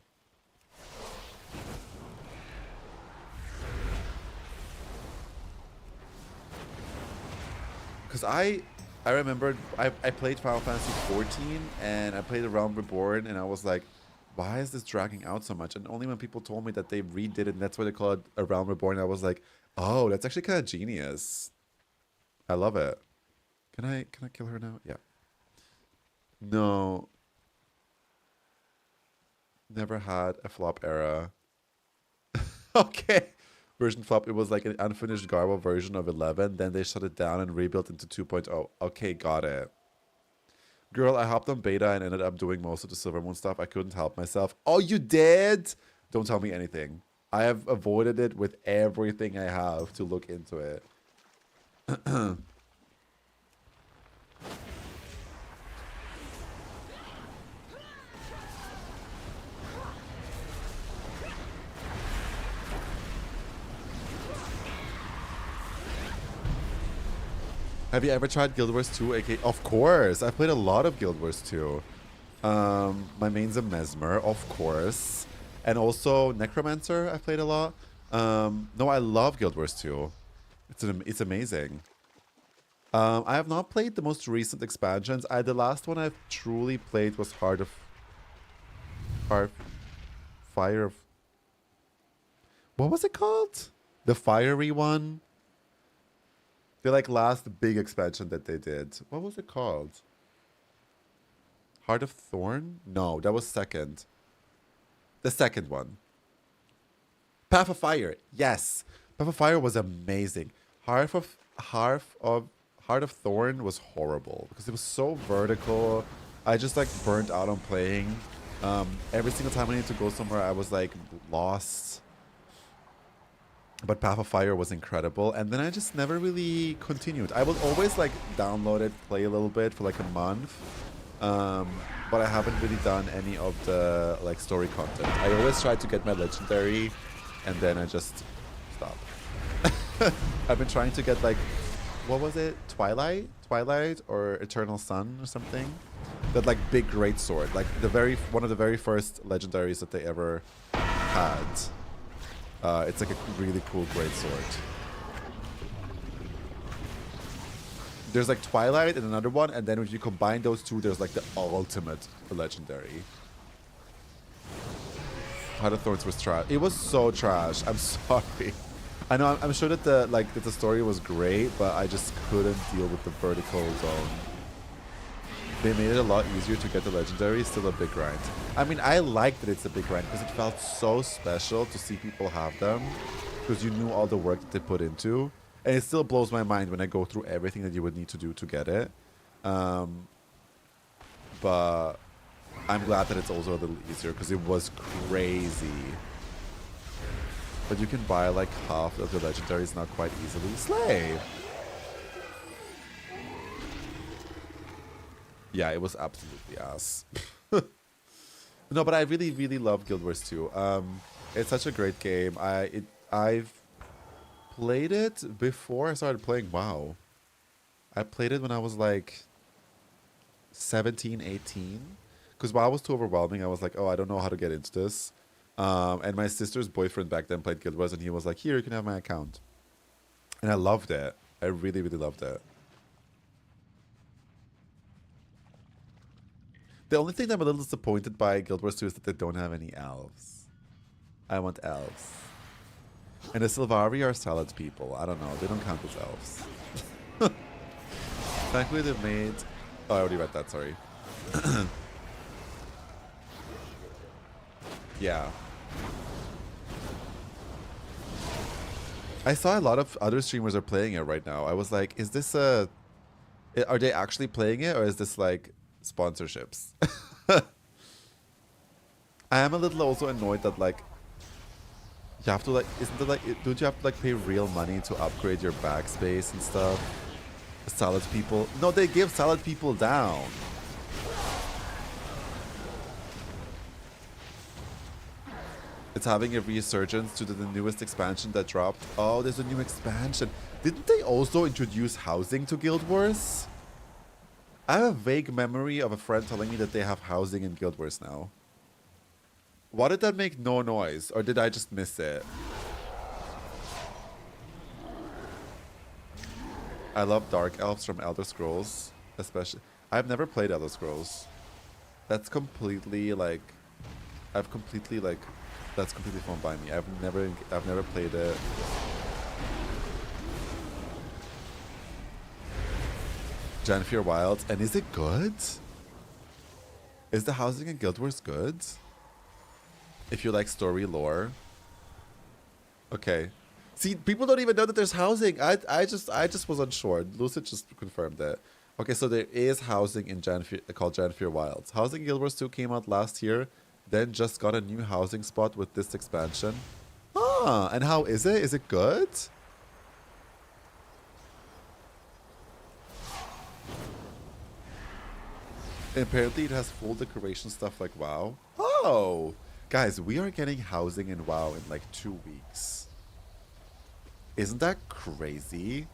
Speaker 1: Because I remembered I played Final Fantasy 14 and I played the Realm Reborn and I was like, why is this dragging out so much? And only when people told me that they redid it and that's why they call it a Realm Reborn, I was like, oh, that's actually kind of genius. I love it. Can I kill her now? Yeah. No. Never had a flop era. Okay. Version flop, it was like an unfinished Garbo version of 11. Then they shut it down and rebuilt into 2.0. Okay, got it. Girl, I hopped on beta and ended up doing most of the Silvermoon stuff. I couldn't help myself. Oh, you did? Don't tell me anything. I have avoided it with everything I have to look into it. Have you ever tried Guild Wars 2? Of course. I played a lot of Guild Wars 2. My main's a Mesmer, of course. And also Necromancer, I played a lot. No, I love Guild Wars 2. It's amazing. I have not played the most recent expansions. The last one I've truly played was Fire of... What was it called? The fiery one? The like last big expansion that they did. What was it called? Heart of Thorn? No, that was second. The second one. Path of Fire. Yes. Path of Fire was amazing. Heart of Thorn was horrible because it was so vertical. I just like burnt out on playing. Every single time I needed to go somewhere, I was like lost. But Path of Fire was incredible, and then I just never really continued. I would always like download it, play a little bit for like a month, but I haven't really done any of the like story content. I always try to get my legendary, and then I just stop. I've been trying to get like, what was it? Twilight or Eternal Sun or something? That like big great sword, like one of the very first legendaries that they ever had. It's like a really cool great sword. There's like Twilight and another one, and then if you combine those two, there's like the ultimate legendary. Heart of Thorns was trash. It was so trash. I'm sorry. I know. I'm sure that the story was great, but I just couldn't deal with the vertical zone. They made it a lot easier to get the legendary. Still a big grind. I mean, I like that it's a big grind because it felt so special to see people have them, because you knew all the work that they put into, and it still blows my mind when I go through everything that you would need to do to get it. But I'm glad that it's also a little easier because it was crazy. But you can buy like half of the legendaries now quite easily. Slay! Yeah, it was absolutely ass. No, but I really, really love Guild Wars 2. It's such a great game. I've played it before I started playing WoW. I played it when I was like 17, 18. Because WoW was too overwhelming. I was like, oh, I don't know how to get into this. And my sister's boyfriend back then played Guild Wars, and he was like, here, you can have my account. And I loved it. I really, really loved it. The only thing that I'm a little disappointed by Guild Wars 2 is that they don't have any elves. I want elves. And the Sylvari are salad people. I don't know. They don't count as elves. Thankfully they've made... Oh, I already read that, sorry. Yeah. I saw a lot of other streamers are playing it right now. I was like, is this a... Are they actually playing it, or is this like sponsorships? I am a little also annoyed that like you have to like, isn't it like, don't you have to like pay real money to upgrade your backspace and stuff? Salad people, no, they give salad people down. It's having a resurgence due to the newest expansion that dropped. Oh, there's a new expansion. Didn't they also introduce housing to Guild Wars? I have a vague memory of a friend telling me that they have housing in Guild Wars now. Why did that make no noise? Or did I just miss it? I love Dark Elves from Elder Scrolls. Especially. I've never played Elder Scrolls. That's completely like... That's completely flown by me. I've never played it. Janfear Wilds. And is it good? Is the housing in Guild Wars good? If you like story lore. Okay. See, people don't even know that there's housing. I just was unsure. Lucid just confirmed that. Okay, so there is housing in called Janfear Wilds. Housing in Guild Wars 2 came out last year, then just got a new housing spot with this expansion. Ah, and how is it? Is it good? Apparently it has full decoration stuff like WoW. Oh! Guys, we are getting housing in WoW in like 2 weeks. Isn't that crazy?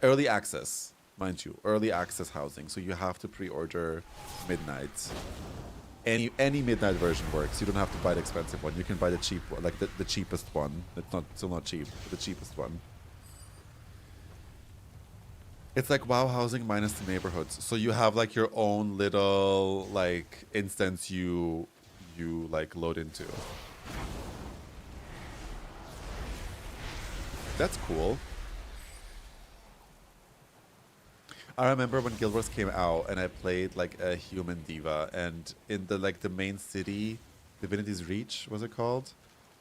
Speaker 1: Early access, mind you. Early access housing. So you have to pre-order Midnight. Any Midnight version works. You don't have to buy the expensive one. You can buy the cheap one, like the cheapest one. It's still not cheap, but the cheapest one. It's like WoW housing minus the neighborhoods. So you have like your own little like instance you like load into. That's cool. I remember when Guild Wars came out and I played like a human diva, and in the main city, Divinity's Reach, was it called?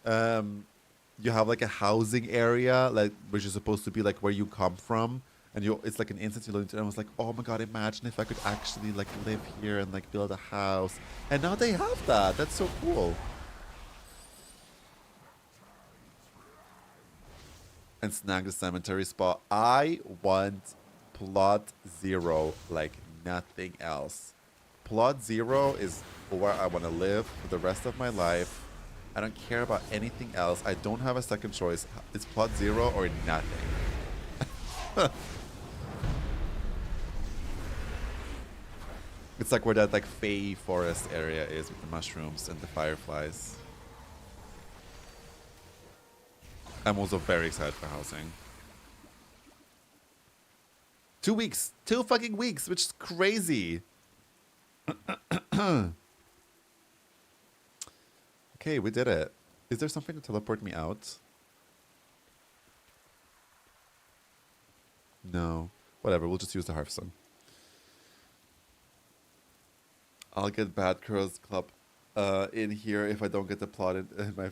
Speaker 1: You have like a housing area like which is supposed to be like where you come from. And it's like an instance you load into, and I was like, oh my god, imagine if I could actually like live here and like build a house. And now they have that. That's so cool. And snag the cemetery spot. I want plot 0 like nothing else. Plot 0 is where I want to live for the rest of my life. I don't care about anything else. I don't have a second choice. It's plot 0 or nothing. It's like where that like Fey forest area is with the mushrooms and the fireflies. I'm also very excited for housing. 2 weeks. 2 fucking weeks, which is crazy. Okay, we did it. Is there something to teleport me out? No. Whatever, we'll just use the Hearthstone. I'll get Bad Girls Club in here if I don't get the plot in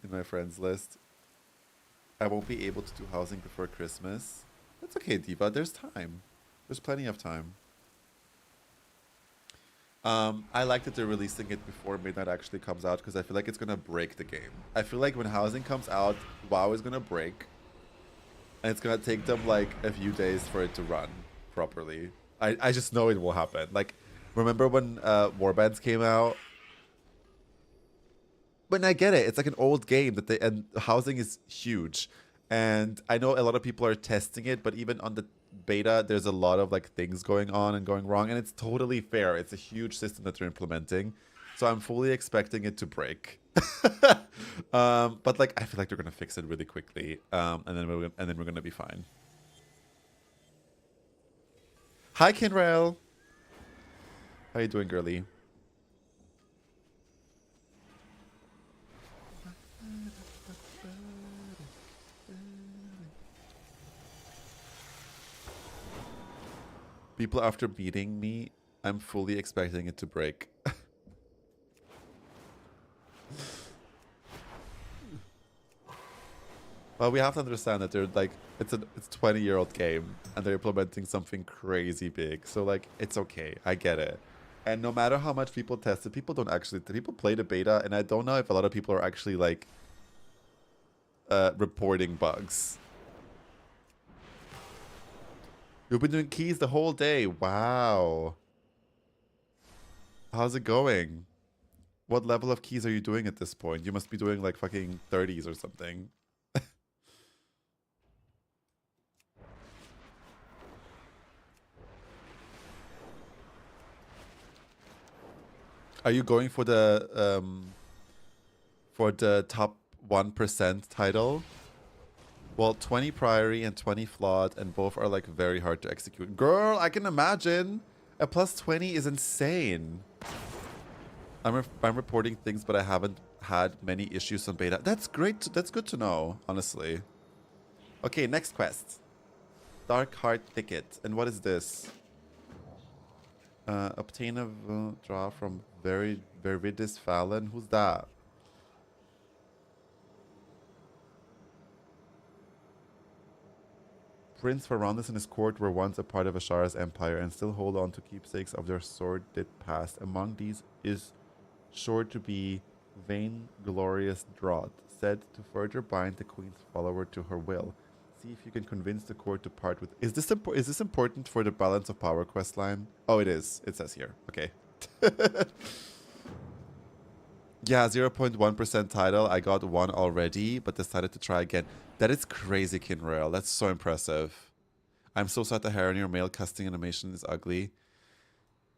Speaker 1: my friends list. I won't be able to do housing before Christmas. That's okay, Diva. There's time. There's plenty of time. I like that they're releasing it before Midnight actually comes out because I feel like it's gonna break the game. I feel like when housing comes out, WoW is gonna break, and it's gonna take them like a few days for it to run properly. I just know it will happen. Like, remember when Warbands came out? But I get it. It's like an old game and housing is huge. And I know a lot of people are testing it, but even on the beta, there's a lot of like things going on and going wrong, and it's totally fair. It's a huge system that they're implementing. So I'm fully expecting it to break. But like I feel like they're gonna fix it really quickly. And then we're gonna be fine. Hi Kinrail. How you doing, girly? people after beating me, I'm fully expecting it to break. Well, we have to understand that they're like it's a 20-year-old game and they're implementing something crazy big. So like it's okay. I get it. And no matter how much people test it, people play the beta, and I don't know if a lot of people are actually like reporting bugs. You've been doing keys the whole day. Wow. How's it going? What level of keys are you doing at this point? You must be doing like fucking 30s or something. Are you going for the top 1% title? Well, 20 Priory and 20 Flawed, and both are like very hard to execute. Girl, I can imagine. A plus 20 is insane. I'm reporting things, but I haven't had many issues on beta. That's great. That's good to know, honestly. Okay, next quest. Dark Heart Thicket. And what is this? Obtain a draw from Viridis Fallon. Who's that? Prince Ferrandus and his court were once a part of Ashara's empire and still hold on to keepsakes of their sordid past. Among these is sure to be Vainglorious Draught, said to further bind the queen's follower to her will. See if you can convince the court to part with... Is this important for the balance of power quest line? Oh, it is. It says here. Okay. Yeah, 0.1% title. I got one already, but decided to try again. That is crazy, Kinrail. That's so impressive. I'm so sad the hair on your male casting animation is ugly.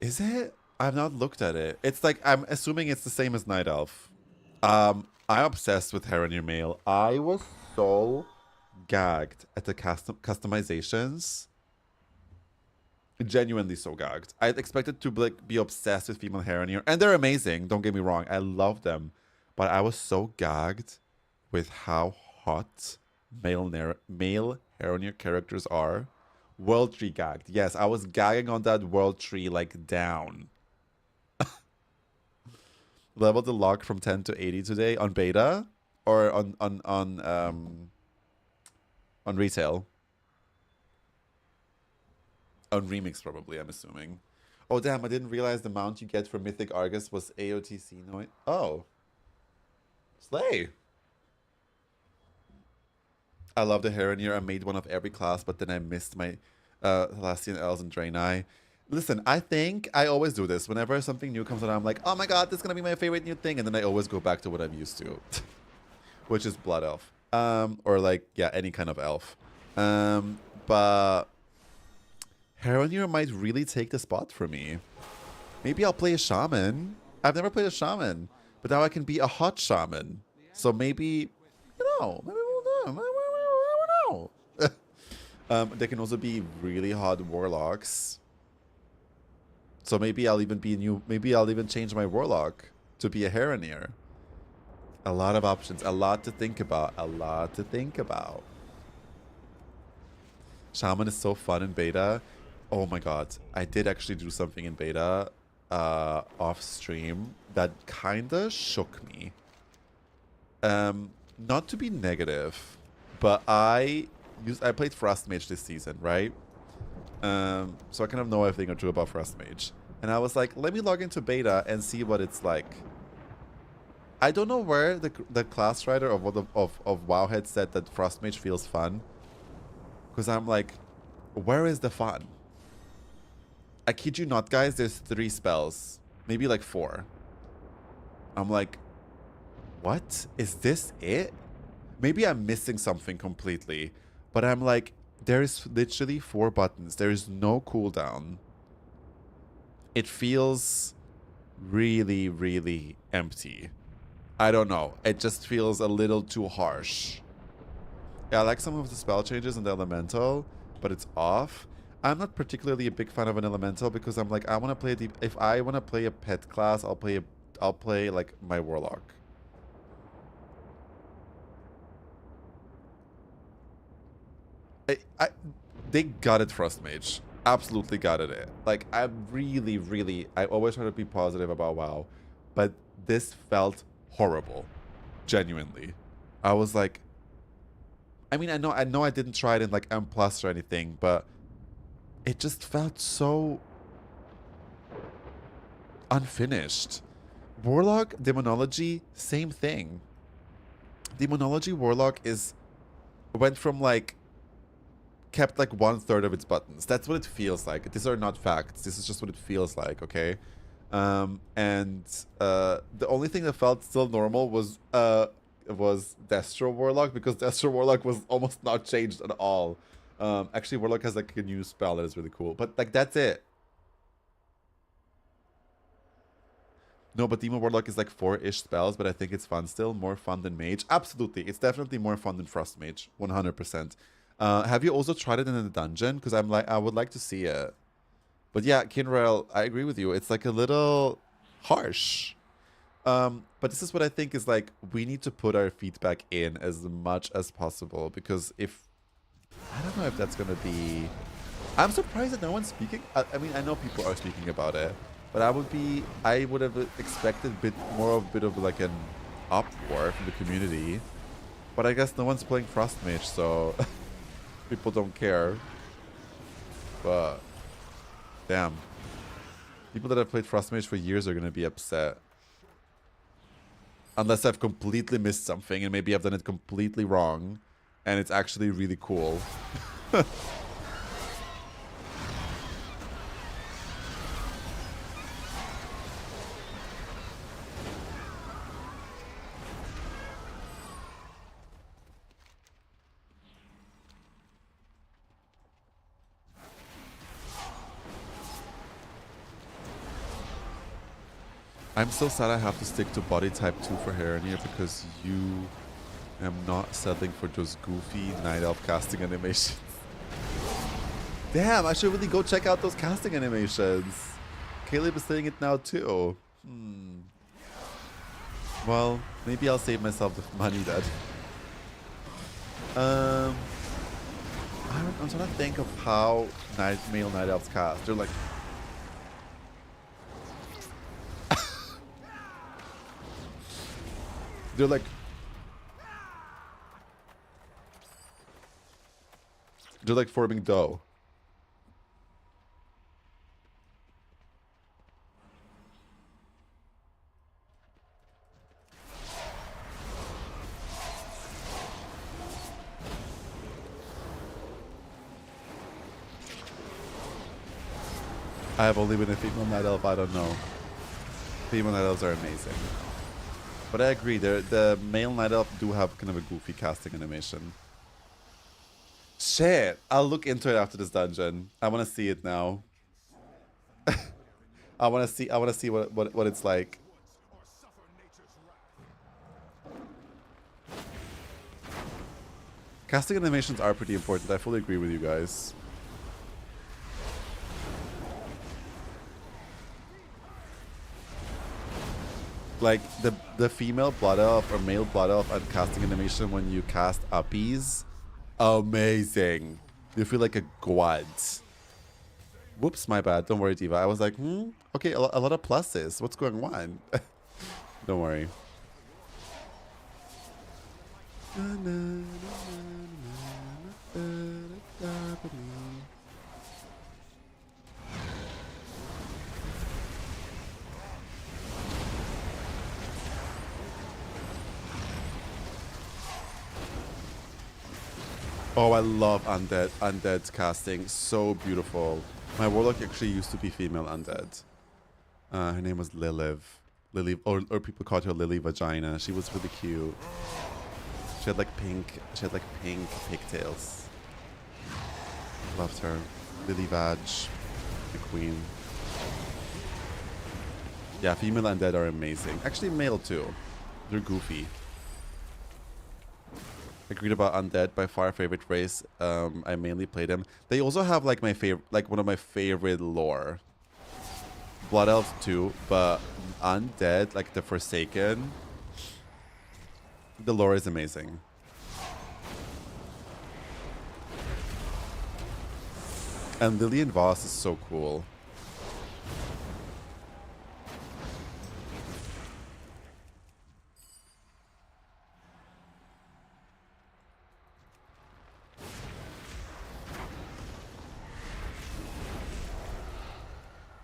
Speaker 1: Is it? I've not looked at it. It's like, I'm assuming it's the same as Night Elf. I'm obsessed with hair on your male. I was so gagged at the customizations. Genuinely so gagged. I expected to like be obsessed with female hair on here, and they're amazing, don't get me wrong, I love them, but I was so gagged with how hot male hair on your characters are. World Tree gagged. Yes, I was gagging on that World Tree like down. Leveled the lock from 10 to 80 today on beta or on retail. On Remix, probably, I'm assuming. Oh, damn, I didn't realize the mount you get from Mythic Argus was AOTC noise. Oh. Slay. I love the Heronier. I made one of every class, but then I missed my Thalassian Elves and Draenei. Listen, I think I always do this. Whenever something new comes out, I'm like, oh my god, this is going to be my favorite new thing. And then I always go back to what I'm used to. Which is Blood Elf. Or like, yeah, any kind of elf. But... Heronier might really take the spot for me. Maybe I'll play a shaman. I've never played a shaman, but now I can be a hot shaman. So maybe, you know, maybe we'll know. They can also be really hot warlocks. So maybe I'll even be maybe I'll even change my warlock to be a Heronier. A lot of options, a lot to think about, Shaman is so fun in beta. Oh my god, I did actually do something in beta off stream that kinda shook me. Not to be negative, but I played Frost Mage this season, right? So I kind of know everything or two about Frost Mage. And I was like, let me log into beta and see what it's like. I don't know where the class writer of Wowhead said that Frost Mage feels fun. Because I'm like, where is the fun? I kid you not, guys, there's 3 spells. Maybe like 4. I'm like, what? Is this it? Maybe I'm missing something completely. But I'm like, there is literally 4 buttons. There is no cooldown. It feels really, really empty. I don't know. It just feels a little too harsh. Yeah, I like some of the spell changes in the Elemental, but it's off. I'm not particularly a big fan of an Elemental because I'm like, I want to play if I want to play a pet class, I'll play like my Warlock. They got it, Frost Mage. absolutely gutted it. Like, I always try to be positive about WoW, but this felt horrible. Genuinely. I was like, I mean, I know I didn't try it in like M+ or anything, but it just felt so unfinished. Warlock, Demonology, same thing. Demonology Warlock went from like, kept like 1/3 of its buttons. That's what it feels like. These are not facts. This is just what it feels like, okay? And the only thing that felt still normal was Destro Warlock, because Destro Warlock was almost not changed at all. Actually, Warlock has like a new spell that is really cool, but like that's it. No, but Demon Warlock is like 4-ish spells, but I think it's fun still. More fun than Mage. Absolutely. It's definitely more fun than Frost Mage. 100%. Have you also tried it in the dungeon? Because I would like to see it. But yeah, Kinrael, I agree with you. It's like a little harsh. But this is what I think is like, we need to put our feedback in as much as possible, because I don't know if that's going to be... I'm surprised that no one's speaking. I mean, I know people are speaking about it, but I would have expected a bit of like an uproar from the community. But I guess no one's playing Frost Mage, so people don't care. But damn, people that have played Frost Mage for years are gonna be upset. Unless I've completely missed something and maybe I've done it completely wrong and it's actually really cool. I'm so sad I have to stick to body type 2 for Heronir because you am not settling for those goofy Night Elf casting animations. Damn, I should really go check out those casting animations. Caleb is saying it now too. Well, maybe I'll save myself the money then. I'm trying to think of how male Night Elves cast. They're like... They're like forming dough. I have only been a female Night Elf, I don't know. Female Night Elves are amazing. But I agree, the male Night Elf do have kind of a goofy casting animation. Shit, I'll look into it after this dungeon. I want to see it now. I want to see what it's like. Casting animations are pretty important. I fully agree with you guys. Like the female Blood Elf or male Blood Elf and casting animation when you cast uppies, amazing. You feel like a god. Whoops, my bad. Don't worry, Diva. I was like, okay, a lot of pluses. What's going on? Don't worry. Oh, I love undead casting. So beautiful. My warlock actually used to be female undead. Her name was Liliv. Or people called her Lily Vagina. She was really cute. She had like pink pigtails. Loved her. Lily Vag, the queen. Yeah, female undead are amazing. Actually, male too. They're goofy. Agreed about undead, by far favorite race. I mainly play them. They also have like one of my favorite lore. Blood Elves too, but undead, like the Forsaken. The lore is amazing. And Lillian Voss is so cool.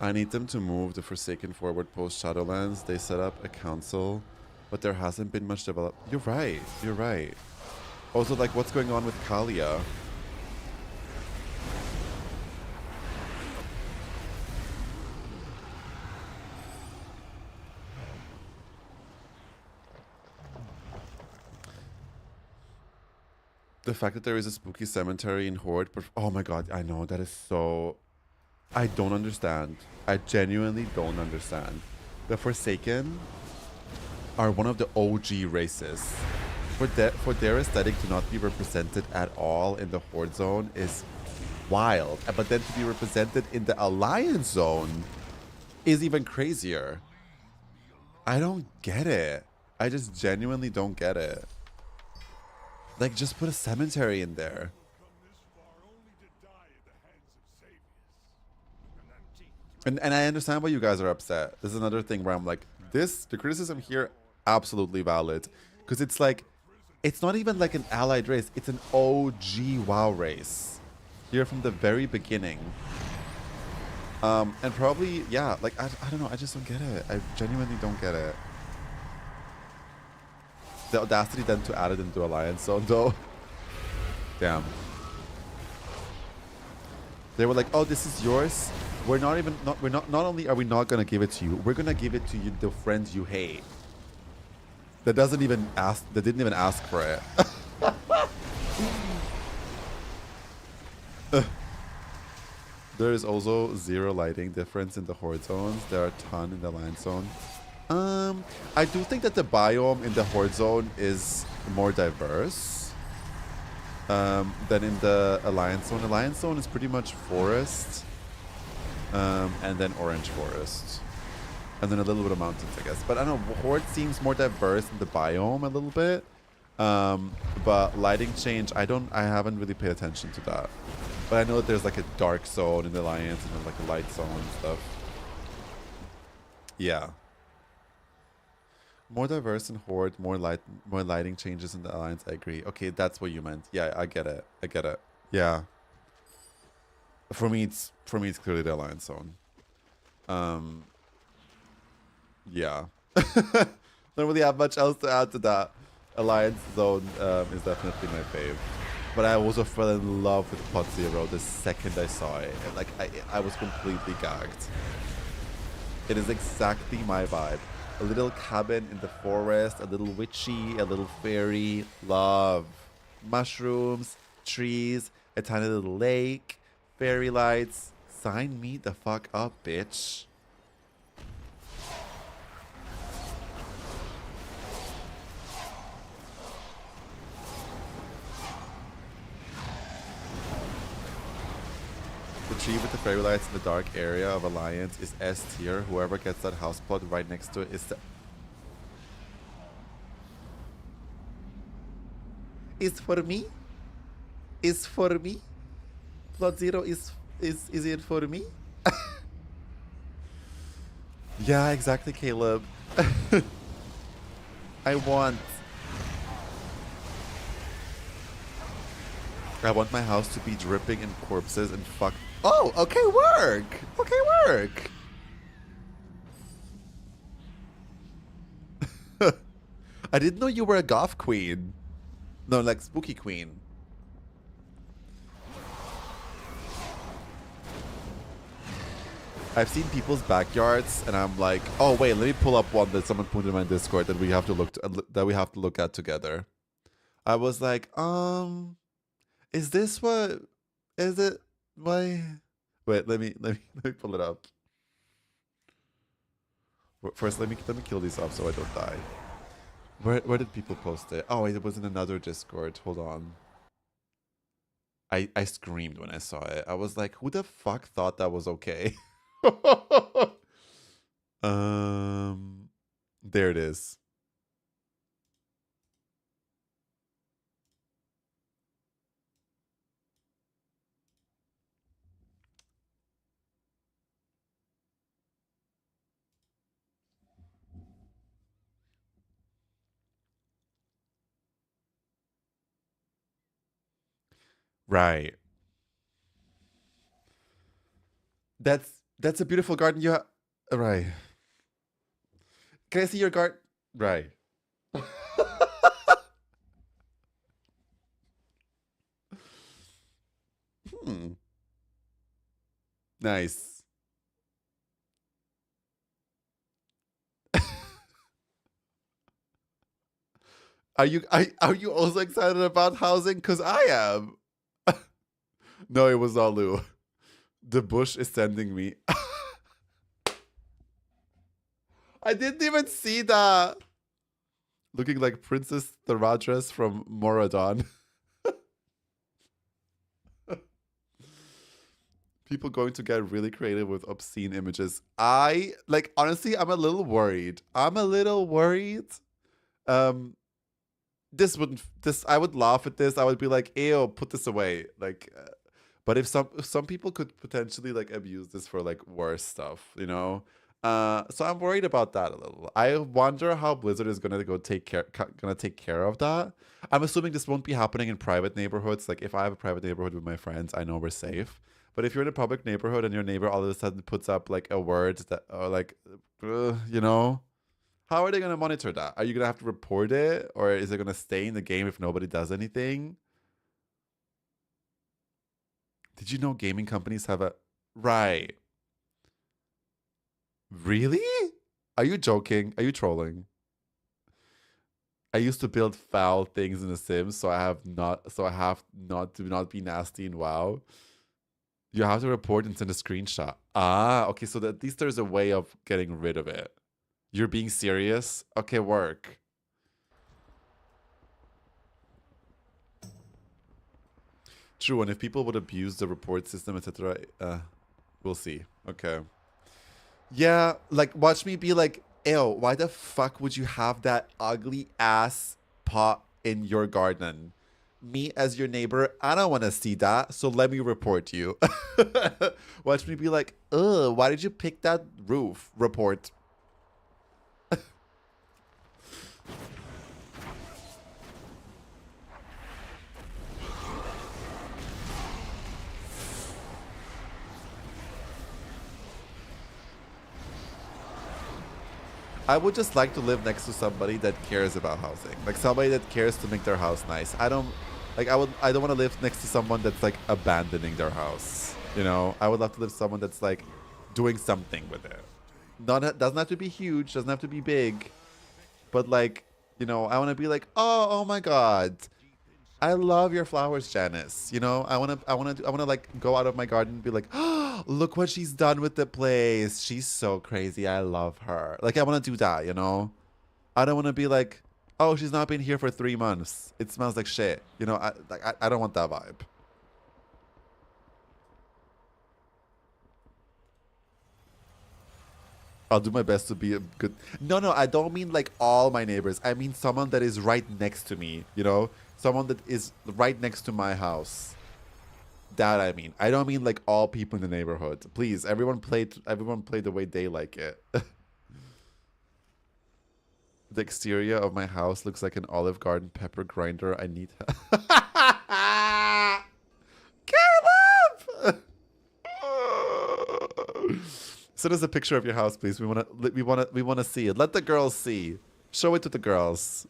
Speaker 1: I need them to move the Forsaken forward post Shadowlands. They set up a council, but there hasn't been much develop. You're right. You're right. Also, like, what's going on with Kalia? The fact that there is a spooky cemetery in Horde, but oh my god, I know, that is so... I don't understand. I genuinely don't understand. The Forsaken are one of the OG races. For their aesthetic to not be represented at all in the Horde zone is wild. But then to be represented in the Alliance zone is even crazier. I don't get it. I just genuinely don't get it. Like, just put a cemetery in there. And I understand why you guys are upset. This is another thing where I'm like, the criticism here, absolutely valid. Because it's like, it's not even like an allied race. It's an OG WoW race. Here from the very beginning. And probably, yeah, like, I don't know. I just don't get it. I genuinely don't get it. The audacity then to add it into Alliance Zone, though. Damn. They were like, oh, this is yours. We're not even, not only are we not going to give it to you, we're going to give it to you, the friends you hate. That didn't even ask for it. There is also 0 lighting difference in the Horde zones. There are a ton in the Alliance Zone. I do think that the biome in the Horde zone is more diverse than in the Alliance Zone. Alliance Zone is pretty much forest. And then orange forest, and then a little bit of mountains, I guess. But I don't know, Horde seems more diverse in the biome a little bit. But lighting change, I haven't really paid attention to that. But I know that there's like a dark zone in the Alliance and then like a light zone and stuff. Yeah. More diverse in Horde, more lighting changes in the Alliance. I agree. Okay, that's what you meant. Yeah, I get it. I get it. Yeah. For me, it's clearly the Alliance Zone. Yeah. Don't really have much else to add to that. Alliance Zone is definitely my fave. But I also fell in love with Pod Zero the second I saw it. And like, I was completely gagged. It is exactly my vibe. A little cabin in the forest, a little witchy, a little fairy. Love. Mushrooms, trees, a tiny little lake. Fairy lights. Sign me the fuck up, bitch. The tree with the fairy lights in the dark area of Alliance is S tier. Whoever gets that house plot right next to it is the... Is for me? Is for me? Plot Zero is it for me? Yeah, exactly, Caleb. I want my house to be dripping in corpses and fuck. Oh, okay, work. Okay, work. I didn't know you were a goth queen. No, like spooky queen. I've seen people's backyards, and I'm like, oh wait, let me pull up one that someone put in my Discord that we have to look at together. I was like, is this what? Is it my? Wait, let me pull it up. First, let me kill these off so I don't die. Where did people post it? Oh, it was in another Discord. Hold on. I screamed when I saw it. I was like, who the fuck thought that was okay? There it is. Right. That's a beautiful garden you have. Right. Can I see your garden? Right. Hmm. Nice. Are you also excited about housing? Because I am. No, it was all Lou. The bush is sending me. I didn't even see that. Looking like Princess Tharadras from Moradon. People going to get really creative with obscene images. Honestly, I'm a little worried. I would laugh at this. I would be like, ew, put this away. But if some people could potentially like abuse this for like worse stuff, you know? So I'm worried about that a little. I wonder how Blizzard is gonna take care of that. I'm assuming this won't be happening in private neighborhoods. Like if I have a private neighborhood with my friends, I know we're safe. But if you're in a public neighborhood and your neighbor all of a sudden puts up like a word that, or like, you know, how are they gonna monitor that? Are you gonna have to report it, or is it gonna stay in the game if nobody does anything? Did you know gaming companies have a right? Really? Are you joking? Are you trolling? I used to build foul things in The Sims, so I have not to not be nasty in WoW. You have to report and send a screenshot. Ah, okay, so at least there's a way of getting rid of it. You're being serious? Okay, work. True, and if people would abuse the report system, etc., we'll see. Okay. Yeah, like, watch me be like, ew, why the fuck would you have that ugly ass pot in your garden? Me as your neighbor, I don't want to see that, so let me report you. Watch me be like, ugh, why did you pick that roof? Report. I would just like to live next to somebody that cares about housing. Like somebody that cares to make their house nice. I don't want to live next to someone that's like abandoning their house. You know? I would love to live with someone that's like doing something with it. Doesn't have to be huge, doesn't have to be big. But like, you know, I want to be like, "Oh my god. I love your flowers, Janice." You know, I want to like go out of my garden and be like, "Oh, look what she's done with the place. She's so crazy. I love her." Like I want to do that, you know? I don't want to be like, "Oh, she's not been here for 3 months. It smells like shit." You know, I don't want that vibe. I'll do my best to be a good... No, I don't mean like all my neighbors. I mean someone that is right next to me, you know? Someone that is right next to my house. That I mean. I don't mean like all people in the neighborhood. Please, everyone play the way they like it. The exterior of my house looks like an Olive Garden pepper grinder. I need... Caleb! Send us a picture of your house, please. We wanna see it. Let the girls see. Show it to the girls,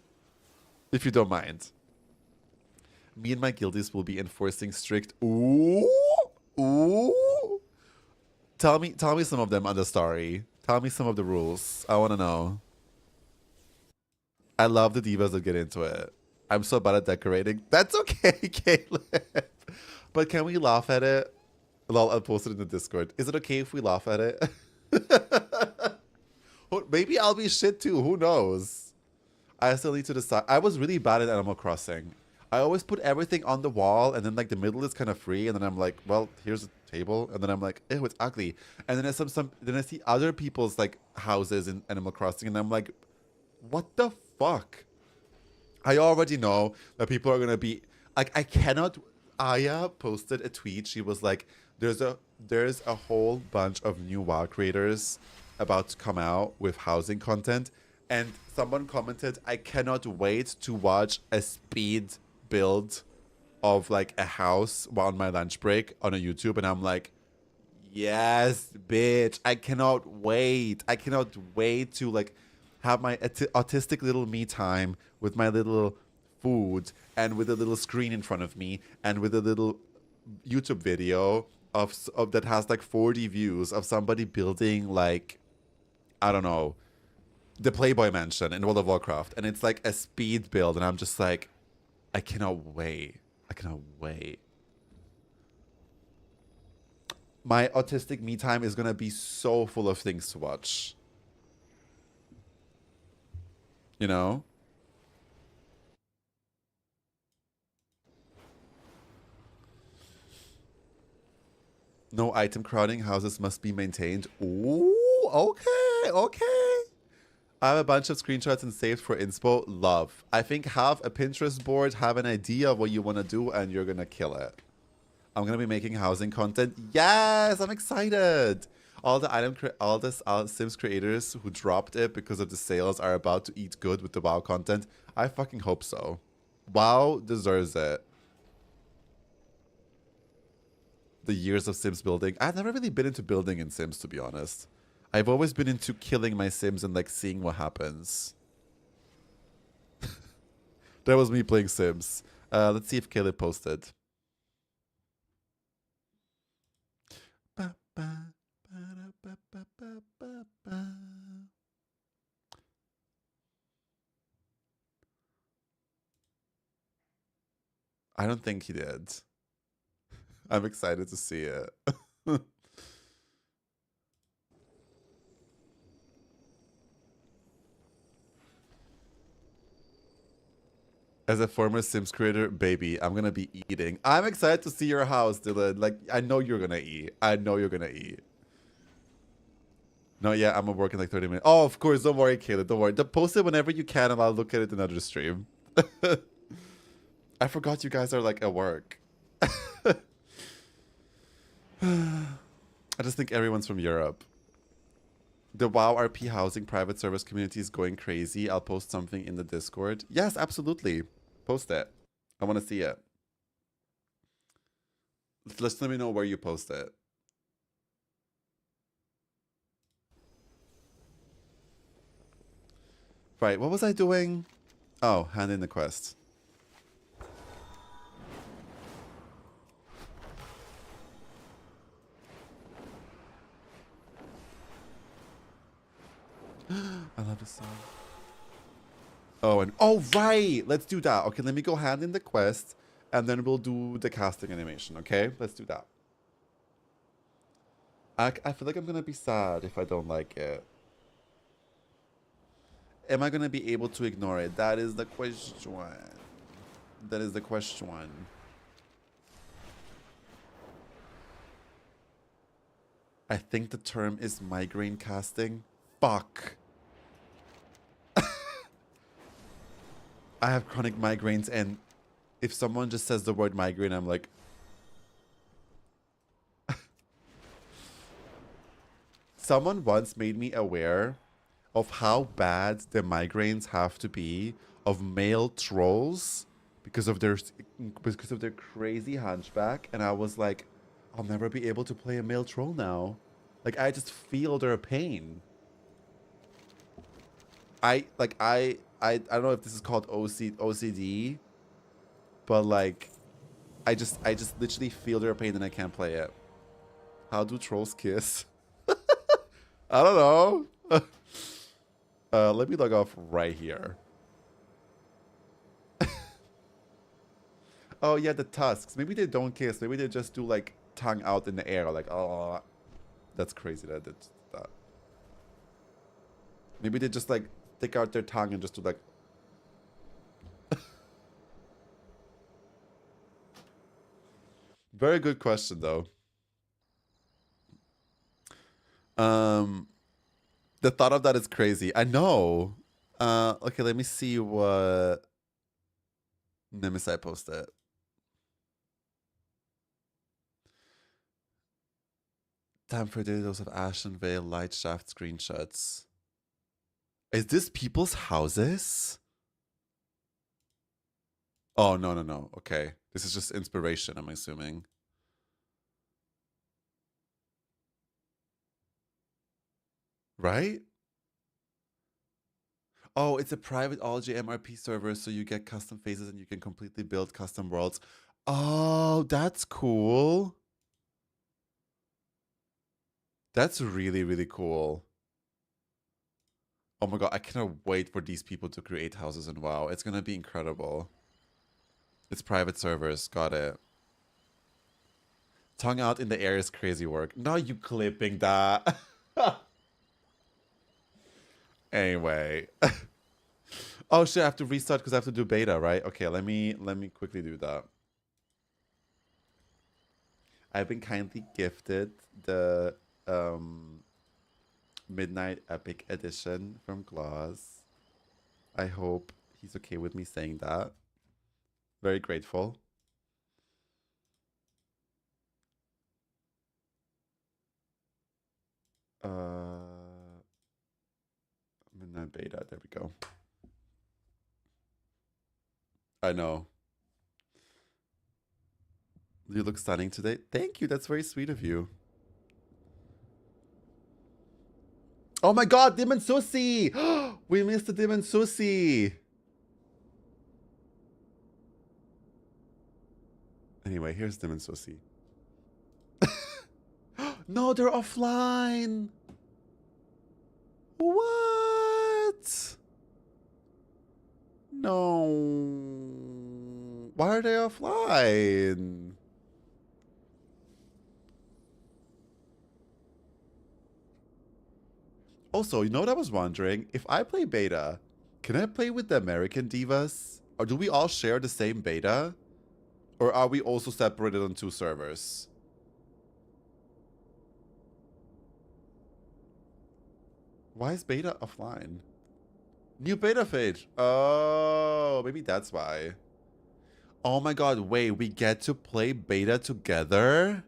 Speaker 1: if you don't mind. Me and my guildies will be enforcing strict. Ooh. Tell me some of them on the story. Tell me some of the rules. I want to know. I love the divas that get into it. I'm so bad at decorating. That's okay, Caleb. But can we laugh at it? I'll post it in the Discord. Is it okay if we laugh at it? Maybe I'll be shit too. Who knows? I still need to decide. I was really bad at Animal Crossing. I always put everything on the wall, and then like the middle is kind of free, and then I'm like, well, here's a table, and then I'm like, ew, it's ugly. And then then I see other people's like houses in Animal Crossing, and I'm like, what the fuck? I already know that people are gonna be like, I cannot. Aya posted a tweet. She was like, there's a whole bunch of new WoW creators about to come out with housing content, and someone commented, I cannot wait to watch a speed build of like a house while on my lunch break on a YouTube, and I'm like, yes, bitch, I cannot wait. I cannot wait to like have my autistic little me time with my little food and with a little screen in front of me and with a little YouTube video of that has like 40 views of somebody building like, I don't know, the Playboy Mansion in World of Warcraft, and it's like a speed build, and I'm just like, I cannot wait. I cannot wait. My autistic me time is gonna be so full of things to watch. You know? No item crowding, houses must be maintained. Ooh, okay, okay. I have a bunch of screenshots and saved for inspo. Love. I think have a Pinterest board, have an idea of what you want to do, and you're gonna kill it. I'm gonna be making housing content. Yes, I'm excited. All the Sims creators who dropped it because of the sales are about to eat good with the WoW content. I fucking hope so. WoW deserves it. The years of Sims building. I've never really been into building in Sims, to be honest. I've always been into killing my Sims and like seeing what happens. That was me playing Sims. Let's see if Caleb posted. I don't think he did. I'm excited to see it. As a former Sims creator, baby, I'm gonna be eating. I'm excited to see your house, Dylan. Like, I know you're gonna eat. I know you're gonna eat. No, yeah, I'm gonna work in like 30 minutes. Oh, of course, don't worry, Caleb, don't worry. Post it whenever you can and I'll look at it in another stream. I forgot you guys are like at work. I just think everyone's from Europe. The WoW RP housing private service community is going crazy. I'll post something in the Discord. Yes, absolutely. Post it. I want to see it. Let me know where you post it. Right, what was I doing? Oh, hand in the quest. I love this song. Oh, and oh, right. Let's do that. Okay, let me go hand in the quest, and then we'll do the casting animation, okay? Let's do that. I feel like I'm gonna be sad if I don't like it. Am I gonna be able to ignore it? That is the question. That is the question. I think the term is migraine casting. Fuck. I have chronic migraines, and if someone just says the word migraine, I'm like... Someone once made me aware of how bad the migraines have to be of male trolls because of their crazy hunchback, and I was like, I'll never be able to play a male troll now. Like, I just feel their pain. I don't know if this is called OCD, but like, I just literally feel their pain and I can't play it. How do trolls kiss? I don't know. Let me log off right here. Oh yeah, the tusks. Maybe they don't kiss. Maybe they just do like tongue out in the air. Like, oh, that's crazy that I did that. Maybe they just like stick out their tongue and just do like... Very good question, though. The thought of that is crazy. I know. Okay, let me see what Nemesis posted. Time for those of Ashen Vale Light Shaft screenshots. Is this people's houses? Oh, no, no, no. Okay. This is just inspiration, I'm assuming. Right? Oh, it's a private Ology MRP server, so you get custom faces and you can completely build custom worlds. Oh, that's cool. That's really, really cool. Oh my god, I cannot wait for these people to create houses in WoW. It's gonna be incredible. It's private servers, got it. Tongue out in the air is crazy work. No, you clipping that. Anyway. Oh shit, I have to restart because I have to do beta, right? Okay, let me quickly do that. I've been kindly gifted the Midnight Epic Edition from Gloss. I hope he's okay with me saying that. Very grateful. Midnight Beta, there we go. I know. You look stunning today. Thank you, that's very sweet of you. Oh my god, Demon Susie! We missed the Demon Susie! Anyway, here's Demon Susie. No, they're offline! What? No. Why are they offline? Also, you know what I was wondering? If I play beta, can I play with the American divas? Or do we all share the same beta? Or are we also separated on 2 servers? Why is beta offline? New beta feed. Oh, maybe that's why. Oh my god, wait, we get to play beta together?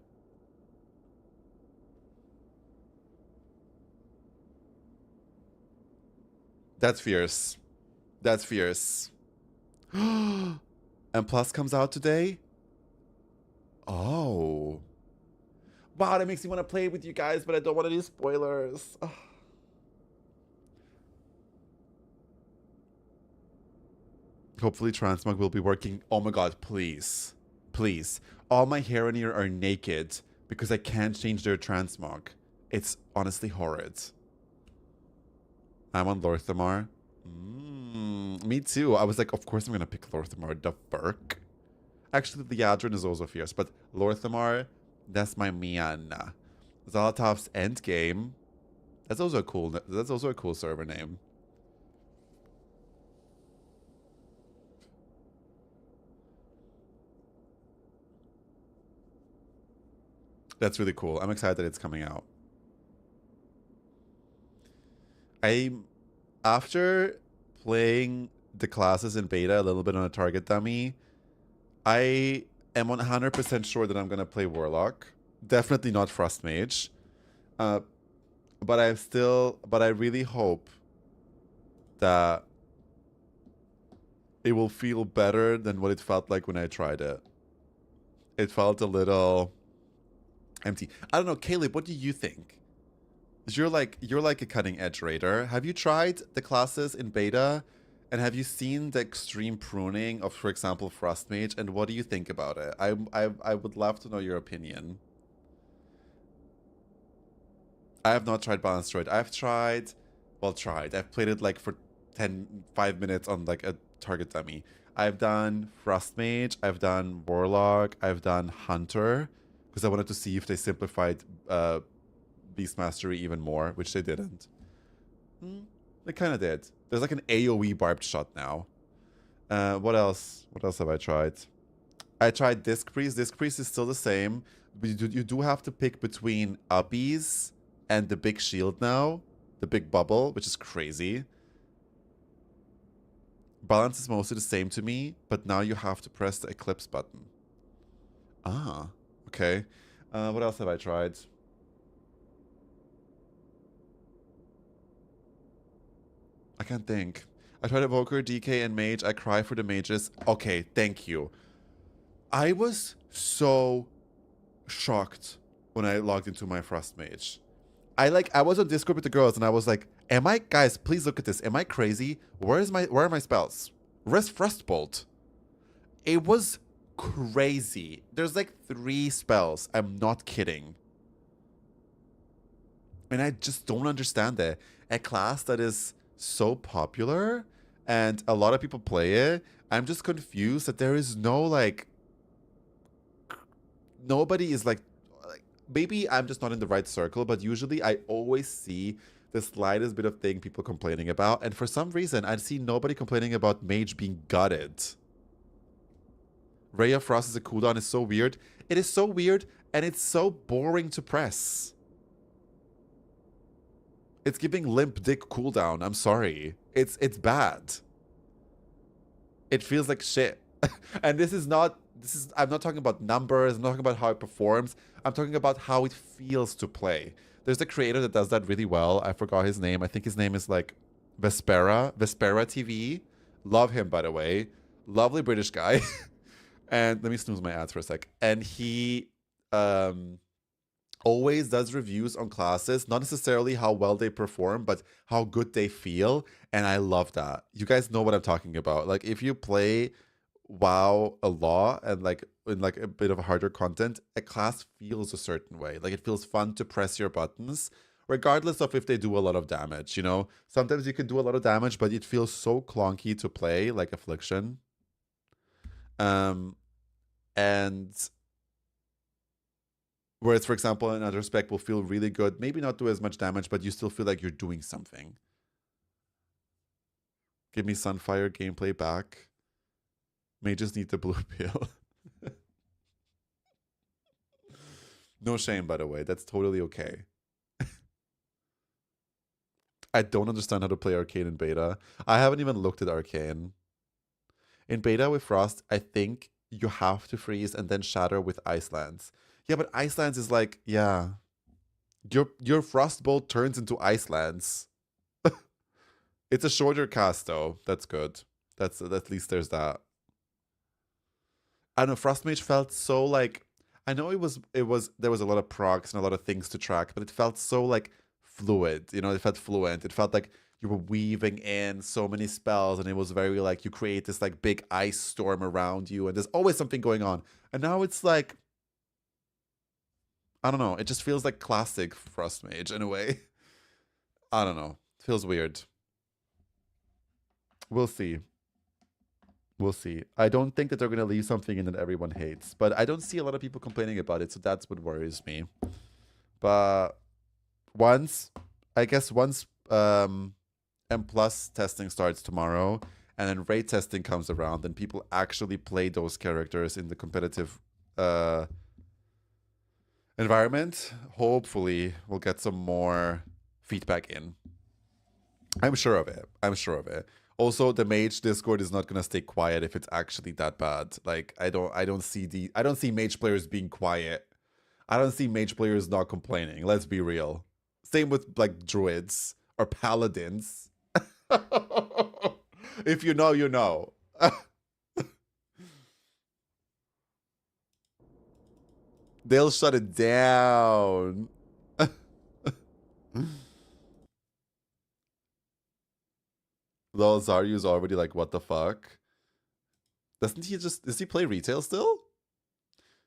Speaker 1: That's fierce. That's fierce. And Plus comes out today? Oh. Wow, that makes me want to play with you guys, but I don't want any spoilers. Ugh. Hopefully Transmog will be working. Oh my god, please. Please. All my hair in here are naked because I can't change their transmog. It's honestly horrid. I'm on Lorthamar. Me too. I was like, of course I'm gonna pick Lorthamar. The Burk. Actually, the Yadrin is also fierce, but Lorthamar, that's my man. Zolotov's Endgame. That's also a cool server name. That's really cool. I'm excited that it's coming out. After playing the classes in beta a little bit on a target dummy, I am 100% sure that I'm gonna play Warlock. Definitely not Frost Mage. But I really hope that it will feel better than what it felt like when I tried it. It felt a little empty. I don't know, Caleb, what do you think? You're like a cutting edge raider. Have you tried the classes in beta? And have you seen the extreme pruning of, for example, Frost Mage? And what do you think about it? I would love to know your opinion. I have not tried Balanced Droid. I've played it like for 5 minutes on like a target dummy. I've done Frost Mage. I've done Warlock. I've done Hunter. Because I wanted to see if they simplified Beast Mastery even more, which they didn't. They kind of did. There's like an AoE barbed shot now. What else? What else have I tried? I tried Disc Priest. Disc Priest is still the same. But you do have to pick between Uppies and the big shield now. The big bubble, which is crazy. Balance is mostly the same to me, but now you have to press the Eclipse button. Ah, okay. What else have I tried? I can't think. I tried Evoker, DK, and Mage. I cry for the mages. Okay, thank you. I was so shocked when I logged into my Frost Mage. I was on Discord with the girls and I was like, guys, please look at this. Am I crazy? Where are my spells? Where's Frostbolt? It was crazy. There's like 3 spells. I'm not kidding. And I just don't understand it. A class that is so popular and a lot of people play it, I'm just confused that there is no like nobody is like maybe I'm just not in the right circle, but usually I always see the slightest bit of thing people complaining about, and for some reason I see nobody complaining about Mage being gutted. Ray of Frost is a cooldown is so weird. It is so weird and it's so boring to press. It's giving limp dick cooldown. I'm sorry. It's bad. It feels like shit. And I'm not talking about numbers, I'm not talking about how it performs. I'm talking about how it feels to play. There's a creator that does that really well. I forgot his name. I think his name is like Vespera TV. Love him, by the way. Lovely British guy. And let me snooze my ads for a sec. And he always does reviews on classes, not necessarily how well they perform, but how good they feel. And I love that. You guys know what I'm talking about. Like if you play WoW a lot and like in like a bit of a harder content, a class feels a certain way. Like it feels fun to press your buttons, regardless of if they do a lot of damage, you know? Sometimes you can do a lot of damage, but it feels so clunky to play, like Affliction. And whereas, for example, another spec will feel really good, maybe not do as much damage, but you still feel like you're doing something. Give me Sunfire gameplay back. May just need the blue pill. No shame, by the way. That's totally okay. I don't understand how to play Arcane in beta. I haven't even looked at Arcane. In beta with Frost, I think you have to freeze and then shatter with Icelands. Yeah, but Icelands is like, yeah. Your Frostbolt turns into Icelands. It's a shorter cast though. That's good. That's at least there's that. I don't know, Frostmage felt so like, I know there was a lot of procs and a lot of things to track, but it felt so like fluid, you know, it felt fluent. It felt like you were weaving in so many spells and it was very like you create this like big ice storm around you and there's always something going on. And now it's like, I don't know, it just feels like classic Frostmage in a way. I don't know, it feels weird. We'll see. We'll see. I don't think that they're going to leave something in that everyone hates, but I don't see a lot of people complaining about it, so that's what worries me. But once M+ testing starts tomorrow, and then raid testing comes around, and people actually play those characters in the competitive environment, hopefully we'll get some more feedback in. I'm sure of it. I'm sure of it. Also, the Mage Discord is not gonna stay quiet if it's actually that bad. Like I don't see Mage players being quiet. I don't see Mage players not complaining. Let's be real. Same with like Druids or Paladins. If you know, you know. They'll shut it down. Lol, Zaryu's already like, what the fuck? Does he play retail still?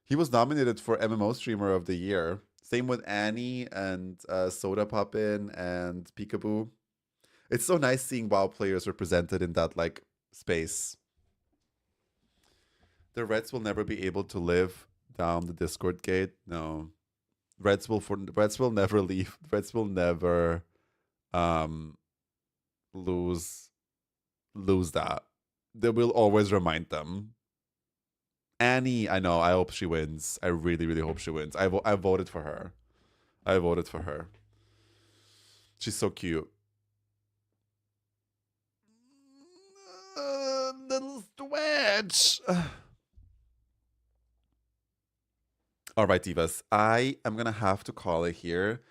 Speaker 1: He was nominated for MMO Streamer of the Year. Same with Annie and Soda Poppin and Peekaboo. It's so nice seeing WoW players represented in that like space. The Reds will never be able to live down the Discord gate. No. Reds will never leave. Reds will never lose that. They will always remind them. Annie, I know. I hope she wins. I really, really hope she wins. I voted for her. I voted for her. She's so cute. Little Switch. All right, divas. I am gonna have to call it here.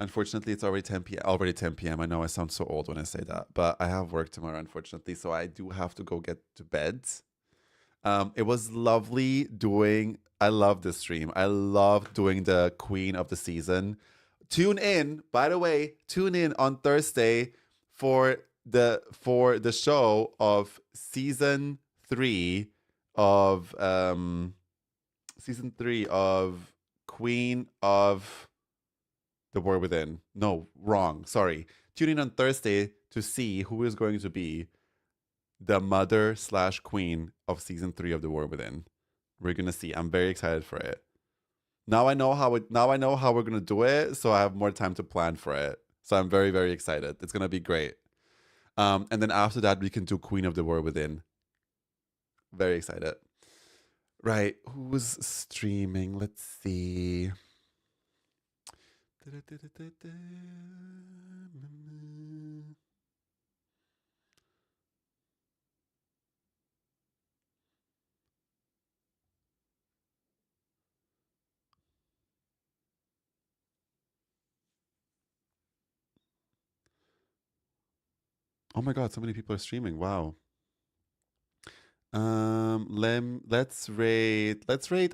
Speaker 1: Unfortunately, it's already 10 p.m. Already 10 p.m. I know I sound so old when I say that, but I have work tomorrow, unfortunately, so I do have to go get to bed. It was lovely doing. I love this stream. I love doing the Queen of the Season. Tune in, by the way. Tune in on Thursday for the show of season 3 of Queen of the War Within. No, wrong. Sorry. Tune in on Thursday to see who is going to be the mother/queen of season 3 of the War Within. We're gonna see. I'm very excited for it. Now I know how we're gonna do it, so I have more time to plan for it. So I'm very, very excited. It's gonna be great. And then after that, we can do Queen of the War Within. Very excited. Right, who's streaming? Let's see. Oh my god, so many people are streaming. Wow. Let's rate.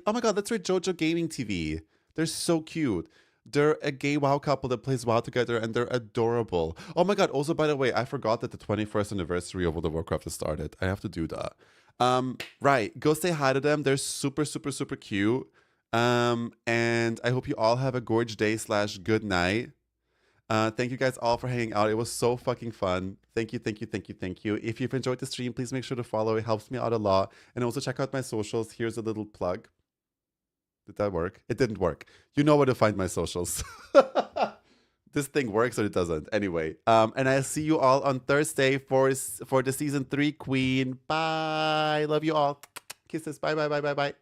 Speaker 1: Oh my god, let's rate Jojo Gaming TV. They're so cute. They're a gay WoW couple that plays WoW together, and they're adorable. Oh my god, also, by the way, I forgot that the 21st anniversary of World of Warcraft has started. I have to do that. Right, go say hi to them. They're super, super, super cute. And I hope you all have a gorge day / good night. Thank you guys all for hanging out. It was so fucking fun. Thank you, thank you, thank you, thank you. If you've enjoyed the stream, please make sure to follow. It helps me out a lot. And also check out my socials. Here's a little plug. Did that work? It didn't work. You know where to find my socials. This thing works or it doesn't. Anyway, and I'll see you all on Thursday for the season 3 Queen. Bye. Love you all. Kisses. Bye, bye, bye, bye, bye.